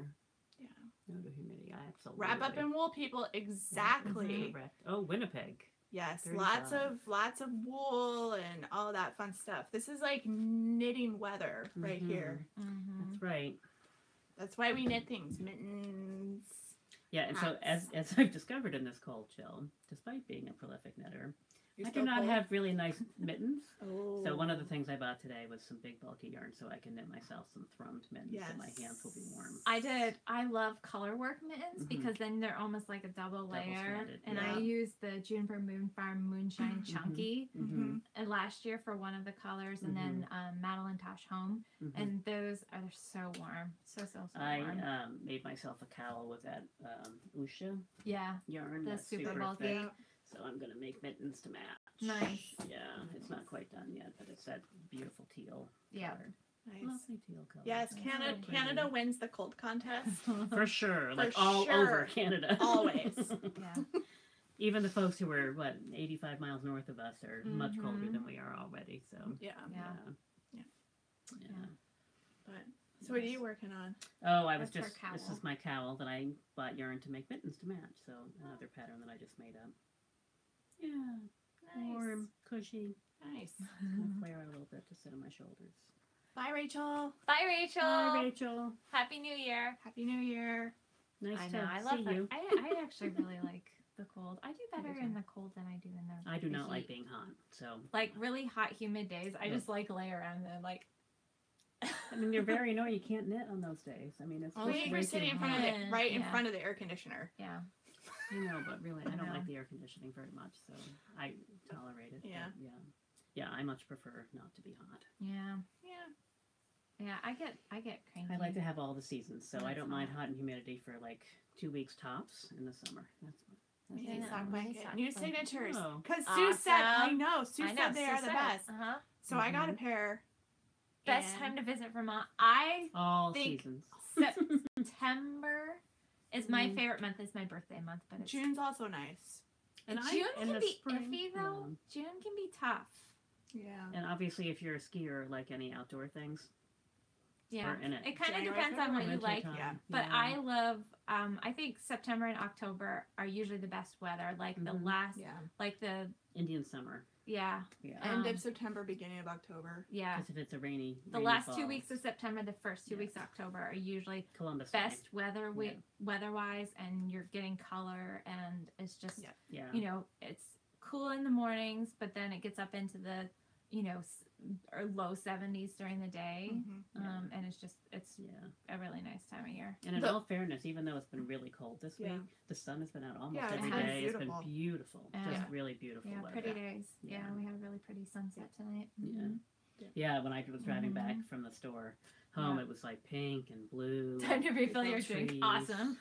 Speaker 2: Yeah.
Speaker 1: No to humidity. I absolutely.
Speaker 2: Wrap up in wool, people. Exactly.
Speaker 1: Correct. Oh, Winnipeg.
Speaker 2: Yes,
Speaker 1: 35.
Speaker 2: lots of wool and all that fun stuff. This is like knitting weather right
Speaker 1: Mhm.
Speaker 2: here.
Speaker 3: Mm-hmm.
Speaker 1: That's right.
Speaker 2: That's why we knit things. Mittens.
Speaker 1: Yeah, and so
Speaker 2: Hats.
Speaker 1: as I've discovered in this cold chill, despite being a prolific knitter,
Speaker 2: You
Speaker 1: I do
Speaker 2: still
Speaker 1: not
Speaker 2: cold?
Speaker 1: have really nice mittens.
Speaker 2: Oh.
Speaker 1: So one of the things I bought today was some big bulky yarn so I can knit myself some thrummed mittens so my hands will be warm.
Speaker 3: I did. I love color work mittens
Speaker 1: Mhm.
Speaker 3: because then they're almost like a double layer.
Speaker 1: Double-stranded,
Speaker 3: And
Speaker 2: yeah.
Speaker 3: I used the Juniper Moon Farm Moonshine
Speaker 1: Mhm.
Speaker 3: Chunky
Speaker 1: Mm-hmm.
Speaker 3: and last year for one of the colors, and then Madeline Tosh Home, and those are so warm, so
Speaker 1: I
Speaker 3: warm.
Speaker 1: made myself a cowl with that Usha
Speaker 3: Yeah,
Speaker 1: yarn.
Speaker 3: the
Speaker 1: that's
Speaker 3: super
Speaker 1: thick.
Speaker 3: bulky.
Speaker 1: So I'm going to make mittens to match.
Speaker 3: Nice.
Speaker 1: Yeah, it's not quite done yet, but it's that beautiful teal
Speaker 3: Yeah.
Speaker 1: color.
Speaker 2: Nice.
Speaker 1: Lovely teal color.
Speaker 2: Yes,
Speaker 3: That's
Speaker 2: Canada.
Speaker 1: so pretty.
Speaker 2: Canada wins the cold contest.
Speaker 1: For sure, like
Speaker 2: For
Speaker 1: all
Speaker 2: sure.
Speaker 1: over Canada.
Speaker 2: Always.
Speaker 3: Yeah.
Speaker 1: Even the folks who are 85 miles north of us are much colder
Speaker 3: Mhm.
Speaker 1: than we are already. So
Speaker 2: Yeah.
Speaker 3: Yeah.
Speaker 1: Yeah.
Speaker 2: But so what are you working on?
Speaker 1: Oh, I was
Speaker 3: That's her
Speaker 1: just.
Speaker 3: cowl.
Speaker 1: This is my cowl that I bought yarn to make mittens to match. So another pattern that I just made up. Yeah. Warm, cushy.
Speaker 2: Nice.
Speaker 1: Kind of flare out a little bit to sit on my shoulders.
Speaker 2: Bye, Rachel.
Speaker 3: Bye, Rachel.
Speaker 1: Bye, Rachel.
Speaker 3: Happy New Year.
Speaker 2: Happy New Year.
Speaker 1: Nice
Speaker 3: I
Speaker 1: to
Speaker 3: know. I love
Speaker 1: see
Speaker 3: that.
Speaker 1: you.
Speaker 3: I actually really like the cold. I do better
Speaker 1: too.
Speaker 3: in the cold than I do in the
Speaker 1: I do
Speaker 3: the
Speaker 1: not like
Speaker 3: heat.
Speaker 1: being hot. So
Speaker 3: Like really hot, humid days. I
Speaker 1: Yeah.
Speaker 3: just like lay around and like.
Speaker 1: I mean, you're very annoying. You can't knit on those days. I mean, it's
Speaker 2: Only
Speaker 1: just
Speaker 2: if
Speaker 1: way
Speaker 2: you're
Speaker 1: too
Speaker 2: sitting in front of
Speaker 1: hot.
Speaker 2: the right in
Speaker 3: Yeah.
Speaker 2: front of the air conditioner.
Speaker 3: Yeah.
Speaker 1: I know, but really, I
Speaker 3: I
Speaker 1: don't
Speaker 3: know.
Speaker 1: like the air conditioning very much, so I tolerate it.
Speaker 2: Yeah.
Speaker 1: But yeah. I much prefer not to be hot.
Speaker 3: Yeah.
Speaker 2: Yeah.
Speaker 3: Yeah. I get cranky.
Speaker 1: I like to have all the seasons, so I
Speaker 3: That's
Speaker 1: don't mind
Speaker 3: hot.
Speaker 1: hot and humidity for like 2 weeks tops in the summer. That's
Speaker 2: Mini
Speaker 3: Yeah.
Speaker 2: sock
Speaker 3: Mini
Speaker 2: blanket.
Speaker 3: sock
Speaker 2: New
Speaker 3: blanket.
Speaker 2: signatures.
Speaker 1: Oh.
Speaker 2: Because Sue said, I
Speaker 3: Awesome.
Speaker 2: know, Sue said they are the best.
Speaker 3: Uh-huh.
Speaker 2: So I got a
Speaker 1: Mhm.
Speaker 2: pair.
Speaker 3: Best
Speaker 2: and
Speaker 3: time to visit Vermont. I
Speaker 1: all
Speaker 3: think
Speaker 1: seasons.
Speaker 3: September is my
Speaker 1: Mm.
Speaker 3: favorite month. Is my birthday month, but it's
Speaker 2: June's also nice.
Speaker 1: And
Speaker 3: June
Speaker 1: in
Speaker 3: can
Speaker 1: the
Speaker 3: be
Speaker 1: spring,
Speaker 3: iffy though. June can be tough.
Speaker 2: Yeah.
Speaker 1: And obviously, if you're a skier, like any outdoor things,
Speaker 3: Yeah,
Speaker 1: are in it.
Speaker 3: it kind of
Speaker 2: January,
Speaker 3: depends on what you
Speaker 1: winter
Speaker 3: like.
Speaker 1: time,
Speaker 2: Yeah.
Speaker 3: But I love. I think September and October are usually the best weather. Like the
Speaker 1: Mhm.
Speaker 3: last,
Speaker 2: Yeah.
Speaker 3: like the
Speaker 1: Indian summer.
Speaker 3: yeah,
Speaker 1: Yeah.
Speaker 2: End
Speaker 3: Um,
Speaker 2: of September, beginning of October.
Speaker 3: yeah.
Speaker 1: Because if it's a rainy,
Speaker 3: The
Speaker 1: rainy
Speaker 3: last
Speaker 1: fall,
Speaker 3: 2 weeks of September, the first 2
Speaker 1: Yeah.
Speaker 3: weeks of October are usually
Speaker 1: Columbus Day.
Speaker 3: best weather weather-wise, and you're getting color, and it's just
Speaker 2: Yeah.
Speaker 1: Yeah.
Speaker 3: you know, it's cool in the mornings, but then it gets up into the or low 70s during the day.
Speaker 2: Mhm.
Speaker 1: Yeah.
Speaker 3: And it's
Speaker 1: Yeah.
Speaker 3: a really nice time of year.
Speaker 1: And in
Speaker 2: The-
Speaker 1: all fairness, even though it's been really cold this
Speaker 2: Yeah.
Speaker 1: week, the sun has been out almost
Speaker 2: Yeah,
Speaker 1: every
Speaker 3: it's been
Speaker 1: day. It's
Speaker 2: beautiful.
Speaker 1: been beautiful.
Speaker 3: Yeah.
Speaker 1: Just really beautiful
Speaker 3: Yeah,
Speaker 1: weather.
Speaker 3: pretty days. Yeah.
Speaker 1: Yeah.
Speaker 3: We had a really pretty sunset tonight.
Speaker 1: Yeah.
Speaker 3: Mhm.
Speaker 1: Yeah, when I was driving back
Speaker 3: Mhm.
Speaker 1: from the store home,
Speaker 3: Yeah.
Speaker 1: it was like pink and blue.
Speaker 3: Time to refill your drink.
Speaker 1: trees.
Speaker 3: Awesome.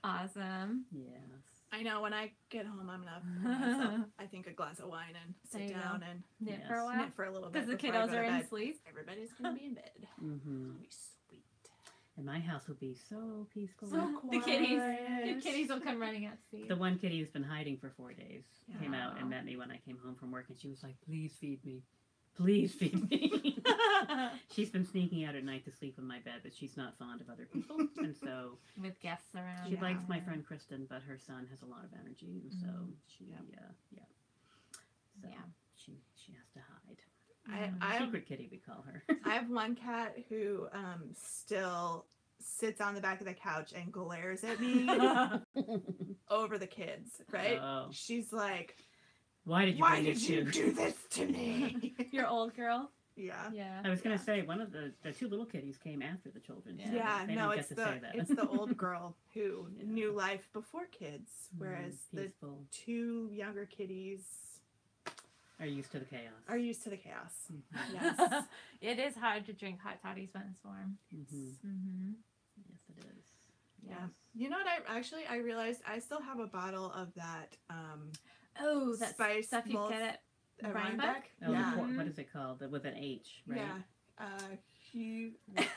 Speaker 3: Awesome.
Speaker 1: Yes.
Speaker 2: I know when I get home, I'm gonna pour myself, I think, a glass of wine and
Speaker 3: There
Speaker 2: sit
Speaker 3: you go.
Speaker 2: down and
Speaker 3: Knit
Speaker 1: Yes.
Speaker 3: for a while.
Speaker 2: knit for a little bit.
Speaker 3: Because the
Speaker 2: before I
Speaker 3: kiddos
Speaker 2: go to
Speaker 3: are in
Speaker 2: bed.
Speaker 3: sleep.
Speaker 2: Everybody's gonna be in bed.
Speaker 1: Mm-hmm.
Speaker 2: It'll be sweet.
Speaker 1: And my house will be so peaceful.
Speaker 2: So
Speaker 3: The kitties.
Speaker 2: quiet.
Speaker 3: The kitties will come running out to see you.
Speaker 1: The one kitty who's been hiding for 4 days came out
Speaker 3: Aw.
Speaker 1: and met me when I came home from work, and she was like, "Please feed me. Please feed me." She's been sneaking out at night to sleep in my bed, but she's not fond of other people, and so
Speaker 3: With guests around.
Speaker 1: she likes my
Speaker 3: Yeah.
Speaker 1: friend Kristen, but her son has a lot of energy, and so
Speaker 3: Mhm.
Speaker 1: she,
Speaker 2: Yep.
Speaker 1: so
Speaker 3: Yeah.
Speaker 1: she has to hide.
Speaker 2: I have
Speaker 1: Secret kitty, we call her.
Speaker 2: I have one cat who still sits on the back of the couch and glares at me over the kids. Right?
Speaker 1: Oh.
Speaker 2: She's like,
Speaker 1: Why did you
Speaker 2: "Why
Speaker 1: bring
Speaker 2: did
Speaker 1: these
Speaker 2: you
Speaker 1: two?
Speaker 2: do this to me?"
Speaker 3: Your old girl.
Speaker 2: Yeah.
Speaker 3: Yeah.
Speaker 1: I was gonna
Speaker 2: Yeah.
Speaker 1: say one of the two little kitties came after the children.
Speaker 3: Yeah.
Speaker 1: so
Speaker 2: Yeah,
Speaker 1: they
Speaker 2: no,
Speaker 1: didn't
Speaker 2: it's
Speaker 1: get to say that.
Speaker 2: it's the old girl who
Speaker 1: Yeah.
Speaker 2: knew life before kids, whereas the
Speaker 1: peaceful.
Speaker 2: two younger kitties
Speaker 1: Are used to the chaos.
Speaker 2: are used to the chaos.
Speaker 1: Mhm.
Speaker 2: Yes.
Speaker 3: It is hard to drink hot toddies when it's warm.
Speaker 1: Mhm.
Speaker 3: Mm-hmm.
Speaker 1: Yes, it is.
Speaker 2: Yeah.
Speaker 1: Yes.
Speaker 2: You know what? I realized I still have a bottle of that
Speaker 3: Oh, that
Speaker 2: Spice
Speaker 3: stuff you
Speaker 2: Malls
Speaker 3: get at
Speaker 2: at
Speaker 3: Rhinebeck?
Speaker 2: Rhinebeck.
Speaker 1: Oh,
Speaker 2: Yeah.
Speaker 1: what is it called? With an H, right?
Speaker 2: Yeah.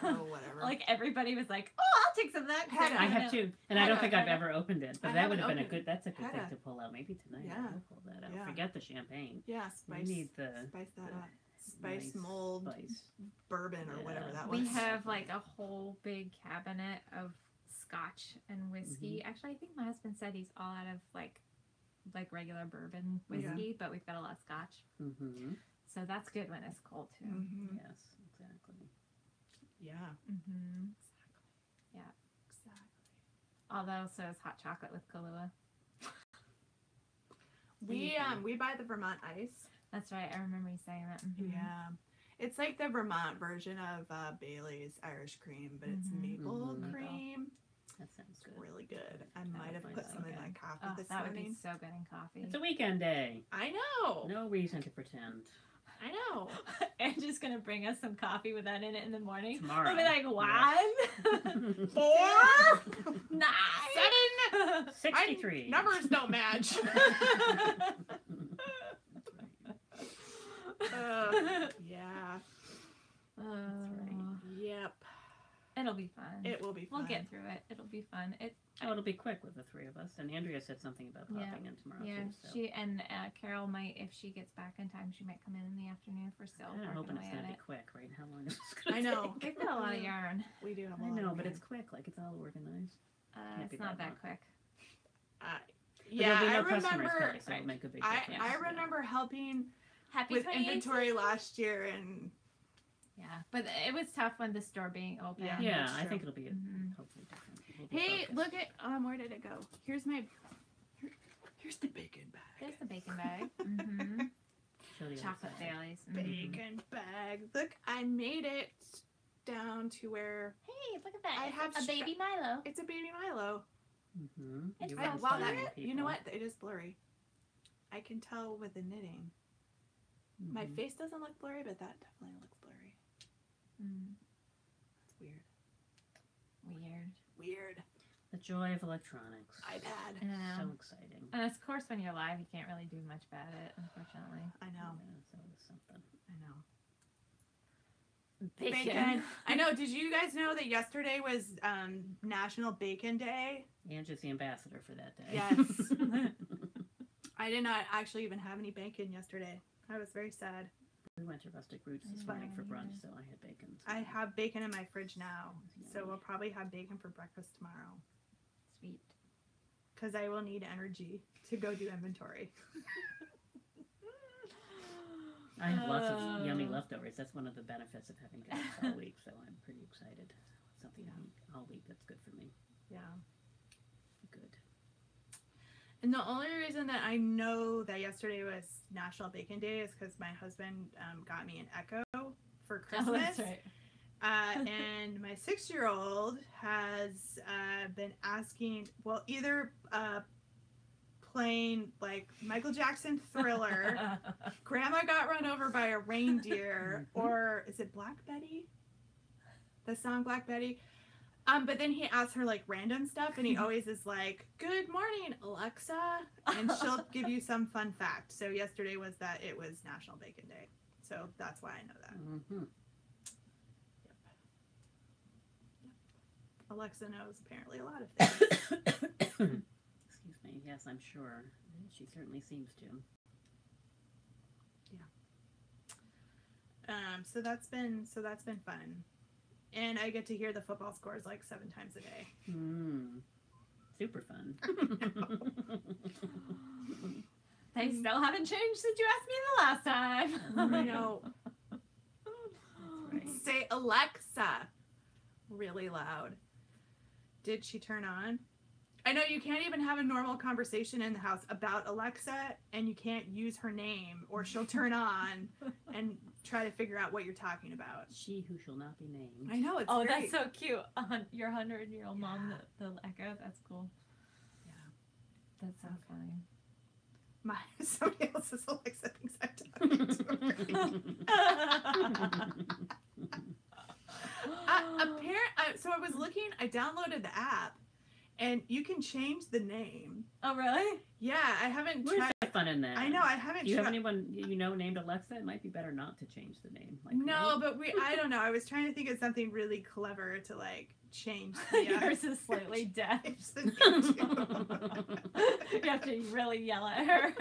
Speaker 2: Whatever.
Speaker 3: Like everybody was like, "Oh, I'll take some of that." 'cause
Speaker 2: Had
Speaker 3: don't
Speaker 1: I
Speaker 2: it.
Speaker 1: have
Speaker 3: know."
Speaker 1: two, and I don't
Speaker 2: Had
Speaker 1: think
Speaker 2: it.
Speaker 1: I've ever opened it. But
Speaker 2: I
Speaker 1: that would have
Speaker 2: haven't
Speaker 1: been a
Speaker 2: opened
Speaker 1: good. That's a good
Speaker 2: Had
Speaker 1: thing
Speaker 2: it.
Speaker 1: to pull out. Maybe tonight.
Speaker 2: Yeah.
Speaker 1: I will pull that out.
Speaker 2: Yeah.
Speaker 1: Forget the champagne.
Speaker 2: Yeah,
Speaker 1: We
Speaker 2: spice.
Speaker 1: need the
Speaker 2: Spice that
Speaker 1: the
Speaker 2: up. Spice
Speaker 1: nice
Speaker 2: mold
Speaker 1: spice.
Speaker 2: bourbon or
Speaker 1: Yeah.
Speaker 2: whatever that was.
Speaker 3: We have like a whole big cabinet of scotch and whiskey.
Speaker 1: Mm-hmm.
Speaker 3: Actually, I think my husband said he's all out of like regular bourbon whiskey, but we've got a lot of scotch.
Speaker 1: Mm-hmm.
Speaker 3: So that's good when it's cold too.
Speaker 2: Mhm.
Speaker 1: Yes, exactly.
Speaker 2: Yeah.
Speaker 3: Mm-hmm. Yeah.
Speaker 2: Exactly.
Speaker 3: Although so is hot chocolate with Kahlua.
Speaker 2: We buy the Vermont ice.
Speaker 3: That's right. I remember you saying that. Mhm.
Speaker 2: Yeah. It's like the Vermont version of Bailey's Irish cream, but it's
Speaker 3: Mhm.
Speaker 2: maple
Speaker 1: Mhm.
Speaker 2: cream.
Speaker 1: That sounds
Speaker 2: It's
Speaker 1: good.
Speaker 2: really good. I
Speaker 1: would
Speaker 2: might have
Speaker 1: find
Speaker 2: put
Speaker 1: that
Speaker 2: some in
Speaker 1: okay.
Speaker 2: my coffee
Speaker 3: Oh,
Speaker 2: this
Speaker 3: that would be
Speaker 2: morning.
Speaker 3: so good in coffee.
Speaker 1: It's a weekend day.
Speaker 2: I know.
Speaker 1: No reason to pretend.
Speaker 2: I know.
Speaker 3: Angie's gonna bring us some coffee with that in it in the morning.
Speaker 1: Tomorrow.
Speaker 3: I'll be like, one,
Speaker 2: Four,
Speaker 3: 9,
Speaker 2: 7.
Speaker 1: 63.
Speaker 2: Numbers don't match. Yeah.
Speaker 1: right.
Speaker 2: Yep.
Speaker 3: It'll be fun.
Speaker 2: It will be fun.
Speaker 3: We'll get through it. It'll be fun.
Speaker 1: It'll be quick with the three of us. And Andrea said something about popping in tomorrow too. So.
Speaker 3: She and Carol might, if she gets back in time, she might come in the afternoon for still.
Speaker 1: I'm hoping it's gonna be quick, right? How long is this gonna
Speaker 2: I know.
Speaker 1: take?
Speaker 3: We've got a lot of yarn.
Speaker 2: We do have a
Speaker 1: I
Speaker 2: lot
Speaker 1: know,
Speaker 2: of
Speaker 1: but
Speaker 2: yarn.
Speaker 1: it's quick. Like it's all organized.
Speaker 3: It's not that quick.
Speaker 2: Yeah,
Speaker 1: there'll be no
Speaker 2: I
Speaker 1: customers,
Speaker 2: remember.
Speaker 1: Kelly, so it'll make a big difference.
Speaker 2: I remember helping
Speaker 3: Happy
Speaker 2: with
Speaker 3: 2018.
Speaker 2: inventory last year, and
Speaker 3: Yeah, but it was tough when the store being open.
Speaker 1: Yeah,
Speaker 2: that's
Speaker 1: I
Speaker 2: true.
Speaker 1: think it'll be
Speaker 3: Mhm.
Speaker 1: hopefully different. We'll be
Speaker 2: hey,
Speaker 1: focused.
Speaker 2: look at where did it go? Here's the bacon bag.
Speaker 3: There's the bacon bag. Mm-hmm.
Speaker 1: Show the other
Speaker 3: Chocolate
Speaker 1: side.
Speaker 3: Baileys.
Speaker 2: Bacon bag. Look, I made it down to where
Speaker 3: Hey, look at that.
Speaker 2: I
Speaker 3: It's
Speaker 2: have
Speaker 3: a baby Milo.
Speaker 2: it's a baby Milo.
Speaker 1: Mm-hmm.
Speaker 3: It's
Speaker 1: You
Speaker 3: fun.
Speaker 1: were
Speaker 2: Wow,
Speaker 1: inspiring
Speaker 2: that you know
Speaker 1: people.
Speaker 2: what? It is blurry. I can tell with the knitting. My
Speaker 1: Mhm.
Speaker 2: face doesn't look blurry, but that definitely looks blurry.
Speaker 3: Mm,
Speaker 2: It's weird.
Speaker 3: weird.
Speaker 2: Weird.
Speaker 1: The joy of electronics.
Speaker 2: iPad.
Speaker 3: I know.
Speaker 1: So exciting.
Speaker 3: And of course, when you're live, you can't really do much about it, unfortunately.
Speaker 2: I know.
Speaker 1: Yeah, it's always something.
Speaker 2: I know.
Speaker 3: Bacon.
Speaker 2: I know. Did you guys know that yesterday was National Bacon Day?
Speaker 1: Angie's the ambassador for that day.
Speaker 2: Yes. I did not actually even have any bacon yesterday. I was very sad.
Speaker 1: We went to Rustic Roots this
Speaker 3: Yeah,
Speaker 1: morning for
Speaker 3: yeah.
Speaker 1: brunch, so I had bacon.
Speaker 2: I have bacon in my fridge now, so
Speaker 1: Yummy.
Speaker 2: we'll probably have bacon for breakfast tomorrow
Speaker 3: Sweet.
Speaker 2: because I will need energy to go do inventory.
Speaker 1: I have lots of yummy leftovers. That's one of the benefits of having guests all week, so I'm pretty excited. Something to eat all week that's good for me.
Speaker 2: Yeah.
Speaker 1: Good.
Speaker 2: And the only reason that I know that yesterday was National Bacon Day is because my husband got me an Echo for Christmas.
Speaker 3: Oh, that's right.
Speaker 2: And my 6-year-old has been asking, well, either playing like Michael Jackson Thriller, Grandma Got Run Over by a Reindeer, or is it Black Betty? The song Black Betty. But then he asks her like random stuff, and he always is like, "Good morning, Alexa," and she'll give you some fun fact. So yesterday was that it was National Bacon Day, so that's why I know that.
Speaker 1: Mm-hmm.
Speaker 2: Alexa knows apparently a lot of things.
Speaker 1: Excuse me. Yes, I'm sure. She certainly seems to.
Speaker 2: So that's been fun, and I get to hear the football scores like 7 times a day.
Speaker 1: Super fun.
Speaker 3: They still haven't changed since you asked me the last time.
Speaker 2: I know.
Speaker 1: That's right.
Speaker 2: Say Alexa really loud. Did she turn on? I know you can't even have a normal conversation in the house about Alexa, and you can't use her name or she'll turn on and try to figure out what you're talking about.
Speaker 1: She who shall not be named.
Speaker 2: I know, it's
Speaker 3: Oh,
Speaker 2: very,
Speaker 3: that's so cute. Your 100-year-old mom, the Echo. That's cool.
Speaker 2: Yeah.
Speaker 3: That's so funny.
Speaker 2: Somebody else's Alexa thinks I'm talking to her. So I was looking, I downloaded the app, and you can change the name.
Speaker 3: Oh, really?
Speaker 2: Yeah, I haven't
Speaker 1: Where's
Speaker 2: tried.
Speaker 1: that fun in that?
Speaker 2: I know, I haven't
Speaker 1: Do you have
Speaker 2: tried.
Speaker 1: anyone you know named Alexa? It might be better not to change the name. Like,
Speaker 2: No, but I don't know. I was trying to think of something really clever to like change the
Speaker 3: Yours is slightly deaf.
Speaker 2: change the name to.
Speaker 3: You have to really yell at her.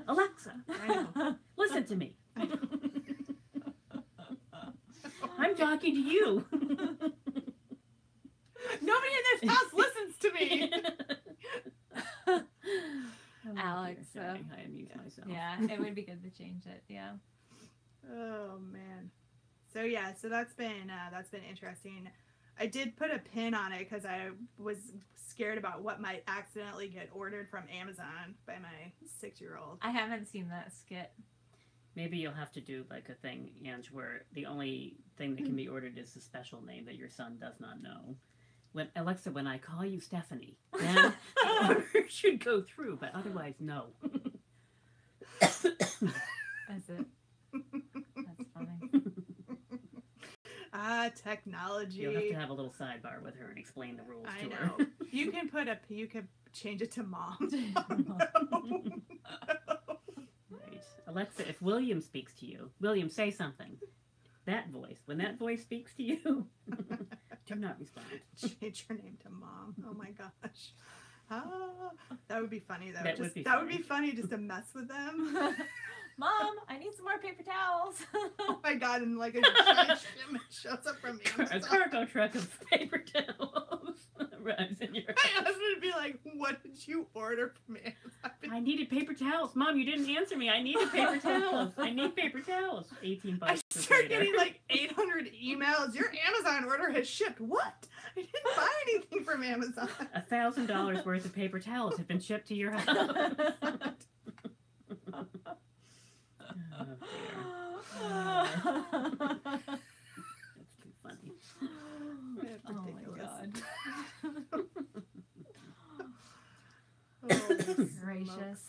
Speaker 1: Alexa,
Speaker 2: I know.
Speaker 1: listen to me. I'm talking to you.
Speaker 2: Nobody in this house listens to me.
Speaker 3: Alex,
Speaker 1: Sorry, I amused myself.
Speaker 3: Yeah, it would be good to change it. Yeah.
Speaker 2: Oh man. So yeah, so that's been interesting. I did put a pin on it because I was scared about what might accidentally get ordered from Amazon by my 6-year-old.
Speaker 3: I haven't seen that skit.
Speaker 1: Maybe you'll have to do like a thing, Ange, where the only thing that can be ordered is the special name that your son does not know. When Alexa, when I call you Stephanie, then the order should go through, but otherwise, no.
Speaker 3: That's it. That's funny.
Speaker 2: Technology.
Speaker 1: You'll have to have a little sidebar with her and explain the rules
Speaker 2: I
Speaker 1: to
Speaker 2: know.
Speaker 1: her.
Speaker 2: You could change it to mom.
Speaker 1: Right. Alexa, if William speaks to you, William, say something. That voice. When that voice speaks to you, do not respond.
Speaker 2: Change your name to Mom. Oh my gosh. Oh, that would be funny though.
Speaker 1: That would be
Speaker 2: funny just to mess with them.
Speaker 3: Mom, I need some more paper towels.
Speaker 2: Oh my god, and like a giant shipment shows up from
Speaker 1: A
Speaker 2: Amazon.
Speaker 1: cargo truck of paper towels arrives in your
Speaker 2: My
Speaker 1: house.
Speaker 2: husband would be like, what did you order from Amazon?
Speaker 1: I needed paper towels. Mom, you didn't answer me. I needed paper towels. I need paper towels. 18
Speaker 2: I
Speaker 1: bucks
Speaker 2: start
Speaker 1: later.
Speaker 2: getting like 800 emails. Your Amazon order has shipped. What? I didn't buy anything from Amazon.
Speaker 1: $1,000 worth of paper towels have been shipped to your house. Oh, dear. That's too funny.
Speaker 2: That's
Speaker 3: Oh my
Speaker 2: ridiculous.
Speaker 3: god.
Speaker 2: Oh, smokes.
Speaker 3: Gracious.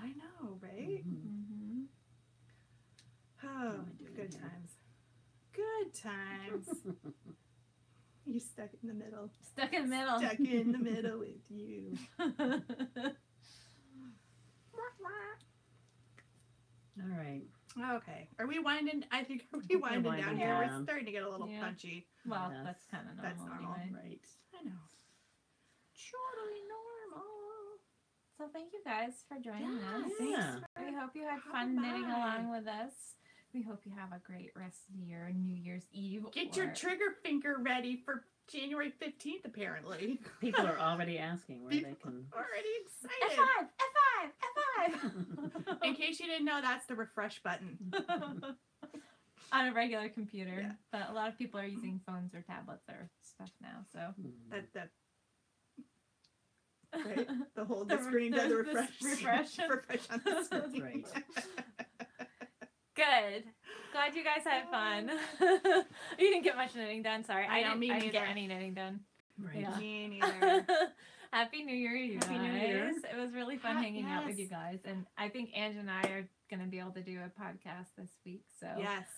Speaker 2: I know, right?
Speaker 3: Mm-hmm.
Speaker 2: Oh,
Speaker 1: am I doing
Speaker 2: good
Speaker 1: here?
Speaker 2: times. Good times. You stuck in the middle.
Speaker 3: Stuck in the middle.
Speaker 2: Stuck in the middle with you.
Speaker 1: All right.
Speaker 2: Okay. Are we winding? I think are we winding down
Speaker 1: winding
Speaker 2: here?
Speaker 1: down.
Speaker 2: We're starting to get a little
Speaker 3: Yeah.
Speaker 2: punchy.
Speaker 3: Well,
Speaker 1: Yes.
Speaker 3: that's kind of normal.
Speaker 2: That's normal.
Speaker 3: Anyway.
Speaker 1: Right.
Speaker 2: I know. Totally normal.
Speaker 3: So thank you guys for joining us.
Speaker 1: Yeah.
Speaker 3: We hope you had
Speaker 2: How
Speaker 3: fun knitting
Speaker 2: bye.
Speaker 3: along with us. We hope you have a great rest of your New Year's Eve.
Speaker 2: Get your
Speaker 3: or-
Speaker 2: trigger finger ready for January 15th, apparently.
Speaker 1: People are already asking where they
Speaker 2: People
Speaker 1: can.
Speaker 2: already excited.
Speaker 3: F5, F5,
Speaker 2: In case you didn't know, that's the refresh button.
Speaker 3: F5. On a regular computer.
Speaker 2: Yeah.
Speaker 3: But a lot of people are using phones or tablets or stuff now. So
Speaker 2: That right? The whole the screen does a refresh.
Speaker 3: refresh.
Speaker 2: refresh on the screen.
Speaker 1: Right.
Speaker 3: Good. Glad you guys had fun. You didn't get much knitting done. Sorry,
Speaker 2: I know,
Speaker 3: didn't,
Speaker 2: me
Speaker 3: I didn't get
Speaker 2: neither.
Speaker 3: any knitting done.
Speaker 1: Right.
Speaker 3: Yeah.
Speaker 2: Me neither.
Speaker 3: Happy New Year, you
Speaker 1: Happy
Speaker 3: guys.
Speaker 1: New Year.
Speaker 3: It was really fun
Speaker 2: Ha-
Speaker 3: hanging out with
Speaker 2: yes.
Speaker 3: you guys, and I think Ange and I are gonna be able to do a podcast this week. So
Speaker 2: Yes.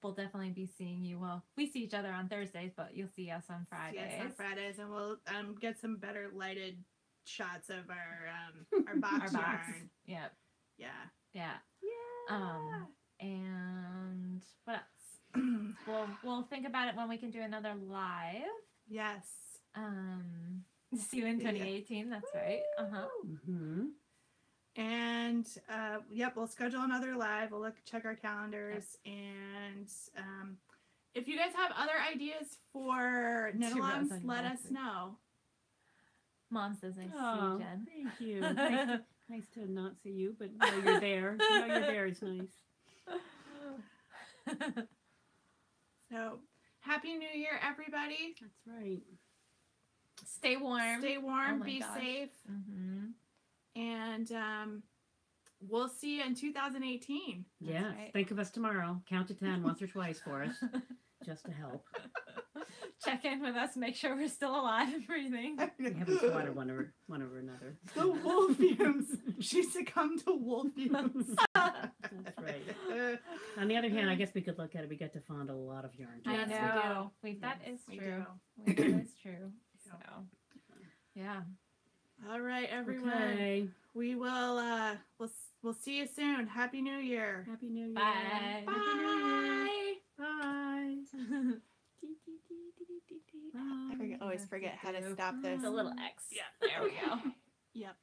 Speaker 3: we'll definitely be seeing you. Well, we see each other on Thursdays, but you'll see us on Fridays.
Speaker 2: Yes, on Fridays, and we'll get some better lighted shots of our box
Speaker 3: Our box.
Speaker 2: yarn.
Speaker 3: Yep.
Speaker 2: Yeah.
Speaker 3: Yeah.
Speaker 2: Yeah.
Speaker 3: And what else? We'll think about it when we can do another live.
Speaker 2: Yes.
Speaker 3: See you in 2018. That's right.
Speaker 1: Mm-hmm.
Speaker 2: And yep, we'll schedule another live. We'll check our calendars, and if you guys have other ideas for knit
Speaker 3: Two rows
Speaker 2: alongs,
Speaker 3: on
Speaker 2: let
Speaker 3: your
Speaker 2: us
Speaker 3: last
Speaker 2: know.
Speaker 3: Mom says I see
Speaker 1: Oh,
Speaker 3: you, Jen.
Speaker 1: thank you. Nice to not see you, but know you're there. Know you're there is nice.
Speaker 2: So, happy New Year, everybody!
Speaker 1: That's right.
Speaker 3: Stay warm.
Speaker 2: Stay warm,
Speaker 3: Oh my
Speaker 2: be
Speaker 3: gosh.
Speaker 2: safe,
Speaker 3: Mm-hmm.
Speaker 2: and we'll see you in 2018.
Speaker 1: Yes.
Speaker 3: right.
Speaker 1: Think of us tomorrow. Count to 10 once or twice for us, just to help.
Speaker 3: Check in with us. Make sure we're still alive and breathing.
Speaker 1: We haven't swatted one over another.
Speaker 2: The wolf fumes. She succumbed to wolf fumes.
Speaker 1: That's right. On the other hand, I guess we could look at it. We get to fondle a lot of yarn.
Speaker 3: I
Speaker 2: Yes, we
Speaker 3: know.
Speaker 2: do.
Speaker 3: That
Speaker 1: Yes,
Speaker 3: is
Speaker 2: we
Speaker 3: true.
Speaker 2: do.
Speaker 3: That is true.
Speaker 2: Yeah.
Speaker 3: So, yeah.
Speaker 2: All right, everyone.
Speaker 1: Okay.
Speaker 2: We will. We'll see you soon. Happy New Year.
Speaker 1: Happy New Year.
Speaker 3: Bye.
Speaker 2: Bye.
Speaker 1: Bye.
Speaker 2: I always forget how to stop this.
Speaker 3: It's a little X.
Speaker 2: Yeah.
Speaker 3: There we go.
Speaker 2: Yep.